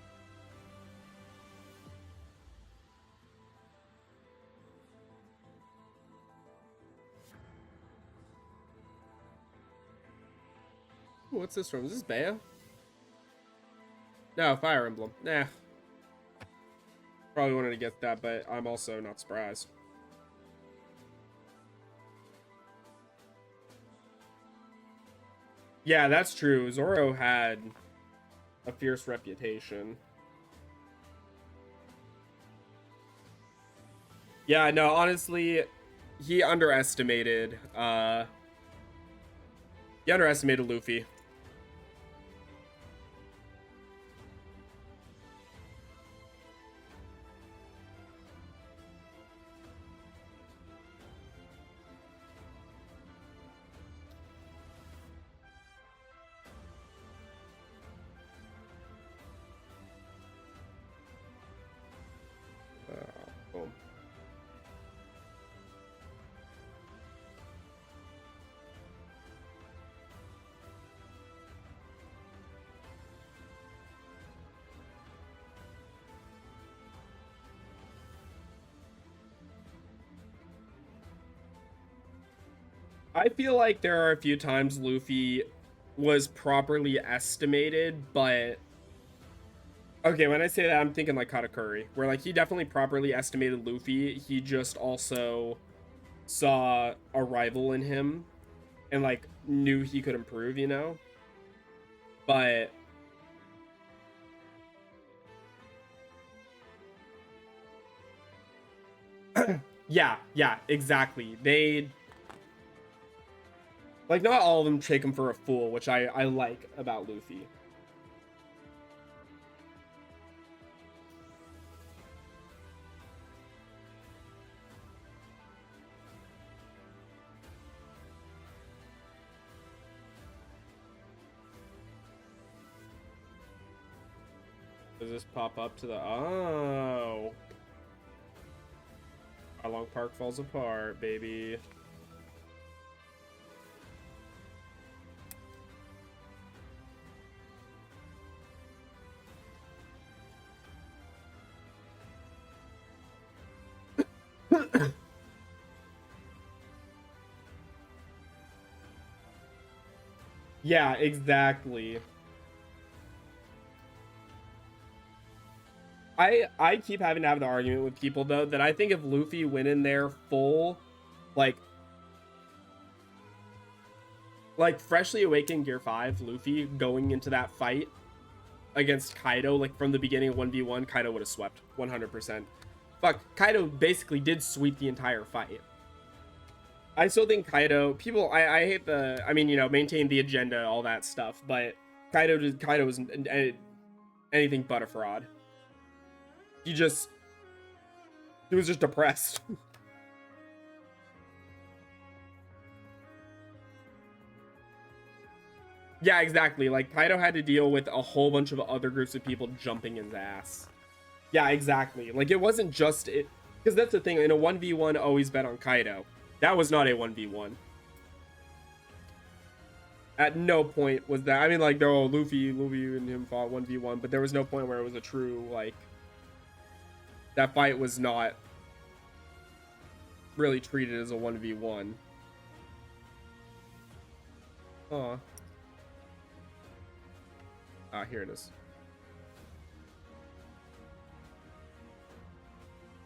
What's this from? Is this Bea? No, Fire Emblem. Nah. Probably wanted to get that, but I'm also not surprised. Yeah, that's true. Zoro had a fierce reputation. Yeah, no, honestly, he underestimated Luffy. Boom. I feel like there are a few times Luffy was properly estimated, but okay, when I say that, I'm thinking like Katakuri, where like he definitely properly estimated Luffy. He just also saw a rival in him and like knew he could improve, you know? But yeah, exactly. They like, not all of them take him for a fool, which I like about Luffy. Does this pop up to the... Oh. Arlong Park falls apart, baby. Yeah, exactly. I keep having to have the argument with people though that I think if Luffy went in there full, like freshly awakened Gear 5 Luffy going into that fight against Kaido, like from the beginning of 1v1, Kaido would have swept 100%. Fuck, Kaido basically did sweep the entire fight. I still think Kaido, people, I hate the, I mean, you know, maintain the agenda, all that stuff, but Kaido was anything but a fraud. He was just depressed. Yeah, exactly. Like, Kaido had to deal with a whole bunch of other groups of people jumping his ass. Yeah, exactly. Like, it wasn't just it, because that's the thing. In a 1v1, always bet on Kaido. That was not a 1v1. At no point was that. I mean, like, no, Luffy and him fought 1v1, but there was no point where it was a true, like, that fight was not really treated as a 1v1. Aw. Ah, here it is.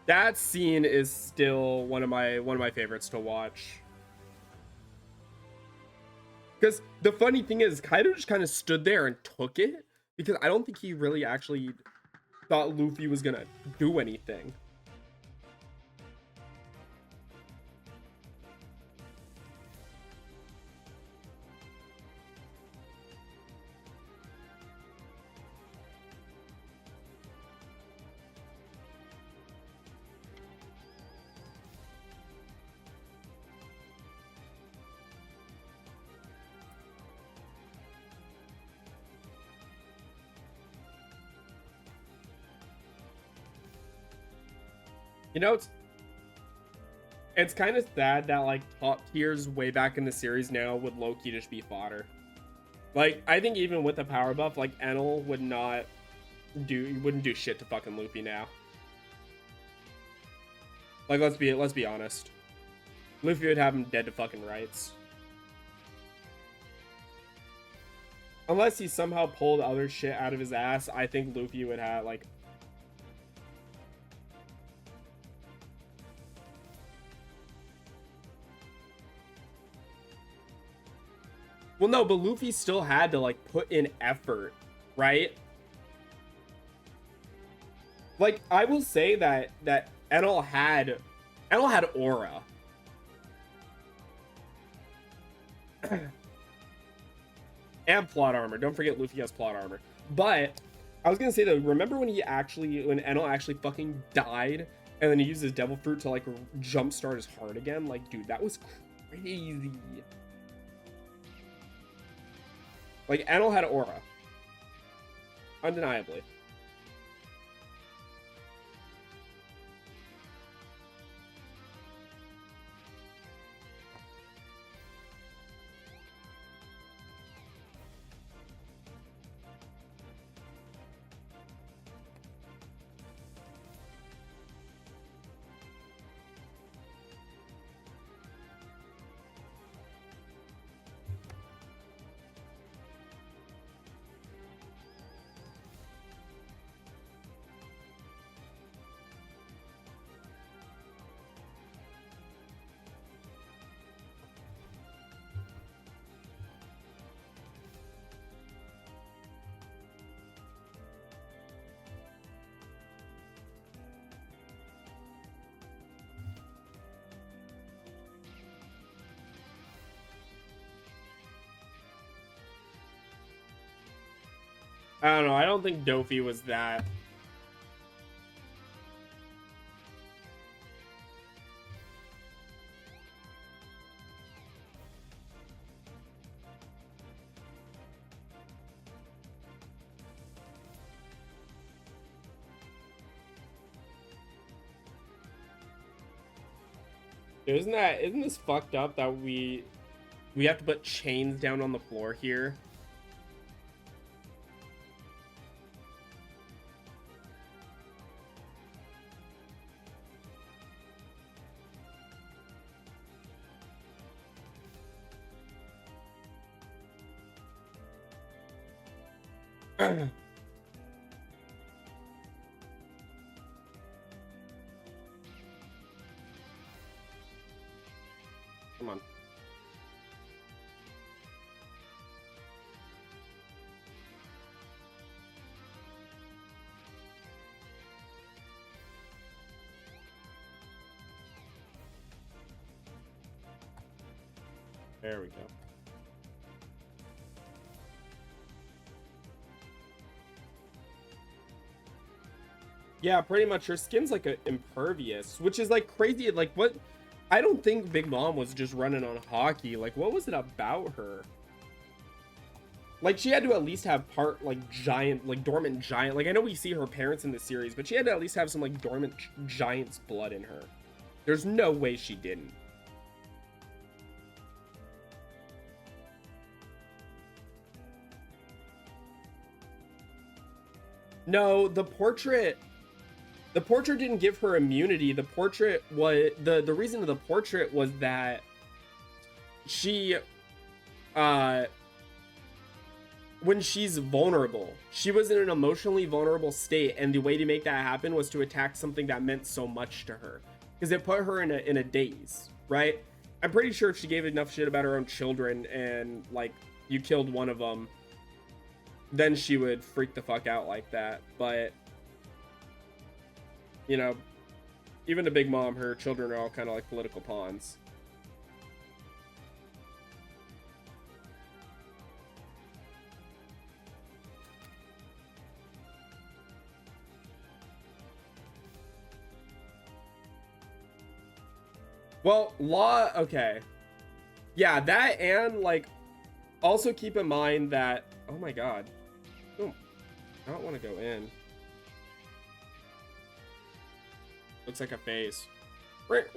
That scene is still one of my favorites to watch. Because the funny thing is, Kaido just kind of stood there and took it, because I don't think he really actually thought Luffy was gonna do anything. You know, it's kind of sad that like top tiers way back in the series now would low-key just be fodder. Like, I think even with the power buff, like Enel wouldn't do shit to fucking Luffy now. Like, let's be honest. Luffy would have him dead to fucking rights. Unless he somehow pulled other shit out of his ass, I think Luffy would have like. Well, no, but Luffy still had to like put in effort, right? Like, I will say that Enel had aura. And plot armor. Don't forget Luffy has plot armor. But I was gonna say though, remember when Enel actually fucking died, and then he used his devil fruit to like jumpstart his heart again? Like, dude, that was crazy. Like, Enel had aura. Undeniably. I don't know. I don't think Dofi was that. Dude, isn't this fucked up that we have to put chains down on the floor here? Come on. There we go. Yeah, pretty much. Her skin's like a impervious, which is like crazy. Like, what? I don't think Big Mom was just running on hockey. Like, what was it about her? Like, she had to at least have part like giant, like dormant giant. Like, I know we see her parents in the series, but she had to at least have some like dormant giant's blood in her. There's no way she didn't. No, the portrait didn't give her immunity. The portrait was the reason of the portrait was that she when she's vulnerable, she was in an emotionally vulnerable state, and the way to make that happen was to attack something that meant so much to her, because it put her in a daze, right? I'm pretty sure if she gave enough shit about her own children and like you killed one of them, then she would freak the fuck out like that. But you know, even to Big Mom, her children are all kind of like political pawns. Well, Law, okay. Yeah, that, and like also keep in mind that, oh my god. I don't want to go in. Looks like a face. Like,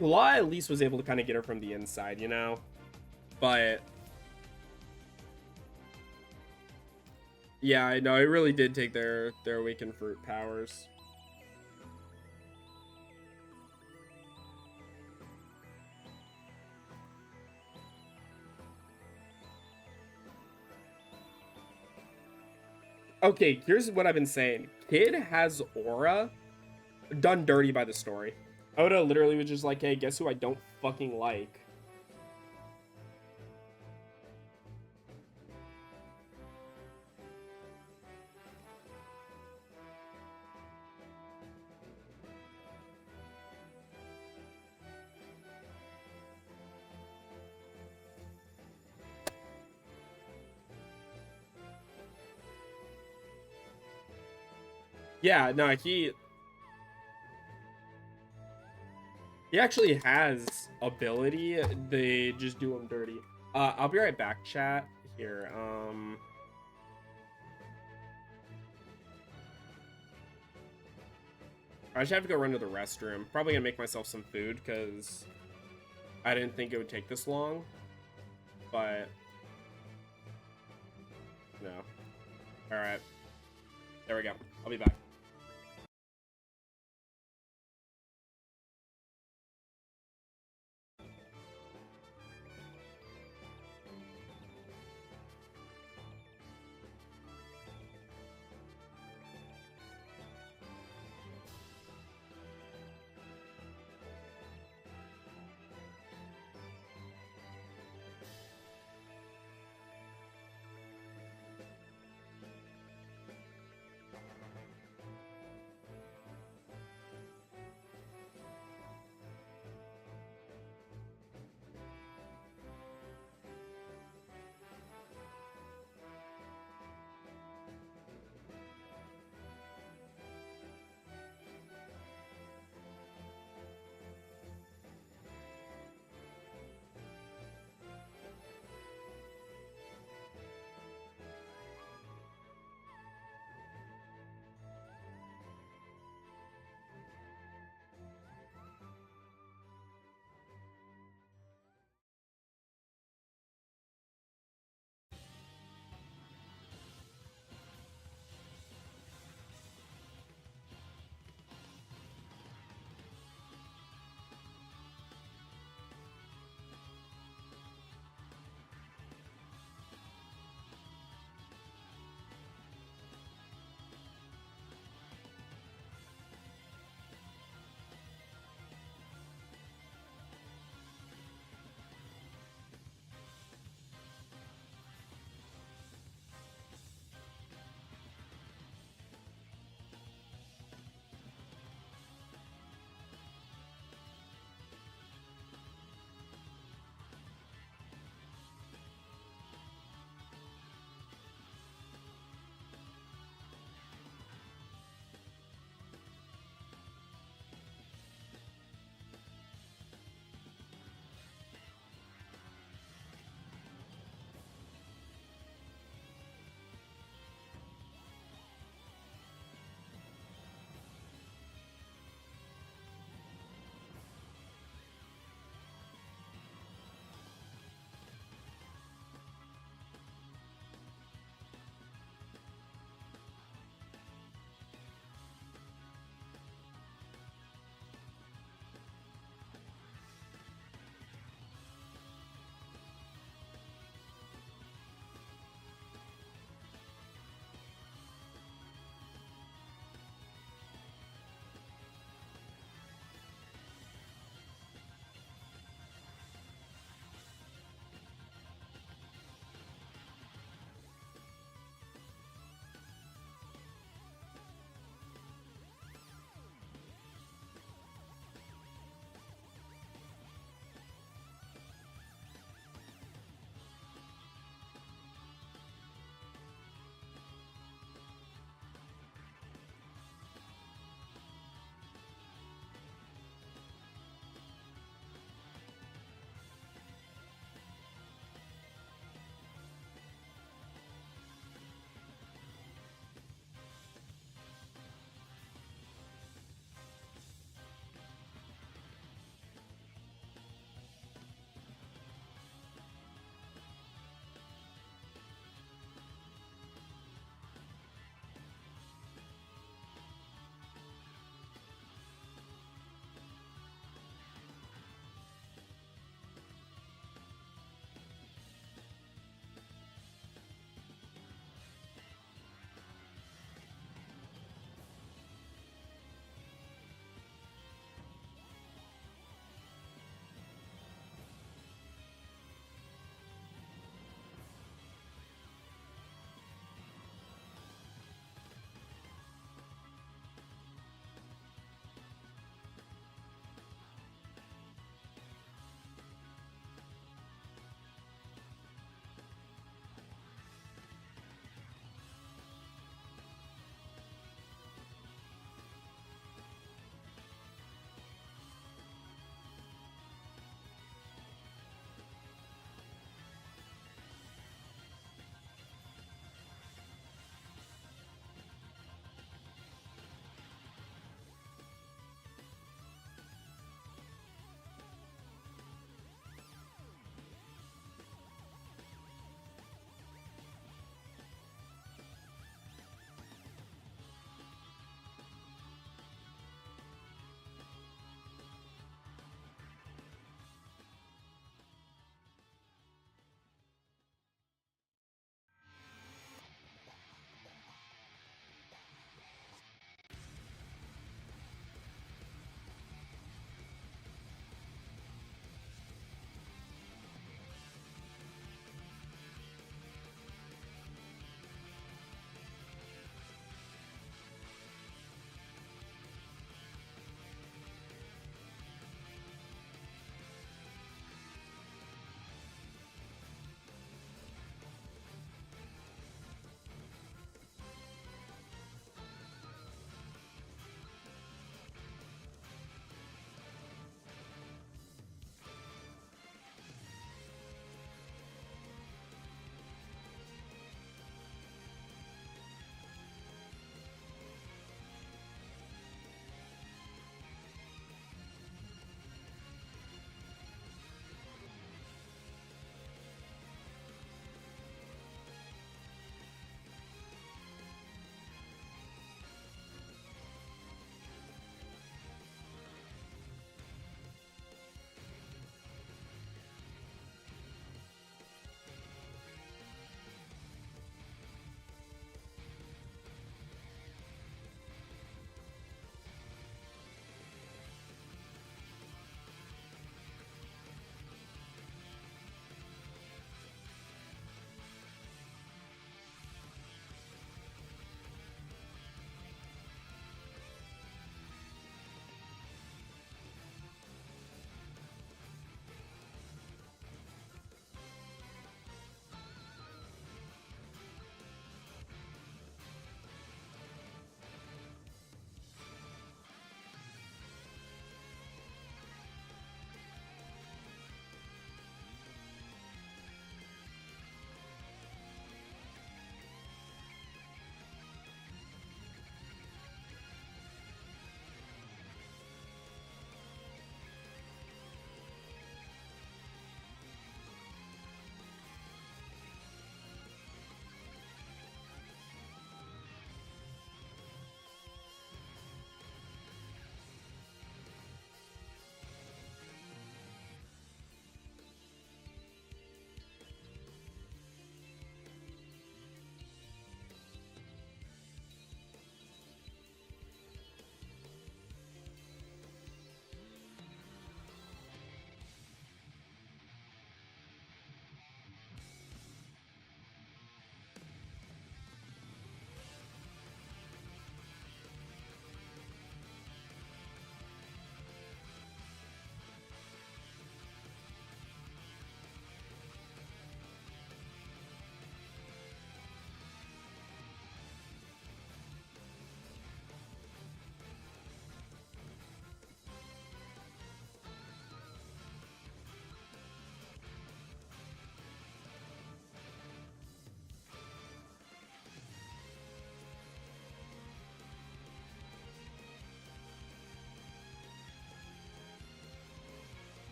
Law at least was able to kind of get her from the inside, you know? But yeah, I know, it really did take their awakened fruit powers. Okay, here's what I've been saying. Kid has aura done dirty by the story. Oda literally was just like, hey, guess who I don't fucking like? Yeah, no, he actually has ability. They just do him dirty. I'll be right back, chat. Here, I just have to go run to the restroom. Probably gonna make myself some food because I didn't think it would take this long. But no. All right. There we go. I'll be back.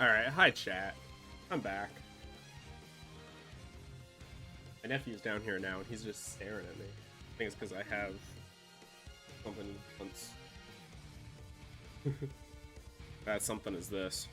Alright, hi chat. I'm back. My nephew's down here now and he's just staring at me. I think it's because I have something once. That something is this.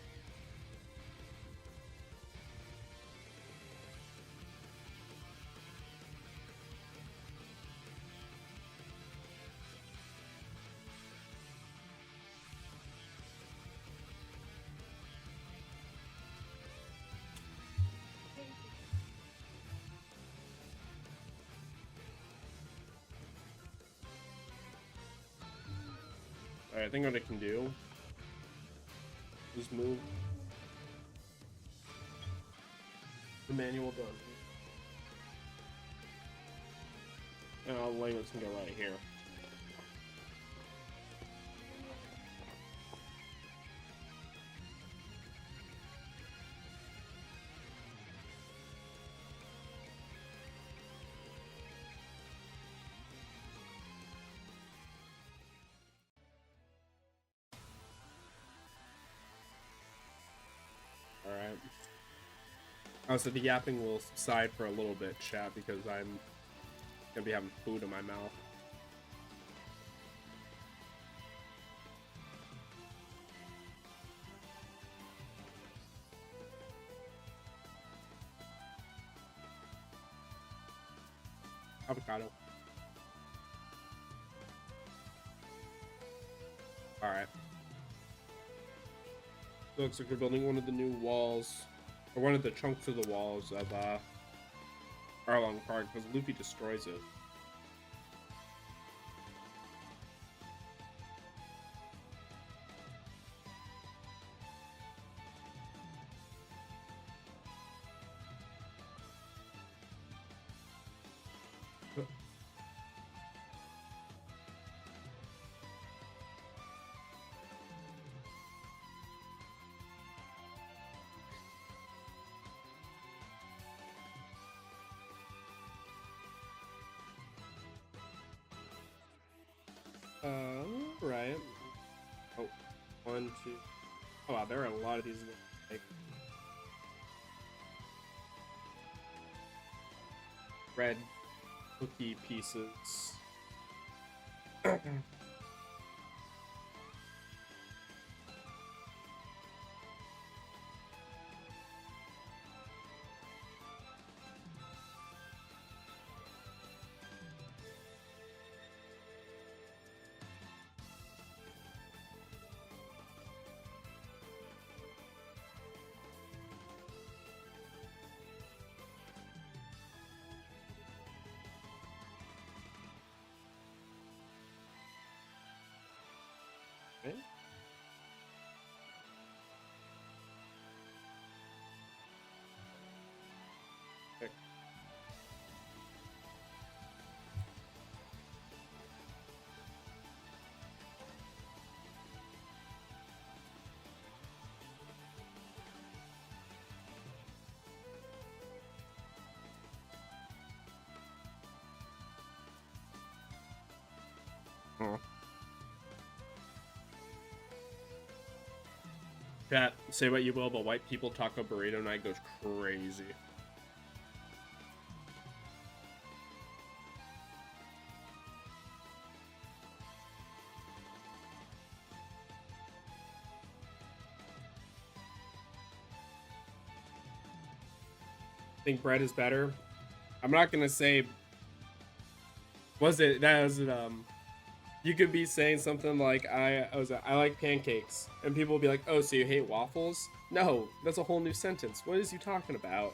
Alright, I think what I can do is move the manual gun. And all the language can go right here. Alright. Oh, so the yapping will subside for a little bit, chat, because I'm gonna be having food in my mouth. Avocado. Alright. Looks like we're building one of the new walls, or one of the chunks of the walls of Arlong Park, because Luffy destroys it. Right. Oh, 1, 2. Oh wow, there are a lot of these. Like, red cookie pieces. Okay. Okay. Oh. Chat, say what you will, but white people taco burrito night goes crazy. Think bread is better. I'm not gonna say. Was it that? Was it You could be saying something like I like pancakes, and people will be like, oh, so you hate waffles? No, that's a whole new sentence. What is you talking about?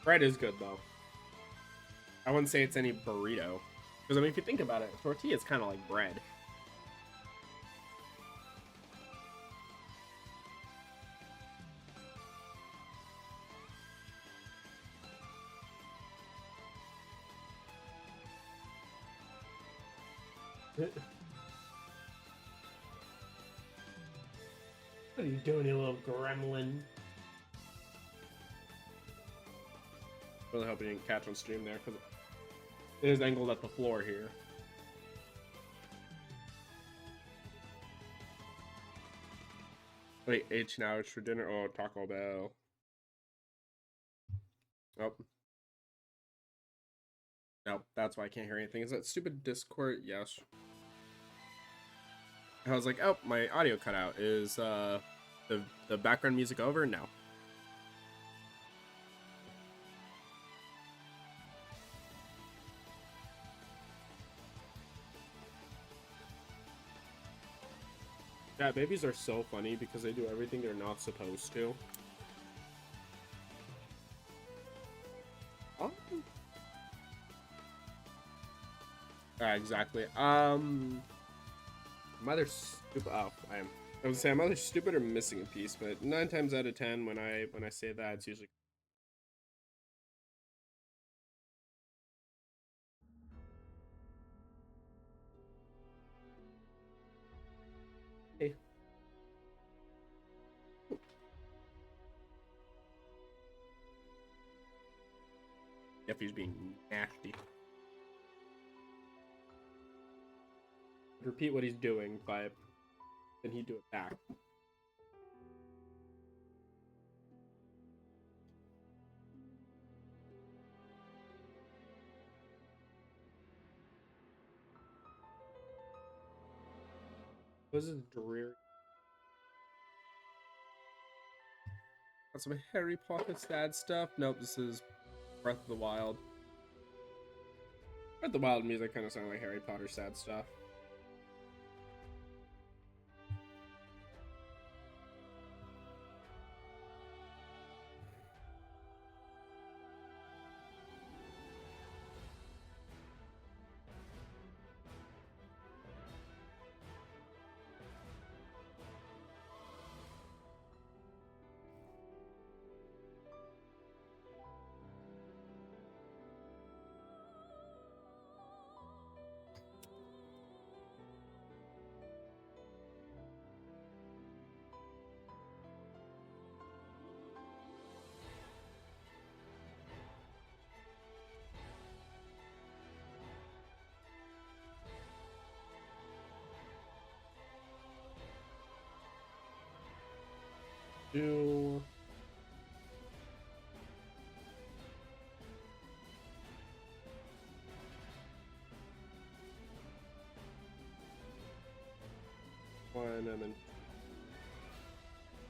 Bread is good though. I wouldn't say it's any burrito, because I mean, if you think about it, tortilla is kind of like bread. What are you doing, you little gremlin? Really hope you didn't catch on stream there because it is angled at the floor here. Wait, 18 hours for dinner? Oh, Taco Bell. Oh. No, that's why I can't hear anything. Is that stupid Discord? Yes. I was like, oh, my audio cut out. Is the background music over? No. Yeah, babies are so funny because they do everything they're not supposed to. Oh. Exactly. I'm either stupid. Oh, I am. I would say I'm either stupid or missing a piece, but 9 times out of 10, when I say that, it's usually. Hey. If he's being nasty. Repeat what he's doing, but then he'd do it back. This is dreary. Got some Harry Potter sad stuff. Nope, this is Breath of the Wild. Breath of the Wild music kind of sound like Harry Potter sad stuff. Do one and then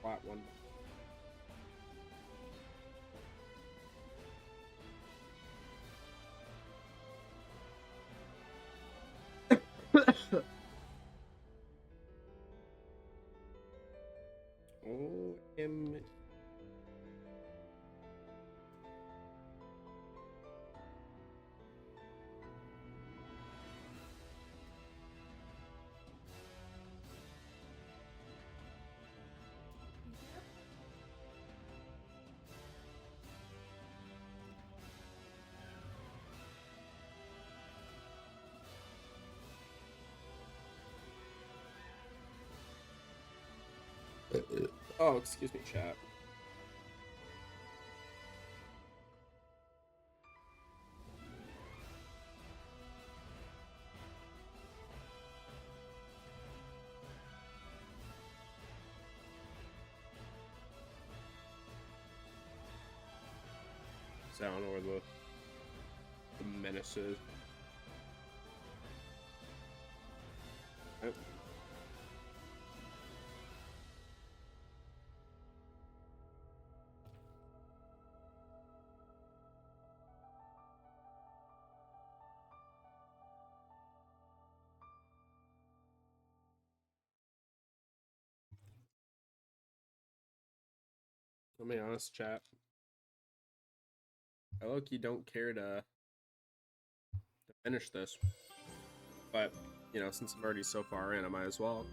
flat one. Oh, him. Oh, excuse me, chat. So I don't know where the menace is. Oh. Let me be honest, chat. I low-key don't care to finish this. But, you know, since I'm already so far in, I might as well.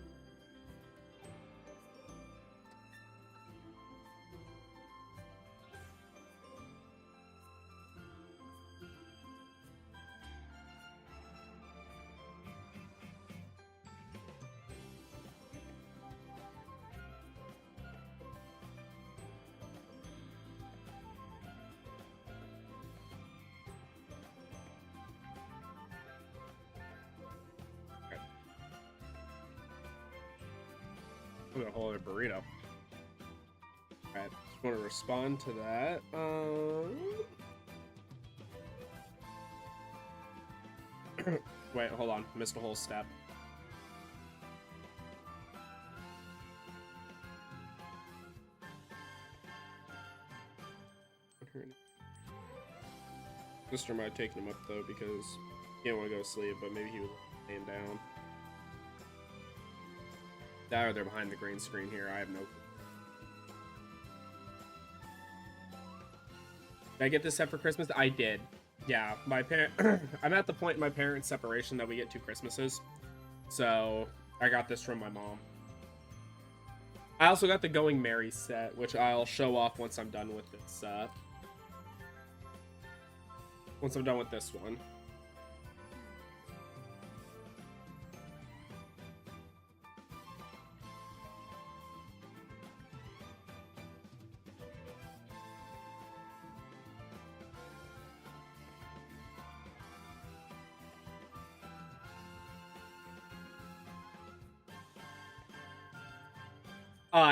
Look at a whole other burrito. Alright, just want to respond to that. Wait, hold on. Missed a whole step. Mr. might have taken him up though because he didn't want to go to sleep, but maybe he was laying down. That or they're behind the green screen here. I have no clue. Did I get this set for Christmas? I did. Yeah, my parent. I'm at the point in my parents' separation that we get 2 Christmases, so I got this from my mom. I also got the Going Merry set, which I'll show off once I'm done with this. Once I'm done with this one.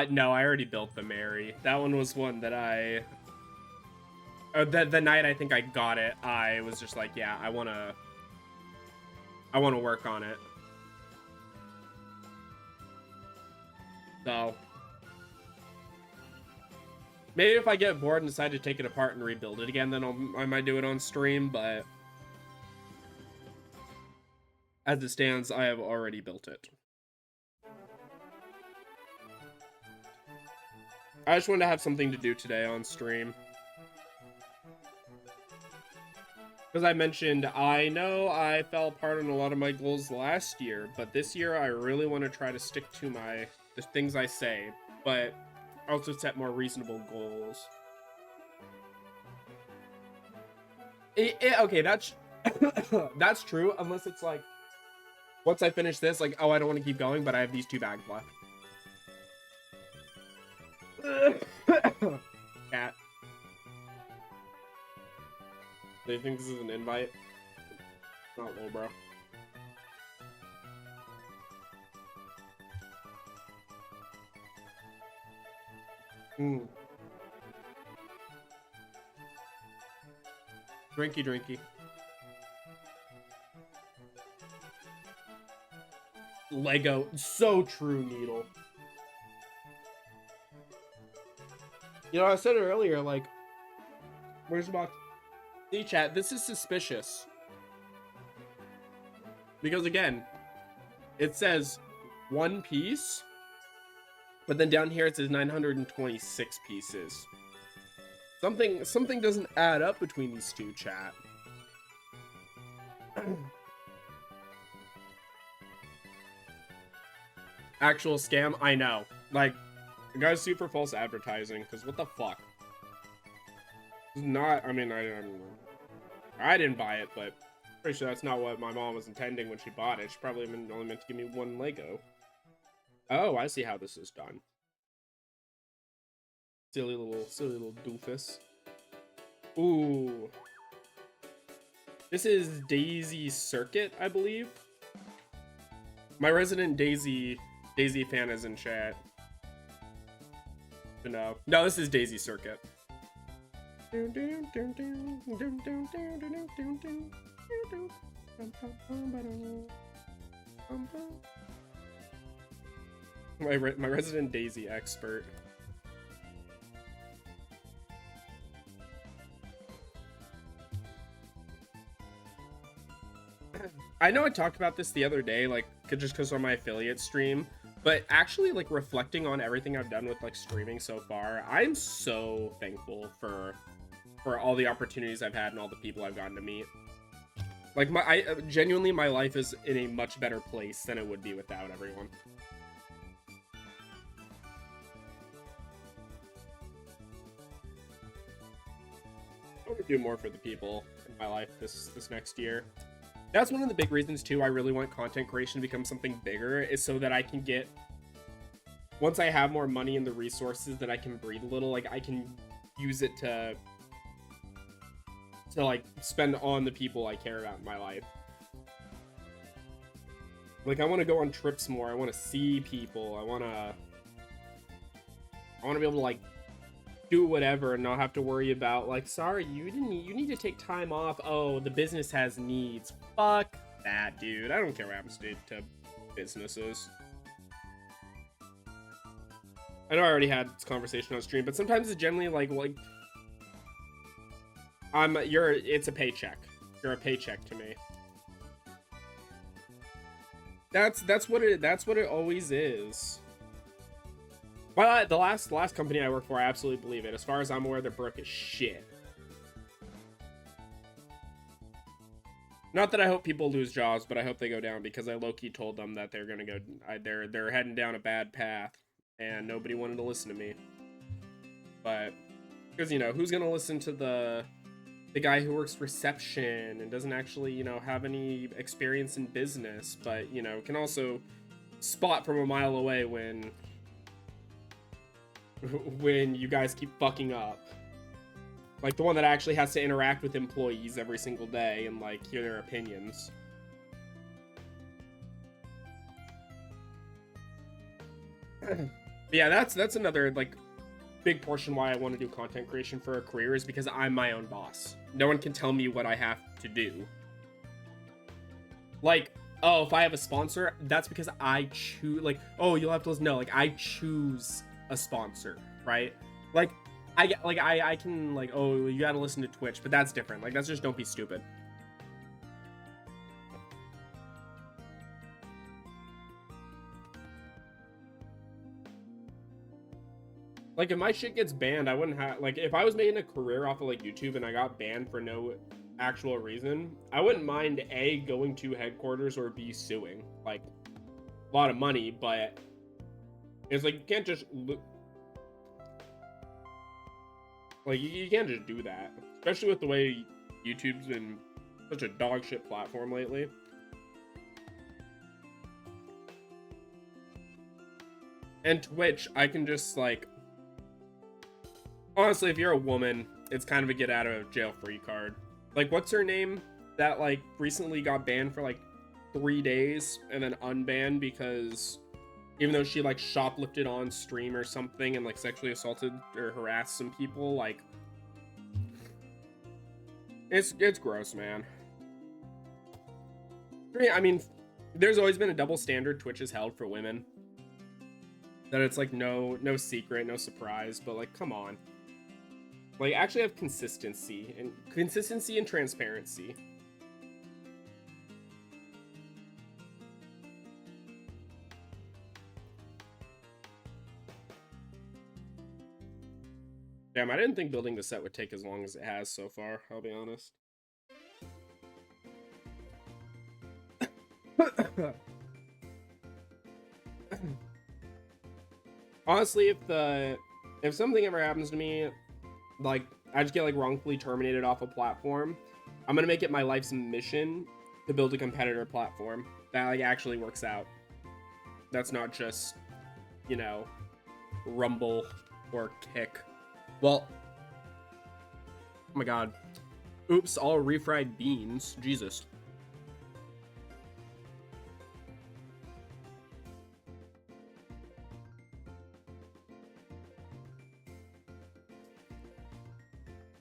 No, I already built the Mary. That one was one that the night I think I got it, I was just like, yeah, I wanna work on it. So maybe if I get bored and decide to take it apart and rebuild it again, then I might do it on stream, but as it stands, I have already built it. I just wanted to have something to do today on stream. Because I mentioned, I know I fell apart on a lot of my goals last year, but this year I really want to try to stick to the things I say, but also set more reasonable goals. Okay, that's that's true, unless it's like, once I finish this, like, oh, I don't want to keep going, but I have these 2 bags left. Cat. Do you think this is an invite? Not low, bro. Drinky, drinky. Lego. So true, Needle. You know, I said it earlier, like, where's the box? See, chat, this is suspicious. Because, again, it says 1 piece, but then down here it says 926 pieces. Something doesn't add up between these 2, chat. Actual scam? I know. Like, the guy's super false advertising, because what the fuck? It's not, I mean, I didn't buy it, but pretty sure that's not what my mom was intending when she bought it. She probably only meant to give me 1 Lego. Oh, I see how this is done. Silly little doofus. Ooh. This is Daisy Circuit, I believe. My resident Daisy fan is in chat. No, this is Daisy Circuit. My resident Daisy expert. I know I talked about this the other day, like, just because on my affiliate stream, but actually, like, reflecting on everything I've done with, like, streaming so far, I'm so thankful for all the opportunities I've had and all the people I've gotten to meet. Like, genuinely, my life is in a much better place than it would be without everyone. I want to do more for the people in my life this next year. That's one of the big reasons, too, I really want content creation to become something bigger, is so that I can get... Once I have more money and the resources that I can breathe a little, like, I can use it to like, spend on the people I care about in my life. Like, I want to go on trips more, I want to see people, I want to I want to be able to like do whatever and not have to worry about like, sorry, you need to take time off. Oh, the business has needs. Fuck that, dude. I don't care what happens to businesses. I know I already had this conversation on stream, but sometimes it's generally like it's a paycheck. You're a paycheck to me. That's what it always is. Well, the last company I worked for, I absolutely believe it. As far as I'm aware, they're broke as shit. Not that I hope people lose jobs, but I hope they go down, because I low-key told them that they're gonna go. They're heading down a bad path, and nobody wanted to listen to me. But because, you know, who's gonna listen to the guy who works reception and doesn't actually, you know, have any experience in business, but, you know, can also spot from a mile away when you guys keep fucking up. Like the one that actually has to interact with employees every single day and like hear their opinions. Yeah, that's another like big portion why I want to do content creation for a career, is because I'm my own boss. No one can tell me what I have to do. Like, oh, if I have a sponsor, that's because I choose. Like, oh, you'll have to listen. No, like I choose a sponsor, right? Like I can like, oh, you gotta listen to Twitch, but that's different. Like, that's just don't be stupid. Like, if my shit gets banned, I wouldn't have, like, if I was making a career off of like YouTube and I got banned for no actual reason, I wouldn't mind A, going to headquarters, or B, suing. Like, a lot of money, but it's like you can't just like you can't just do that, especially with the way YouTube's been such a dog shit platform lately. And Twitch, I can just like, honestly, if you're a woman, it's kind of a get out of jail free card. Like, what's her name that like recently got banned for like 3 days and then unbanned because even though she like shoplifted on stream or something and like sexually assaulted or harassed some people, like it's gross, man. I mean, there's always been a double standard Twitch has held for women. That it's like no secret, no surprise, but like, come on. Like, actually have consistency and transparency. Damn, I didn't think building the set would take as long as it has so far, I'll be honest. Honestly, if something ever happens to me, like I just get like wrongfully terminated off a platform, I'm gonna make it my life's mission to build a competitor platform that like actually works out. That's not just, you know, Rumble or Kick. Well, oh my god. Oops, all refried beans. Jesus.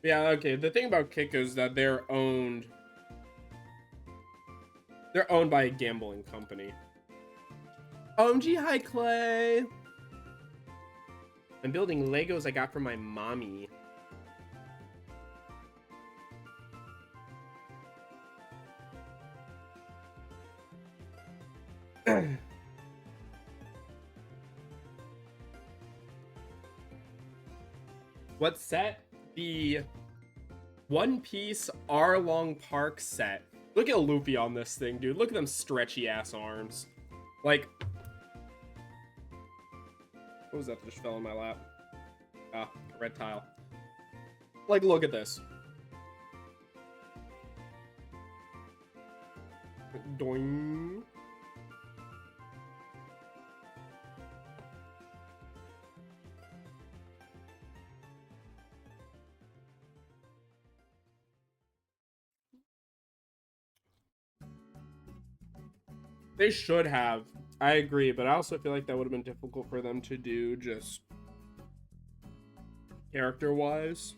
Yeah, okay. The thing about Kick is that they're owned by a gambling company. OMG, hi Clay. I'm building Legos I got from my mommy. What set? The One Piece Arlong Park set. Look at Luffy on this thing, dude. Look at them stretchy ass arms. Like, what was that just fell in my lap? Ah, a red tile. Like, look at this. Doing. They should have. I agree, but I also feel like that would have been difficult for them to do just character-wise.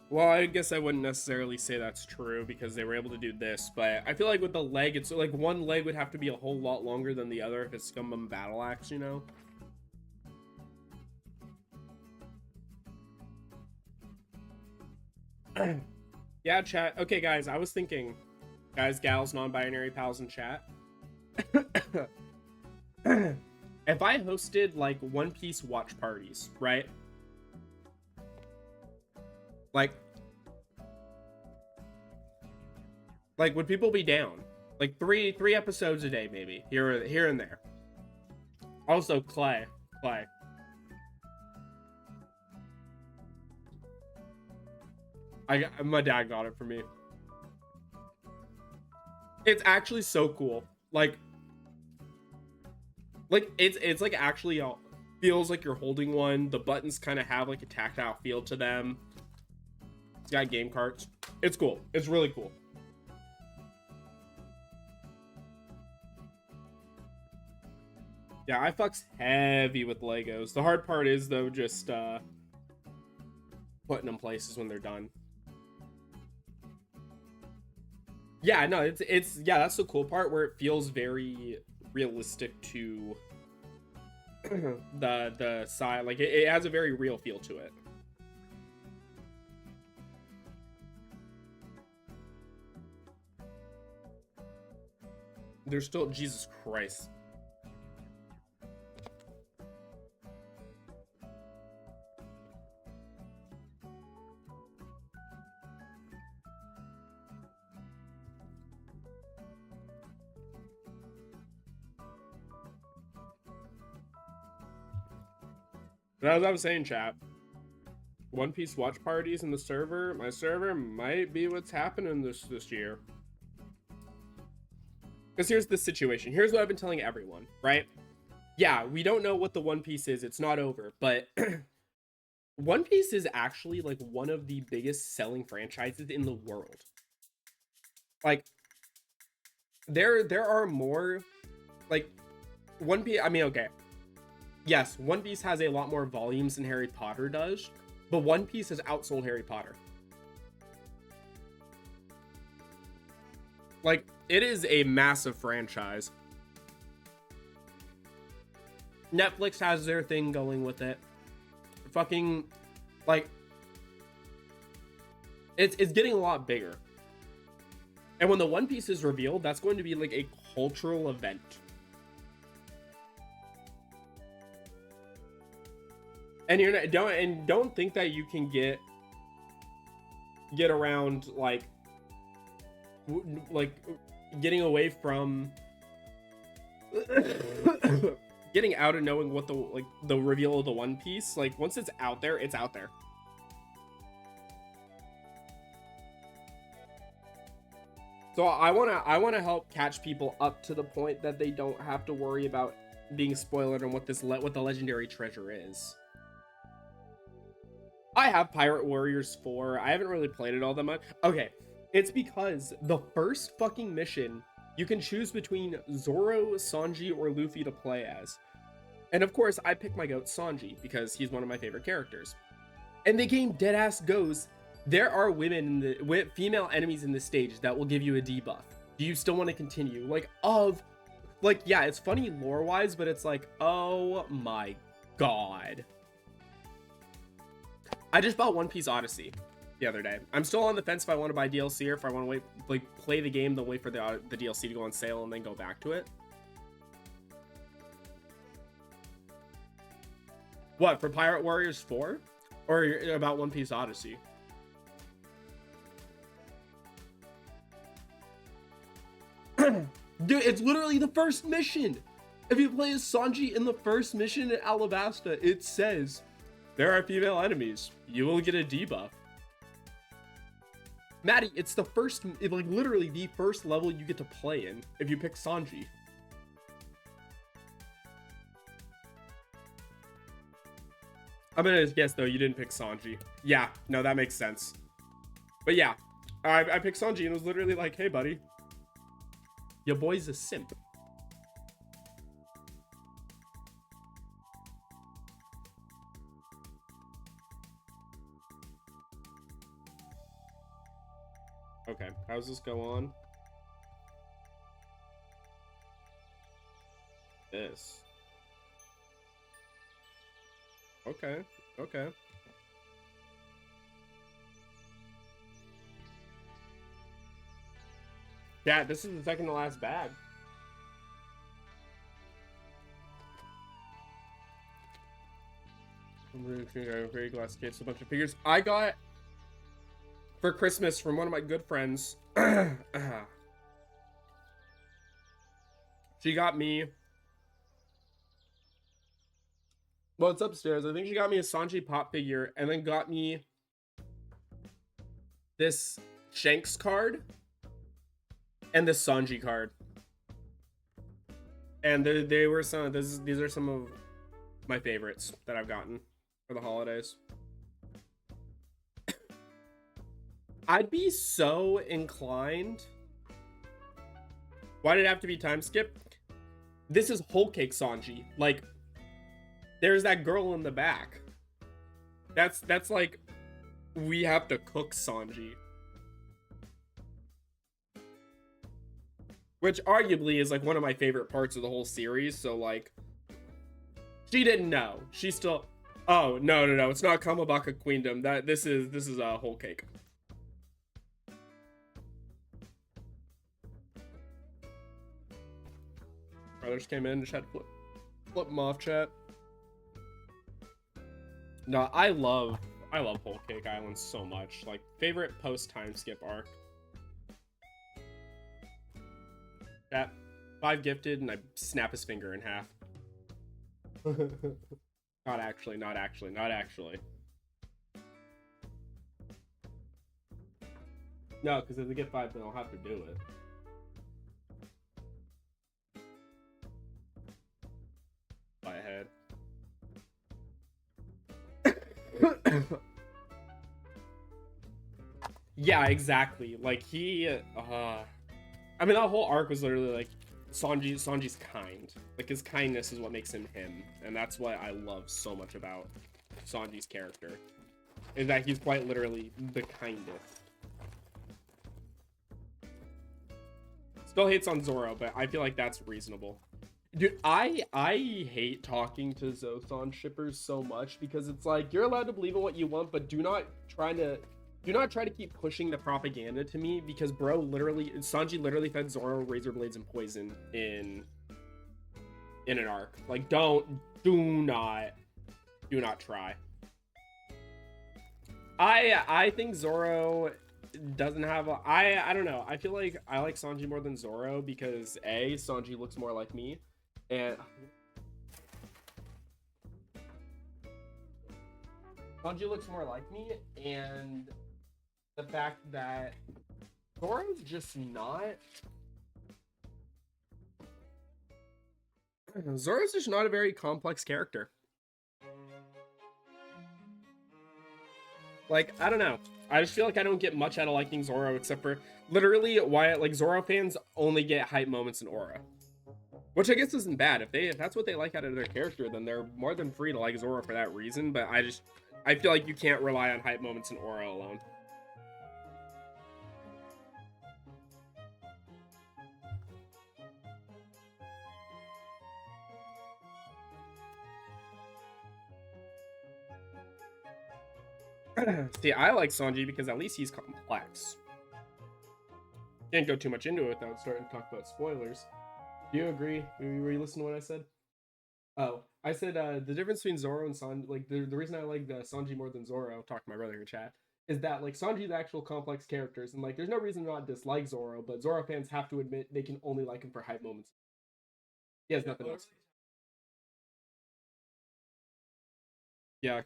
Well, I guess I wouldn't necessarily say that's true because they were able to do this, but I feel like with the leg, it's like one leg would have to be a whole lot longer than the other if it's Scumbum Battle Axe, you know? Yeah, chat. Okay, guys, I was thinking, guys, gals, non-binary pals in chat. If I hosted like One Piece watch parties, right? Like would people be down? Like three episodes a day, maybe here and there. Also, Clay. My dad got it for me. It's actually so cool. Like it's like actually feels like you're holding one. The buttons kind of have like a tactile feel to them. It's got game carts. It's cool. It's really cool. Yeah, I fucks heavy with Legos. The hard part is though just putting them places when they're done. Yeah, no, it's yeah, that's the cool part where it feels very realistic to the side. Like it has a very real feel to it. There's still Jesus Christ. But as I was saying, chat, One Piece watch parties in the server, my server might be what's happening this year. Because here's the situation. Here's what I've been telling everyone, right? Yeah, we don't know what the One Piece is. It's not over, but One Piece is actually like one of the biggest selling franchises in the world. Like there are more like One Piece. I mean, okay. Yes, One Piece has a lot more volumes than Harry Potter does, but One Piece has outsold Harry Potter. Like, it is a massive franchise. Netflix has their thing going with it. Fucking, like, it's getting a lot bigger. And when the One Piece is revealed, that's going to be like a cultural event. And don't think that you can get around like getting away from getting out and knowing what the reveal of the One Piece. Like once it's out there, it's out there. So I want to help catch people up to the point that they don't have to worry about being spoiled on what the legendary treasure is. I have Pirate Warriors 4. I haven't really played it all that much. Okay, it's because the first fucking mission, you can choose between Zoro, Sanji, or Luffy to play as. And of course, I pick my goat Sanji because he's one of my favorite characters. And the game deadass goes, there are female enemies in this stage that will give you a debuff. Do you still want to continue? Yeah, it's funny lore-wise, but it's like, oh my god. I just bought One Piece Odyssey the other day. I'm still on the fence if I want to buy DLC or if I want to wait, like play the game, then wait for the DLC to go on sale and then go back to it. What, for Pirate Warriors 4? Or about One Piece Odyssey? Dude, it's literally the first mission. If you play as Sanji in the first mission at Alabasta, it says, there are female enemies. You will get a debuff. Maddie, it's the first, like literally the first level you get to play in if you pick Sanji. I'm gonna guess though you didn't pick Sanji. Yeah, no, that makes sense. But yeah, I picked Sanji and it was literally like, hey buddy, your boy's a simp. How's this go on? This. Okay. Okay. Yeah, this is the second to last bag. I'm really a very glass case, a bunch of figures. I got for Christmas from one of my good friends. She got me. Well, it's upstairs. I think she got me a Sanji pop figure and then got me this Shanks card and this Sanji card. And they were some. These are some of my favorites that I've gotten for the holidays. I'd be so inclined. Why did it have to be time skip? This is whole cake Sanji. Like, there's that girl in the back. That's like, we have to cook Sanji. Which arguably is like one of my favorite parts of the whole series. So like, she didn't know. She still. Oh no! It's not Kamabaka Queendom. This is a whole cake. Brothers came in, just had to flip them off, chat. No, I love Whole Cake Island so much. Like, favorite post time skip arc. Chat, 5 gifted and I snap his finger in half. Not actually. No, because if they get 5, then I'll have to do it. By ahead. Yeah, exactly. Like, he I mean, that whole arc was literally like Sanji's kind. Like, his kindness is what makes him him, and that's what I love so much about Sanji's character, is that he's quite literally the kindest. Still hates on Zoro, but I feel like that's reasonable. Dude, I hate talking to Zosan shippers so much, because it's like, you're allowed to believe in what you want, but do not try to keep pushing the propaganda to me, because Sanji literally fed Zoro razor blades and poison in an arc. Like, do not try. I think Zoro doesn't have I don't know. I feel like I like Sanji more than Zoro because Sanji looks more like me, and Sanji looks more like me, and the fact that Zoro's just not a very complex character. Like, I don't know. I just feel like I don't get much out of liking Zoro, except for literally why, like, Zoro fans only get hype moments in Aura, which I guess isn't bad. If that's what they like out of their character, then they're more than free to like Zoro for that reason. But I feel like you can't rely on hype moments in Aura alone. See, I like Sanji because at least he's complex. Can't go too much into it without starting to talk about spoilers. Do you agree? Were you listening to what I said? Oh, I said the difference between Zoro and Sanji, like the reason I like Sanji more than Zoro, talk to my brother in chat, is that like Sanji's actual complex characters, and like there's no reason to not dislike Zoro, but Zoro fans have to admit they can only like him for hype moments. He has nothing else. Yeah,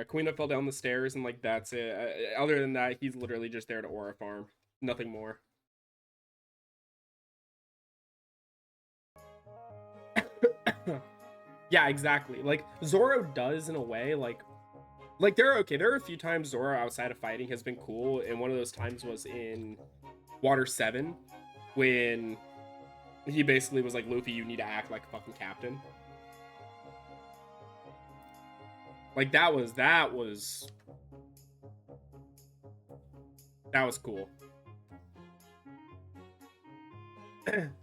Queen fell down the stairs, and like that's it. Other than that, he's literally just there to aura farm, nothing more. Yeah, exactly. Like Zoro does in a way, like there are a few times Zoro outside of fighting has been cool, and one of those times was in Water 7 when he basically was like, Luffy, you need to act like a fucking captain. Like that was cool.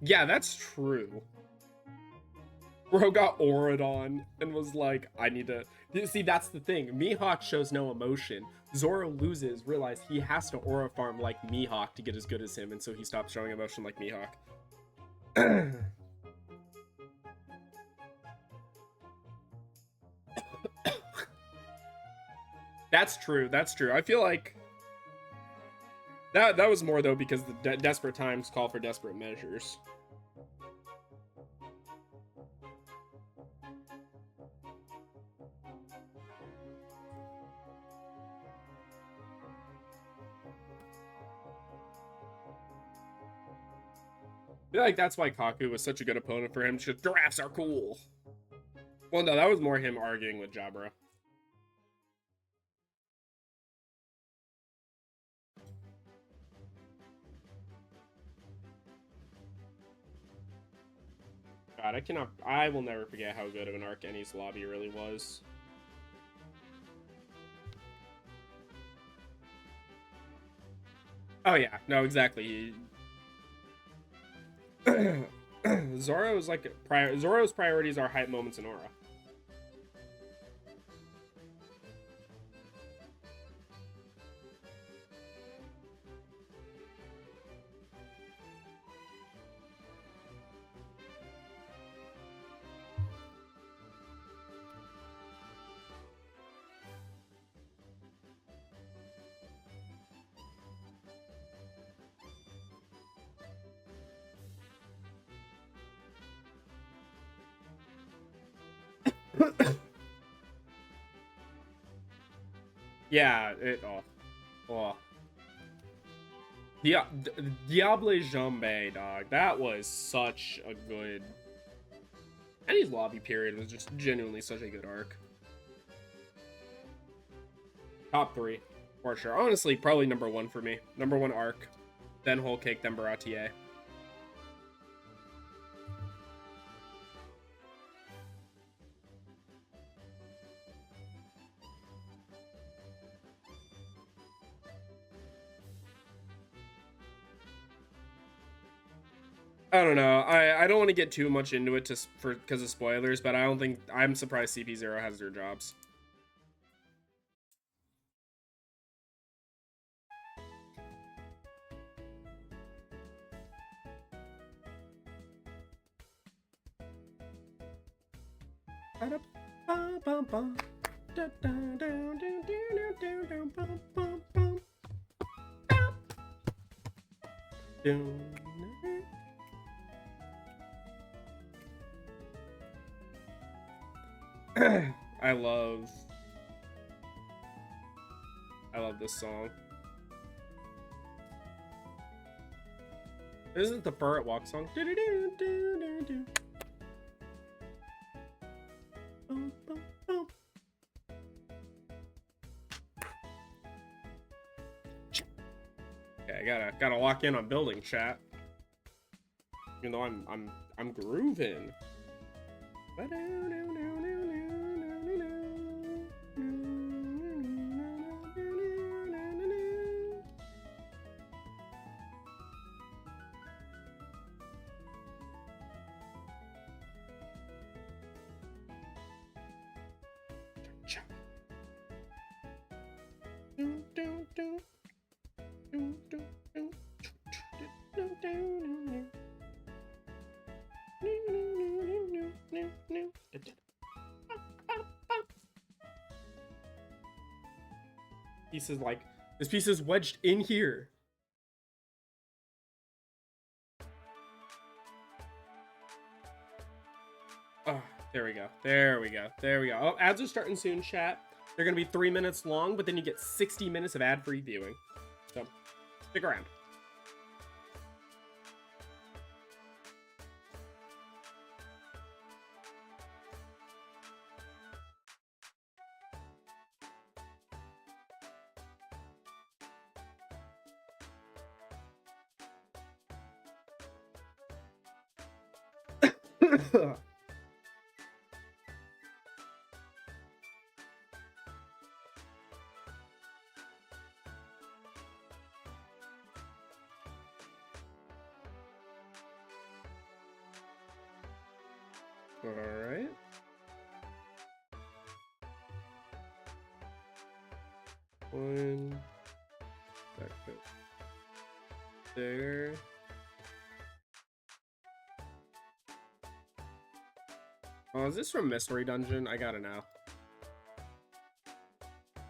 Yeah, that's true. Bro got aura'd on and was like, I need to... See, that's the thing. Mihawk shows no emotion. Zoro loses, realize he has to aura farm like Mihawk to get as good as him, and so he stops showing emotion like Mihawk. That's true. That's true. I feel like that was more though because the desperate times call for desperate measures. I feel like that's why Kaku was such a good opponent for him. Just giraffes are cool. Well, no, that was more him arguing with Jabra. God, I will never forget how good of an arc Eni's lobby really was. Oh yeah, no, exactly. Zoro's like Zoro's priorities are hype moments and aura. Yeah, Diable Jambe, dog. That was such a good... Eni's lobby period was just genuinely such a good arc. Top 3, for sure. Honestly, probably number 1 for me. Number 1 arc, then Whole Cake, then Baratier. I don't know. I don't want to get too much into it because of spoilers, but I'm surprised CP0 has their jobs. I love this song. Isn't the Fur at Walk song? Okay, I gotta lock in on building, chat. Even though I'm grooving. Piece is like, this piece is wedged in here. Oh, there we go. There we go. There we go. Oh, ads are starting soon, chat. They're going to be 3 minutes long, but then you get 60 minutes of ad-free viewing. So, stick around. Alright. One. Back there. Oh, is this from Mystery Dungeon? I gotta know.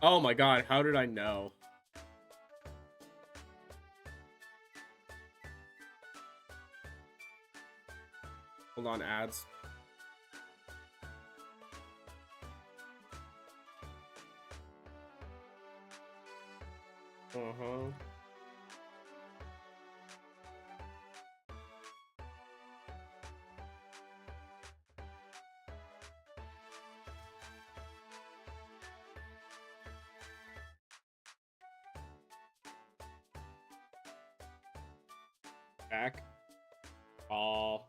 Oh my god, how did I know? Hold on, ads. Uh-huh. Back. Oh.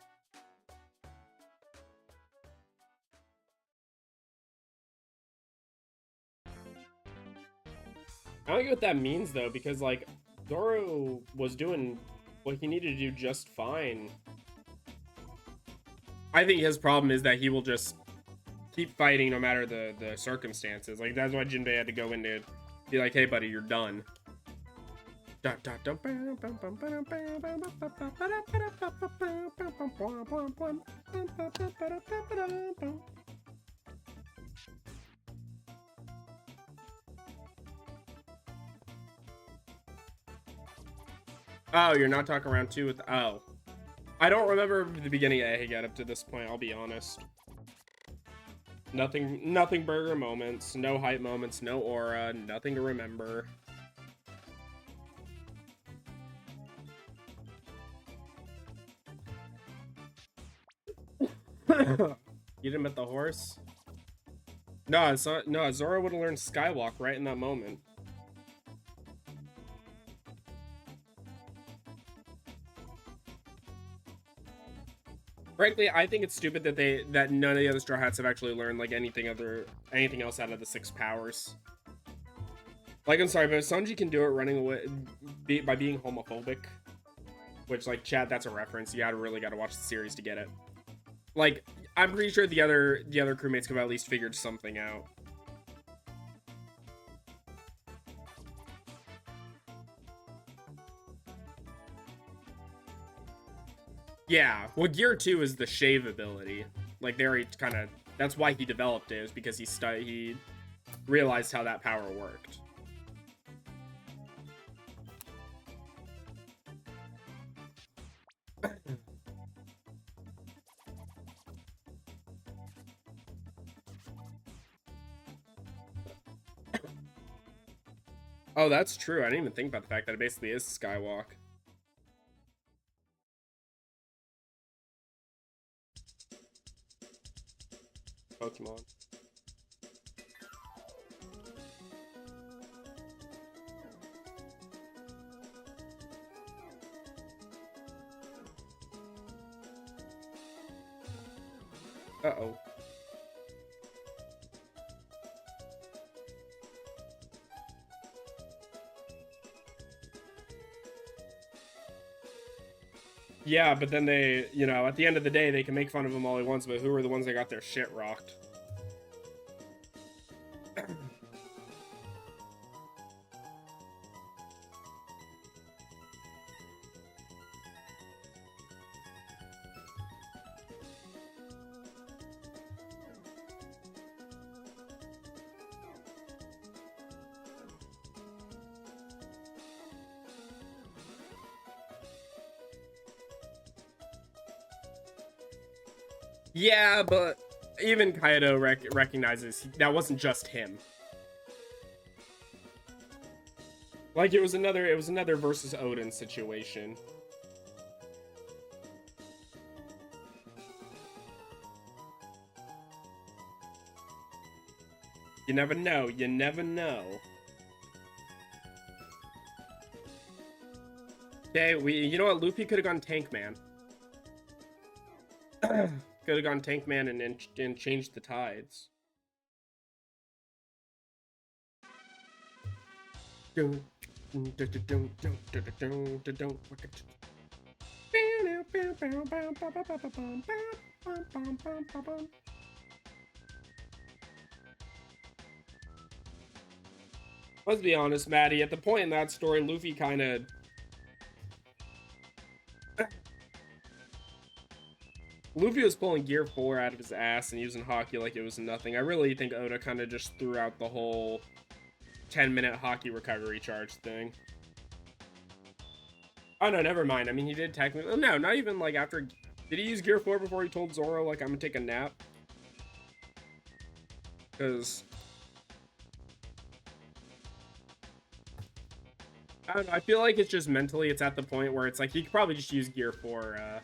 I don't get what that means though, because like Zoro was doing what he needed to do just fine. I think his problem is that he will just keep fighting no matter the circumstances. Like that's why Jinbei had to go in to be like, hey buddy, you're done. Oh, you're not talking around 2 with... Oh. I don't remember the beginning of Ahiget up to this point, I'll be honest. Nothing burger moments, no hype moments, no aura, nothing to remember. You didn't met the horse? No, Zoro would have learned Skywalk right in that moment. Frankly, I think it's stupid that none of the other Straw Hats have actually learned like anything else out of the 6 powers. Like, I'm sorry, but if Sanji can do it running away by being homophobic, which like chat, that's a reference. You really gotta watch the series to get it. Like, I'm pretty sure the other crewmates could have at least figured something out. Yeah, well, Gear 2 is the shave ability. Like, there kind of... That's why he developed it, is because he realized how that power worked. Oh, that's true. I didn't even think about the fact that it basically is Skywalk. Pokemon. Uh-oh. Yeah, but then they, you know, at the end of the day, they can make fun of them all they want, but who are the ones that got their shit rocked? Yeah, but even Kaido recognizes that wasn't just him. Like, it was another versus Odin situation. You never know. You never know. Okay, you know what? Luffy could have gone Tank Man. Could have gone Tank Man and changed the tides. Let's be honest, Maddie. At the point in that story, Luffy kind of. Luffy was pulling Gear 4 out of his ass and using Haki like it was nothing. I really think Oda kind of just threw out the whole 10-minute Haki recovery charge thing. Oh, no, never mind. I mean, he did technically... No, not even, like, after... Did he use Gear 4 before he told Zoro, like, I'm gonna take a nap? Because... I don't know, I feel like it's just mentally, it's at the point where it's like, he could probably just use Gear 4,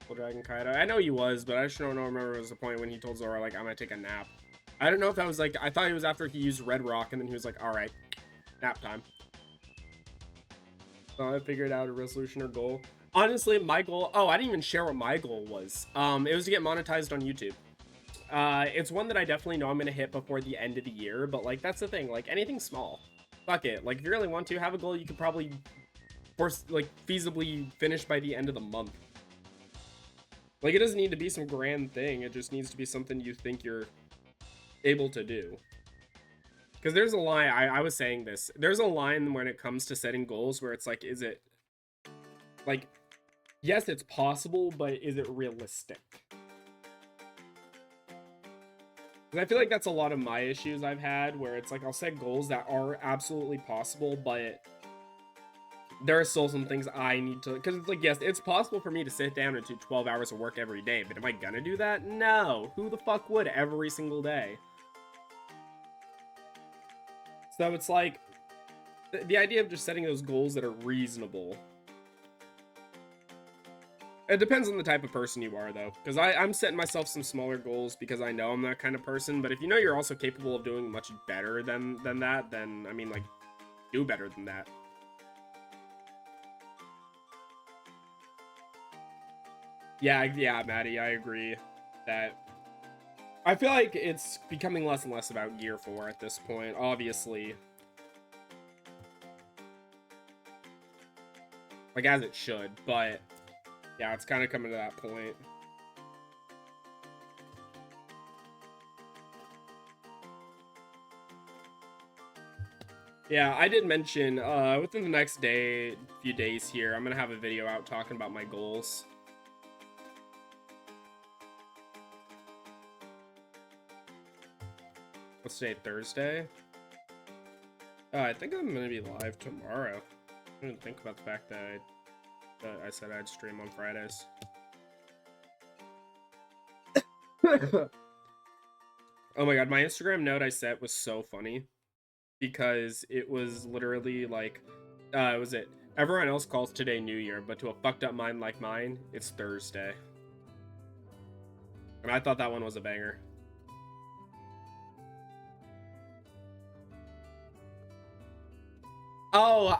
Full Dragon Kaido. I know he was, but I just don't remember it was the point when he told Zoro, like, I'm gonna take a nap. I don't know if that was, like, I thought it was after he used Red Rock, and then he was like, alright, nap time. So I figured out a resolution or goal. Honestly, my goal... Oh, I didn't even share what my goal was. It was to get monetized on YouTube. It's one that I definitely know I'm gonna hit before the end of the year, but, like, that's the thing. Like, anything small. Fuck it. Like, if you really want to have a goal, you could probably, feasibly finish by the end of the month. Like, it doesn't need to be some grand thing. It just needs to be something you think you're able to do. Because there's a line, I was saying this, there's a line when it comes to setting goals where it's like, is it, like, yes, it's possible, but is it realistic? Because I feel like that's a lot of my issues I've had, where it's like, I'll set goals that are absolutely possible, but there are still some things I need to, because it's like, yes, it's possible for me to sit down and do 12 hours of work every day, but am I gonna do that? No. Who the fuck would every single day? So it's like, the idea of just setting those goals that are reasonable. It depends on the type of person you are, though. Because I'm setting myself some smaller goals because I know I'm that kind of person. But if you know you're also capable of doing much better than that, then, I mean, like, do better than that. Yeah, Maddie, I agree that... I feel like it's becoming less and less about Gear 4 at this point, obviously. Like, as it should, but... Yeah, it's kind of coming to that point. Yeah, I did mention, within the next few days here, I'm gonna have a video out talking about my goals. What's today, Thursday? I think I'm gonna be live tomorrow. I didn't think about the fact that I said I'd stream on Fridays. Oh my god, my Instagram note I set was so funny. Because it was literally like, was it? Everyone else calls today New Year, but to a fucked up mind like mine, it's Thursday. And I thought that one was a banger. Oh,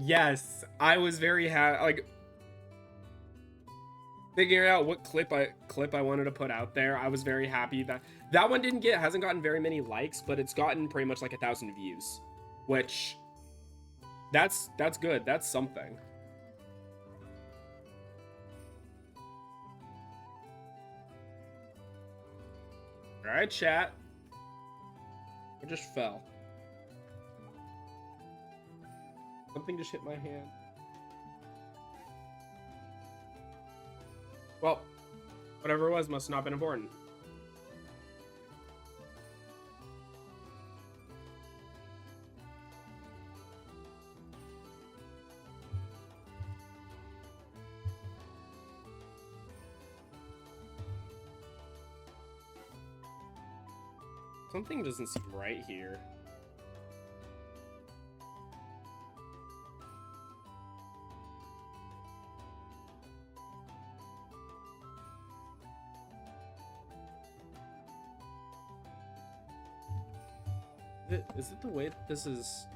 yes, I was very happy, like, figuring out what clip I wanted to put out there. I was very happy that one hasn't gotten very many likes, but it's gotten pretty much like 1,000 views, which that's good. That's something. All right, chat. I just fell. Something just hit my hand. Well, whatever it was must not have been important. Something doesn't seem right here. Is it the way this is...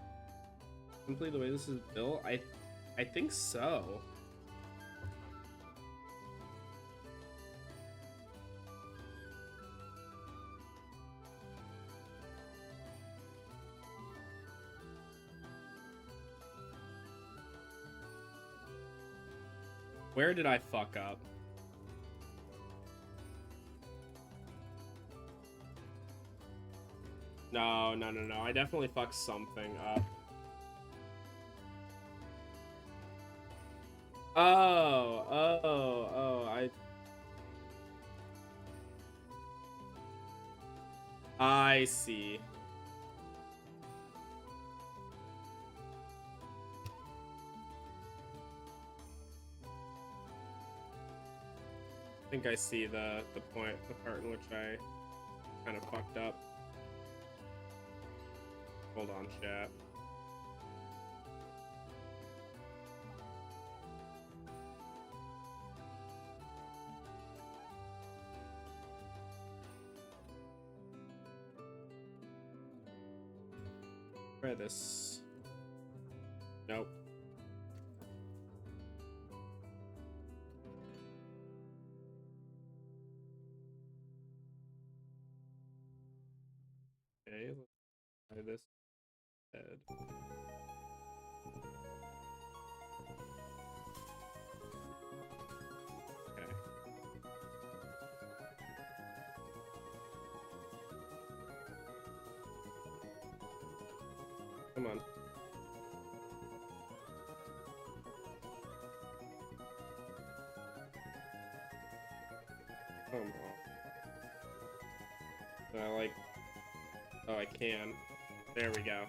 Simply the way this is built? I think so. Where did I fuck up? No, no, no, no. I definitely fucked something up. I see. I think I see the part in which I kind of fucked up. Hold on, chat. Try this. Nope. Okay, let's try this instead. Okay. Come on. Come on. Oh, I can. There we go.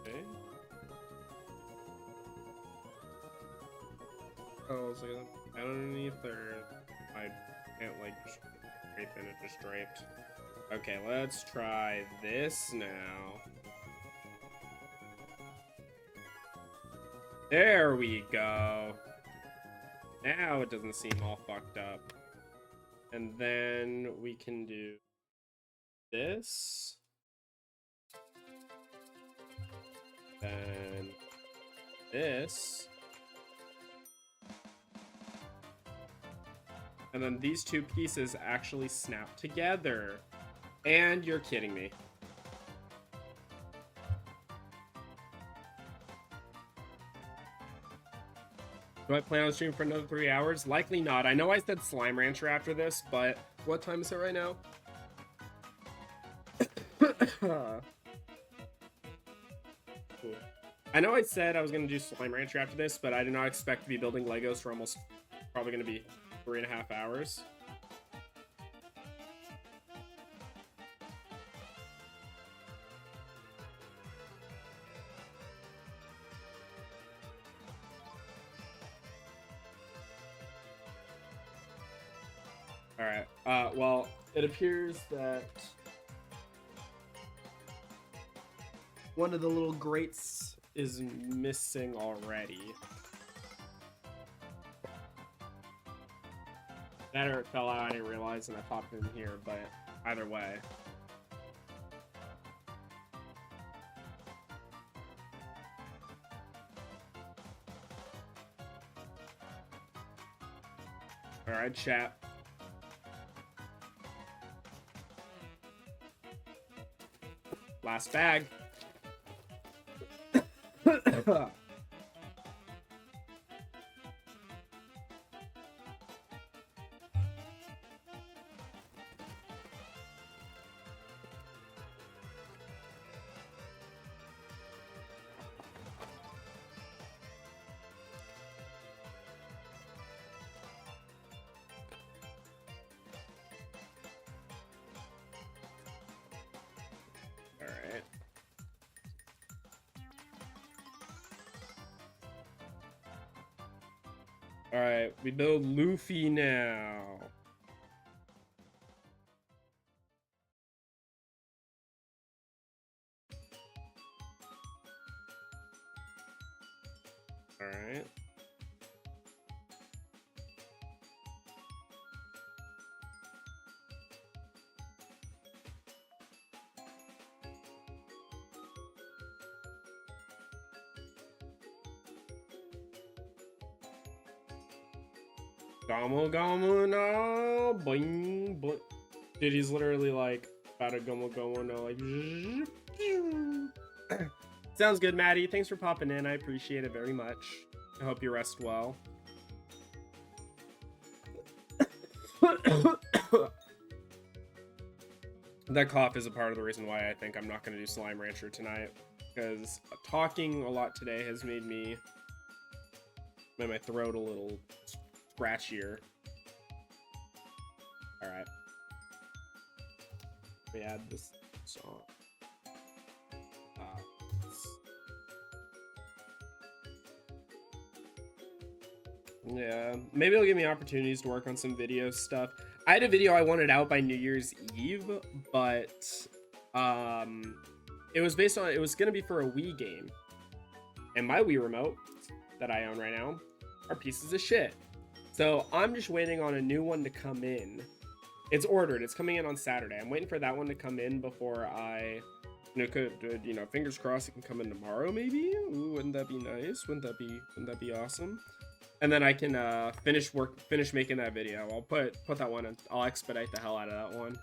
Okay. Oh, so underneath there, I can't like drape in it, just draped. Okay, let's try this now. There we go. Now it doesn't seem all fucked up. And then we can do this. Then this. And then these two pieces actually snap together. And you're kidding me. Do I plan on streaming for another 3 hours? Likely not. I know I said Slime Rancher after this, but what time is it right now? Cool. I know I said I was going to do Slime Rancher after this, but I did not expect to be building Legos for almost probably going to be 3.5 hours. Alright, well, it appears that one of the little grates is missing already. That or it fell out, I didn't realize, and I popped it in here, but either way. Alright, chat. Last bag. Alright, we build Luffy now. Alright. Gomu Gomu no boing boing. Dude, he's literally like Bada gomo no like. Sounds good, Maddie. Thanks for popping in. I appreciate it very much. I hope you rest well. That cough is a part of the reason why I think I'm not going to do Slime Rancher tonight, because talking a lot today has made my throat a little scratchier. All right, we add this song. Yeah, maybe it'll give me opportunities to work on some video stuff. I had a video I wanted out by New Year's Eve, but it was gonna be for a Wii game, and my Wii remote that I own right now are pieces of shit. So I'm just waiting on a new one to come in. It's ordered. It's coming in on Saturday. I'm waiting for that one to come in before I, fingers crossed it can come in tomorrow maybe. Ooh, wouldn't that be nice? Wouldn't that be awesome? And then I can finish making that video. I'll put that one in. I'll expedite the hell out of that one.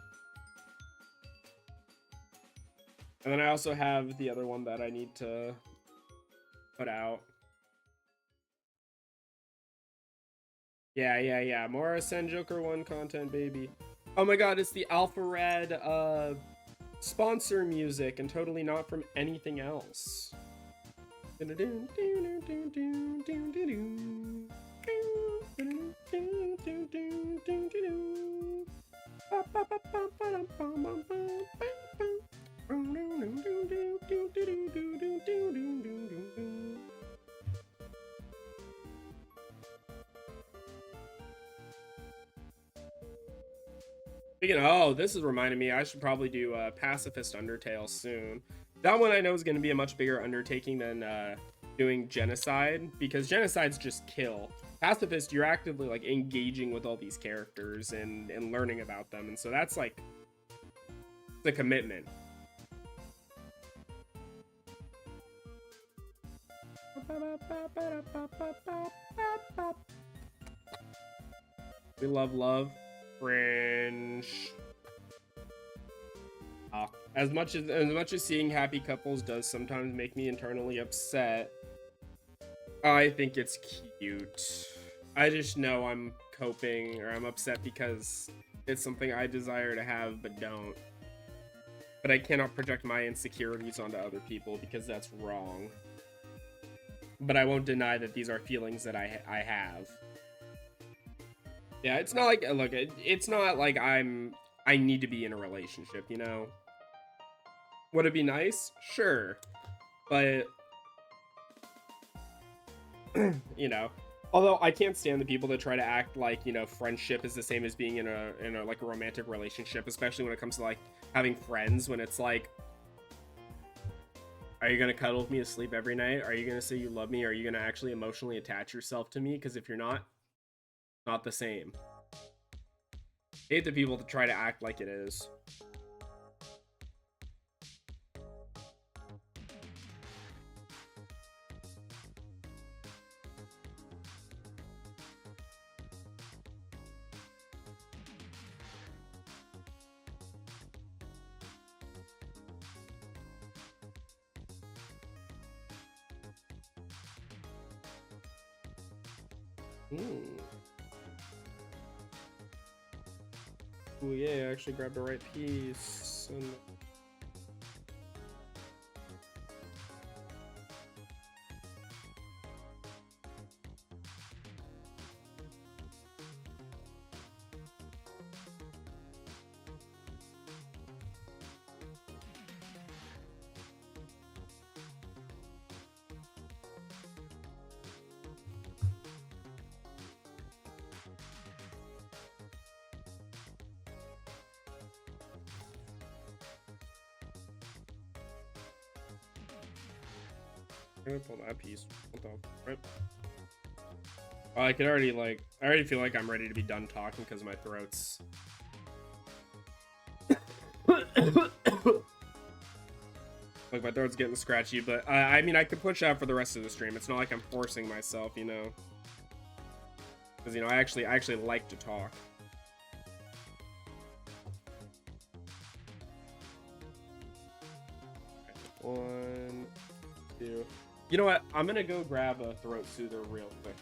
And then I also have the other one that I need to put out. Yeah. More Send Joker 1 content, baby. Oh my god, it's the AfterWard sponsor music and totally not from anything else. Speaking of, oh, this is reminding me, I should probably do Pacifist Undertale soon. That one I know is going to be a much bigger undertaking than doing Genocide, because Genocide's just kill. Pacifist, you're actively like engaging with all these characters and learning about them, and so that's like the commitment. We love Fringe. As much as seeing happy couples does sometimes make me internally upset, I think it's cute. I just know I'm coping, or I'm upset because it's something I desire to have but don't. But I cannot project my insecurities onto other people because that's wrong. But I won't deny that these are feelings that I have. Yeah, it's not like, look, it's not like I need to be in a relationship, you know? Would it be nice? Sure. But, you know, although I can't stand the people that try to act like, you know, friendship is the same as being in a like a romantic relationship, especially when it comes to like having friends, when it's like, are you gonna cuddle with me to sleep every night? Are you gonna say you love me? Are you gonna actually emotionally attach yourself to me? Because if you're not the same. I hate the people that try to act like it is. Oh yeah, I actually grabbed the right piece. And... I'm gonna pull that piece. What the frick? Oh, I already feel like I'm ready to be done talking because my throat's... Like, my throat's getting scratchy, but I mean, I could push out for the rest of the stream. It's not like I'm forcing myself, you know? Because, you know, I actually like to talk. 1, 2. You know what? I'm gonna go grab a throat soother real quick.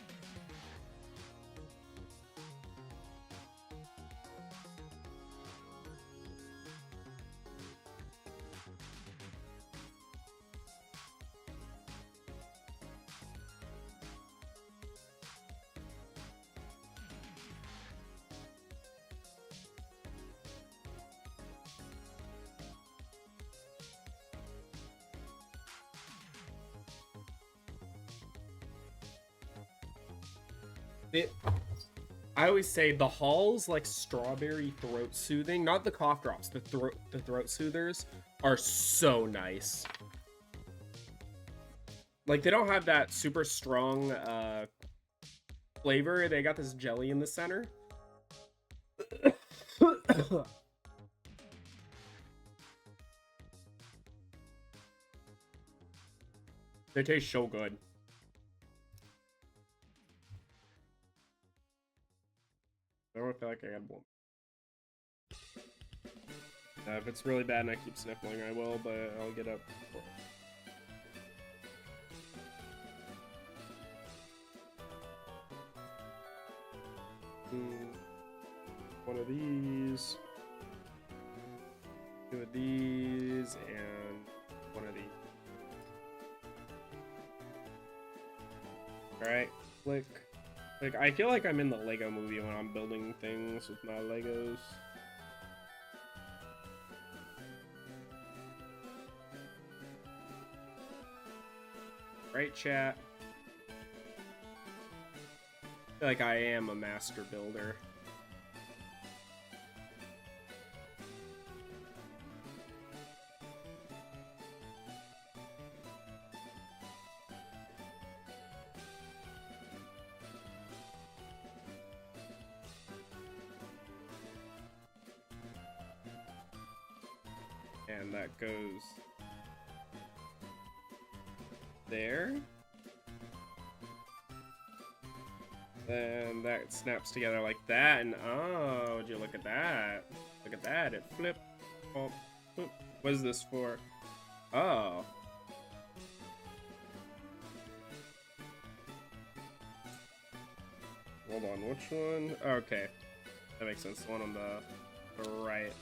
I always say the Hall's like strawberry throat soothing, not the cough drops, the throat soothers are so nice. Like they don't have that super strong flavor. They got this jelly in the center. They taste so good. I don't feel like I got one. If it's really bad and I keep sniffling, I will, but I'll get up. One of these, 2 of these, and 1 of these. Alright, click. Like, I feel like I'm in the Lego movie when I'm building things with my Legos. Right, chat? I feel like I am a master builder. And that goes there. Then that snaps together like that, and oh, would you look at that? Look at that, it flipped. Oh, what is this for? Oh. Hold on, which one? Okay, that makes sense. The one on the right.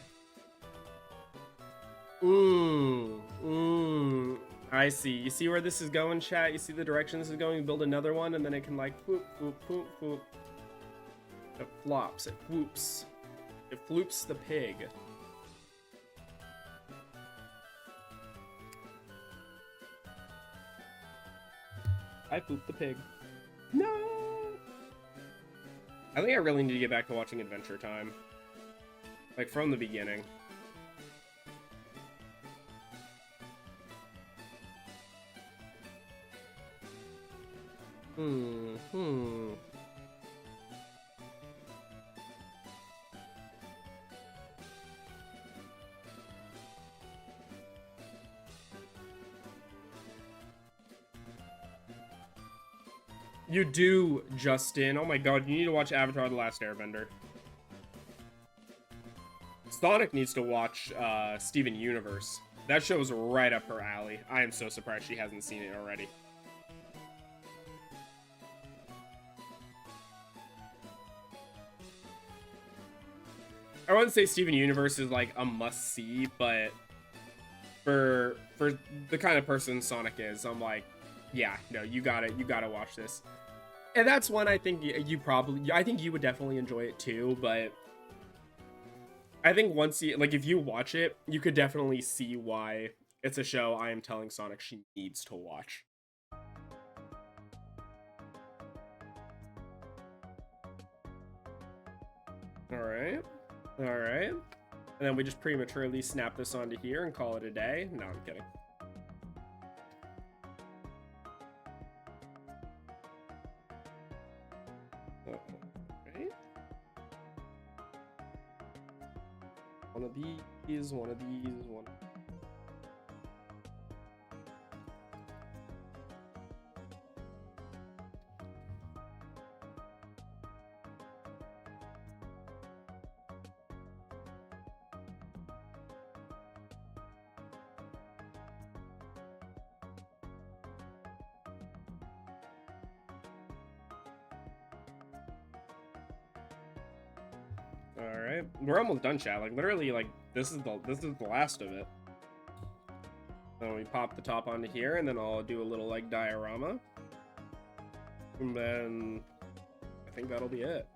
I see. You see where this is going, chat? You see the direction this is going? You build another one, and then it can like whoop, whoop, whoop, whoop. It flops. It whoops. It floops the pig. I pooped the pig. No! I think I really need to get back to watching Adventure Time. Like, from the beginning. You do, Justin. Oh my god, you need to watch Avatar: The Last Airbender. Sonic needs to watch Steven Universe. That show's right up her alley. I am so surprised she hasn't seen it already. I wouldn't say Steven Universe is like a must-see, but for the kind of person Sonic is, I'm like, yeah, no, you gotta watch this. And that's one I think I think you would definitely enjoy it too, but I think once you, like, if you watch it, you could definitely see why it's a show I am telling Sonic she needs to watch. Alright. Alright. And then we just prematurely snap this onto here and call it a day. No, I'm kidding. Okay. One of these, one of these, one. All right, we're almost done, chat. Like literally, like this is the last of it. Then we pop the top onto here, and then I'll do a little like diorama, and then I think that'll be it.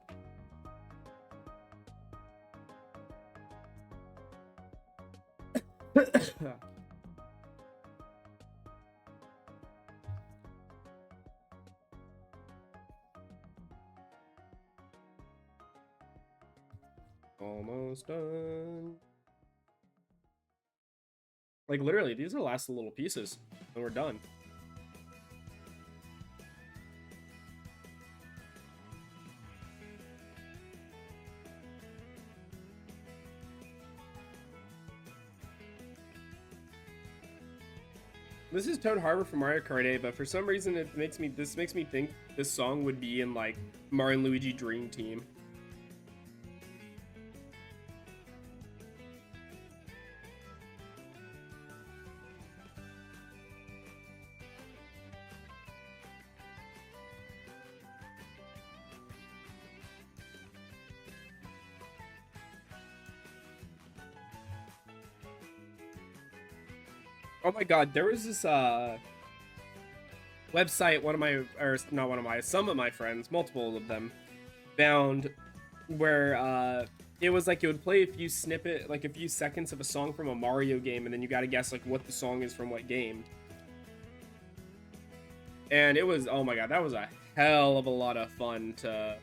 Almost done. Like literally, these are the last little pieces, and we're done. This is Toad Harbor from Mario Kart 8, but for some reason this makes me think this song would be in like Mario and Luigi Dream Team. Oh my god, there was this website some of my friends, multiple of them, found where it was like it would play a few seconds of a song from a Mario game, and then you gotta guess like what the song is from what game. And it was, oh my god, that was a hell of a lot of fun to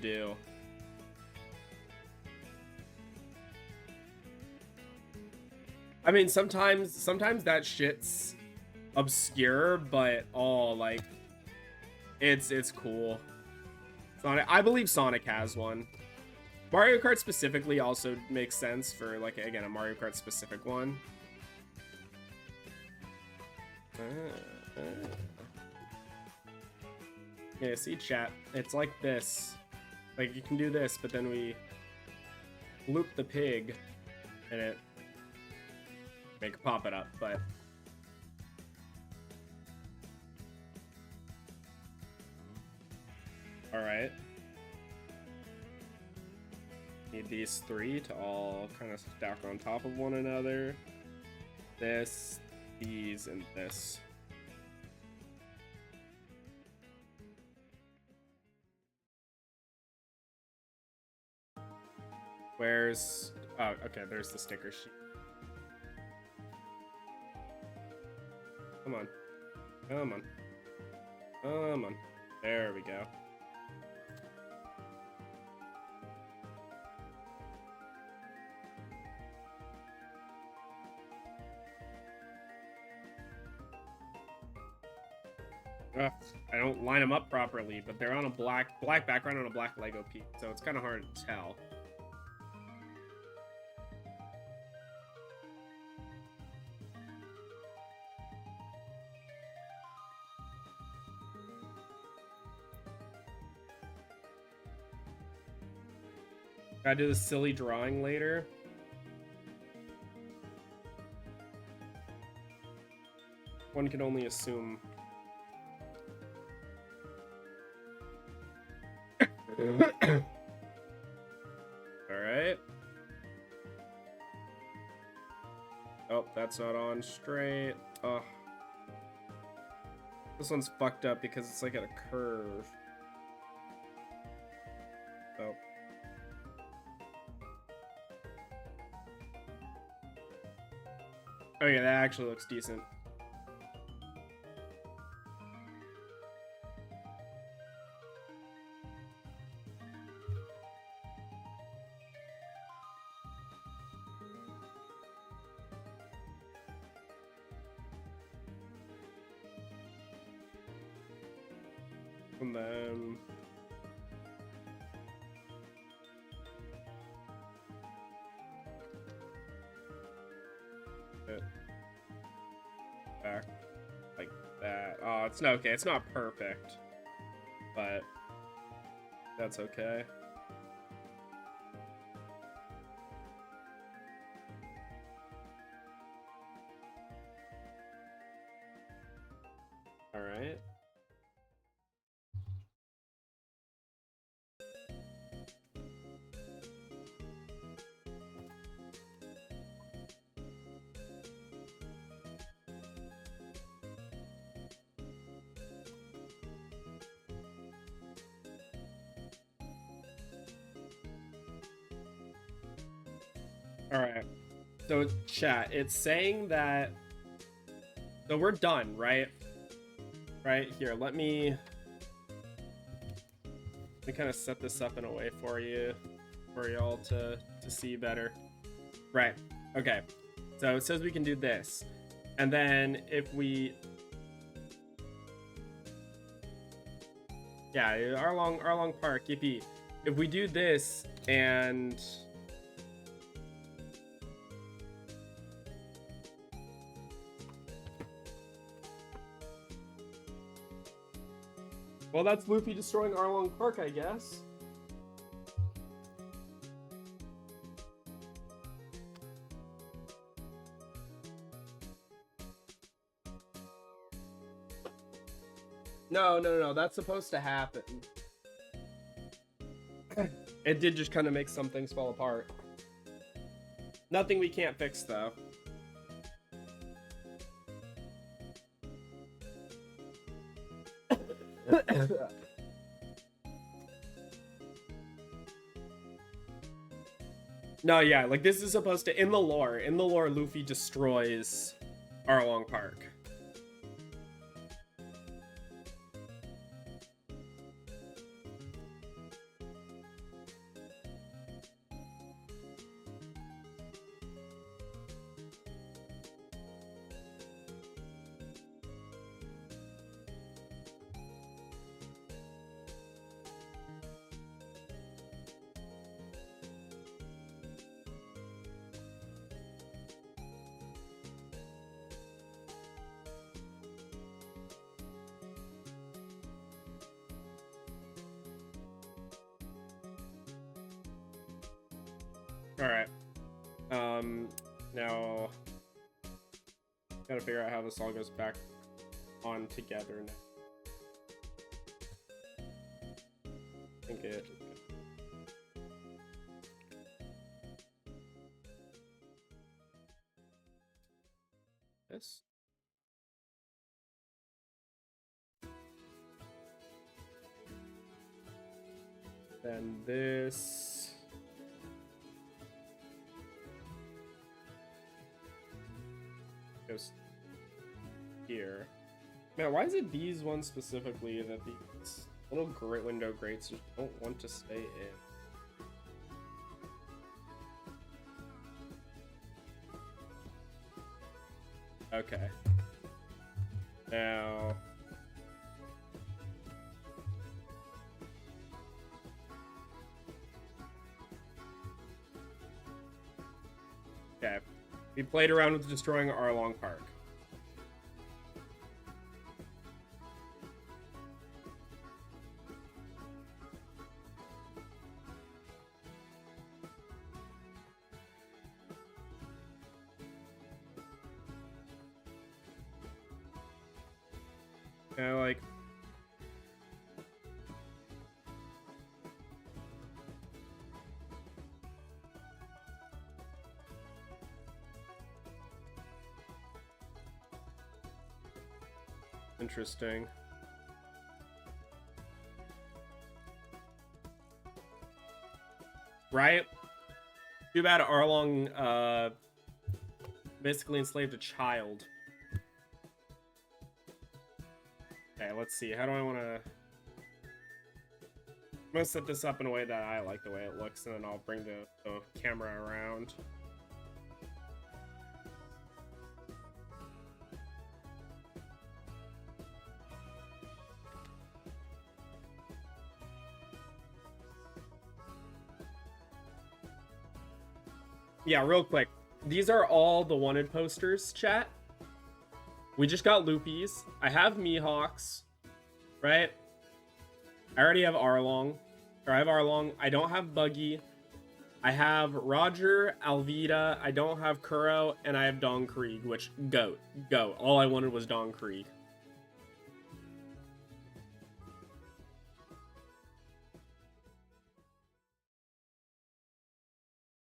do. I mean, sometimes that shit's obscure, but like it's cool. Sonic, I believe Sonic has one. Mario Kart specifically also makes sense for like again a Mario Kart specific one. Yeah, see chat. It's like this. Like you can do this, but then we loop the pig, and it pop it up, but all right. Need these three to all kind of stack on top of one another. This, these, and this. Where's... oh, okay, there's the sticker sheet. Come on. Come on. Come on. There we go. Ugh, I don't line them up properly, but they're on a black background on a black Lego piece, so it's kind of hard to tell. Gotta do the silly drawing later. One can only assume. Alright. Oh, that's not on straight. Oh. This one's fucked up because it's like at a curve. Oh. Oh yeah, that actually looks decent. And then... back like that. Oh, it's not okay. It's not perfect, but that's okay. All right. All right. So chat, it's saying that. So we're done, right? Right here. Let me kind of set this up in a way for you, for y'all to see better. Right. Okay. So it says we can do this, and then if we, yeah, Arlong Park, yippee. If we do this and well, that's Luffy destroying Arlong Park, I guess. No. That's supposed to happen. It did just kind of make some things fall apart. Nothing we can't fix, though. No, yeah, like this is supposed to, in the lore, Luffy destroys Arlong Park. Alright. Now gotta figure out how this all goes back on together now. I think it. This. Then this. Goes here. Man, why is it these ones specifically that these little great window grates just don't want to stay in? Okay. Now. Okay. We played around with destroying Arlong Park. Like. Interesting. Right? Too bad Arlong basically enslaved a child. Okay, let's see. How do I want to... I'm going to set this up in a way that I like the way it looks, and then I'll bring the camera around. Yeah, real quick. These are all the wanted posters, chat. We just got Loopies. I have Mihawks, right? I already have Arlong. Or I have Arlong. I don't have Buggy. I have Roger, Alvida. I don't have Kuro. And I have Don Krieg, which, go. All I wanted was Don Krieg.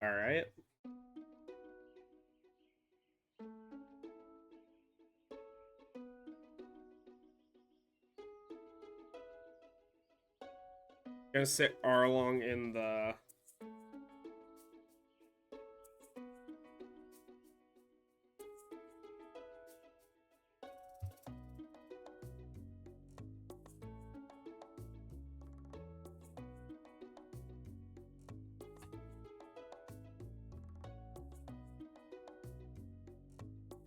Alright. Gonna sit Arlong in the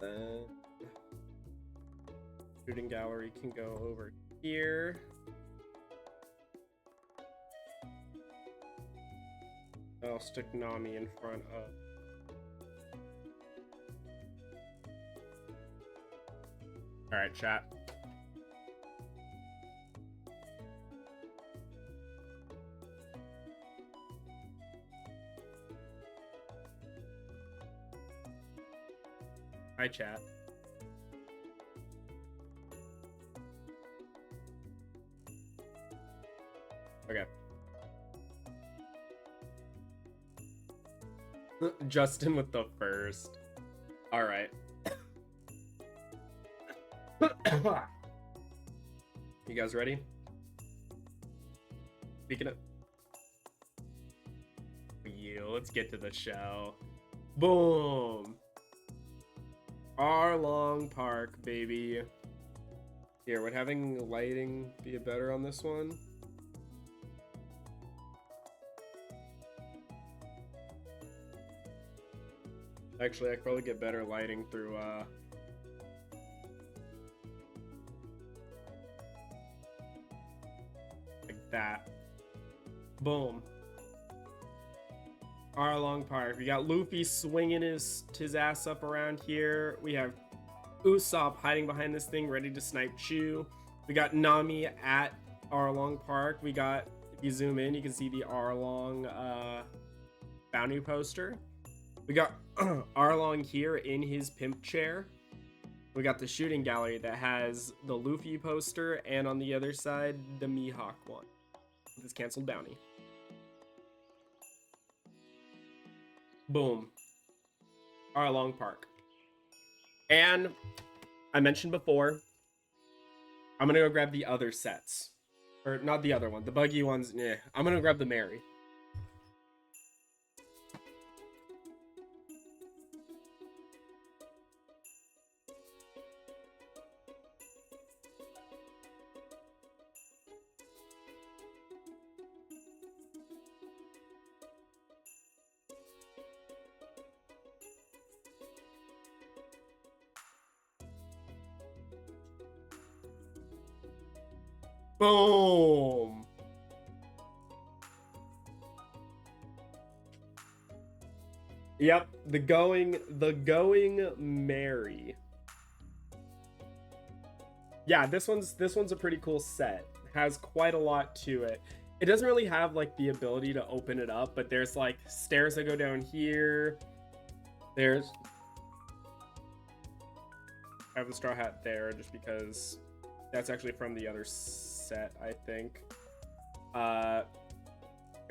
Then shooting gallery can go over here. I'll stick Nami in front of. All right, chat. Hi, chat. Okay. Justin with the first. All right. You guys ready? Speaking of, yeah, let's get to the show. Boom. Arlong Park, baby. Here, would having lighting be better on this one? Actually, I could probably get better lighting through like that. Boom. Arlong Park. We got Luffy swinging his ass up around here. We have Usopp hiding behind this thing, ready to snipe Chu. We got Nami at Arlong Park. We got, if you zoom in, you can see the Arlong bounty poster. We got Arlong here in his pimp chair. We got the shooting gallery that has the Luffy poster, and on the other side, the Mihawk one. This canceled bounty. Boom. Arlong Park. And I mentioned before, I'm gonna go grab the other sets. Or not the other one, the buggy ones, yeah. I'm gonna grab the Mary. Boom. Yep, the going Mary. Yeah, this one's a pretty cool set. Has quite a lot to it. It doesn't really have like the ability to open it up, but there's like stairs that go down here. There's I have the straw hat there just because that's actually from the other set, I think. Got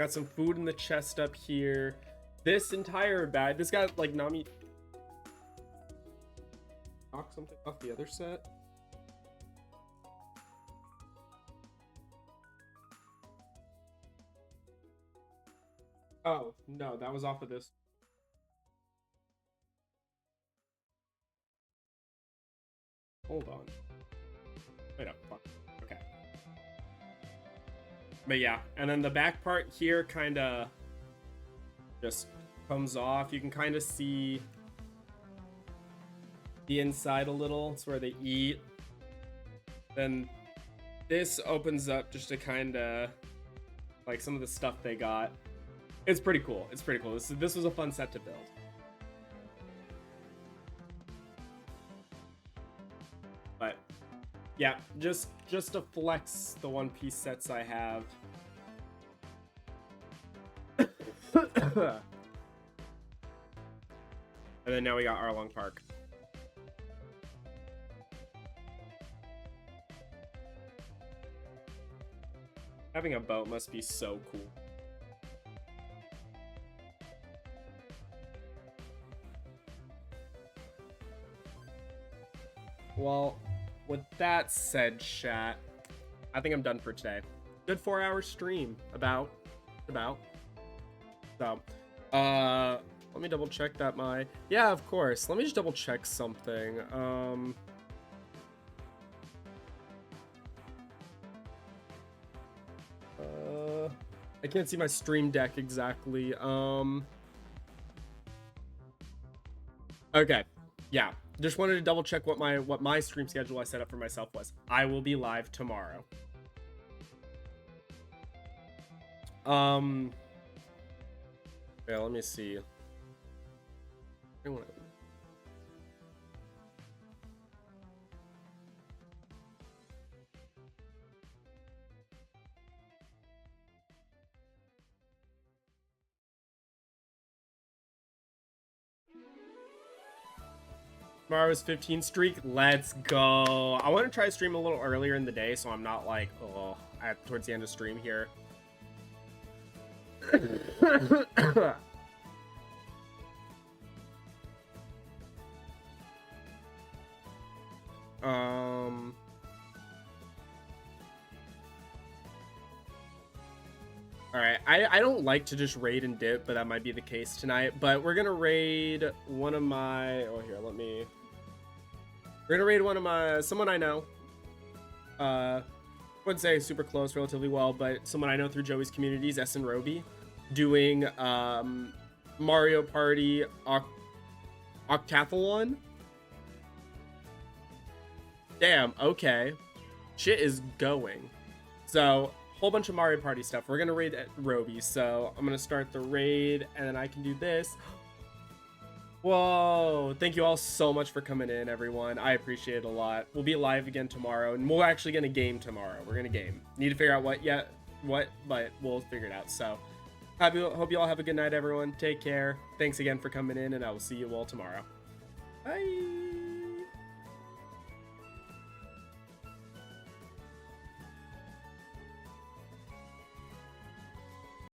some food in the chest up here. This entire bag, this got like Nami knock something off the other set. Oh, no, that was off of this. Hold on. Wait up. Fuck. Okay. But yeah, and then the back part here kind of just comes off. You can kind of see the inside a little. It's where they eat. Then this opens up just to kind of like some of the stuff they got. It's pretty cool. It's pretty cool. This was a fun set to build. But yeah, just to flex the One Piece sets I have. And then now we got Arlong Park. Having a boat must be so cool. Well, with that said, chat, I think I'm done for today. Good 4-hour stream, about. So, let me double check that yeah, of course. Let me just double check something. I can't see my stream deck exactly. Okay, yeah. Just wanted to double check what my stream schedule I set up for myself was. I will be live tomorrow. Yeah, let me see. Tomorrow's 15 streak. Let's go. I want to try to stream a little earlier in the day so I'm not like, oh, towards the end of stream here. Alright, I don't like to just raid and dip, but that might be the case tonight. But we're gonna raid one of my... Oh, here, let me... We're gonna raid one of my... Someone I know. Wouldn't say super close, relatively well, but someone I know through Joey's communities, S and Roby, doing Mario Party Octathlon. Damn, okay. Shit is going. So... whole bunch of Mario Party stuff. We're gonna raid Roby, so I'm gonna start the raid and then I can do this. Whoa, thank you all so much for coming in, everyone. I appreciate it a lot. We'll be live again tomorrow, and we're actually gonna game tomorrow. We're gonna game. Need to figure out what, but we'll figure it out. So hope you all have a good night, everyone. Take care. Thanks again for coming in, and I will see you all tomorrow. Bye.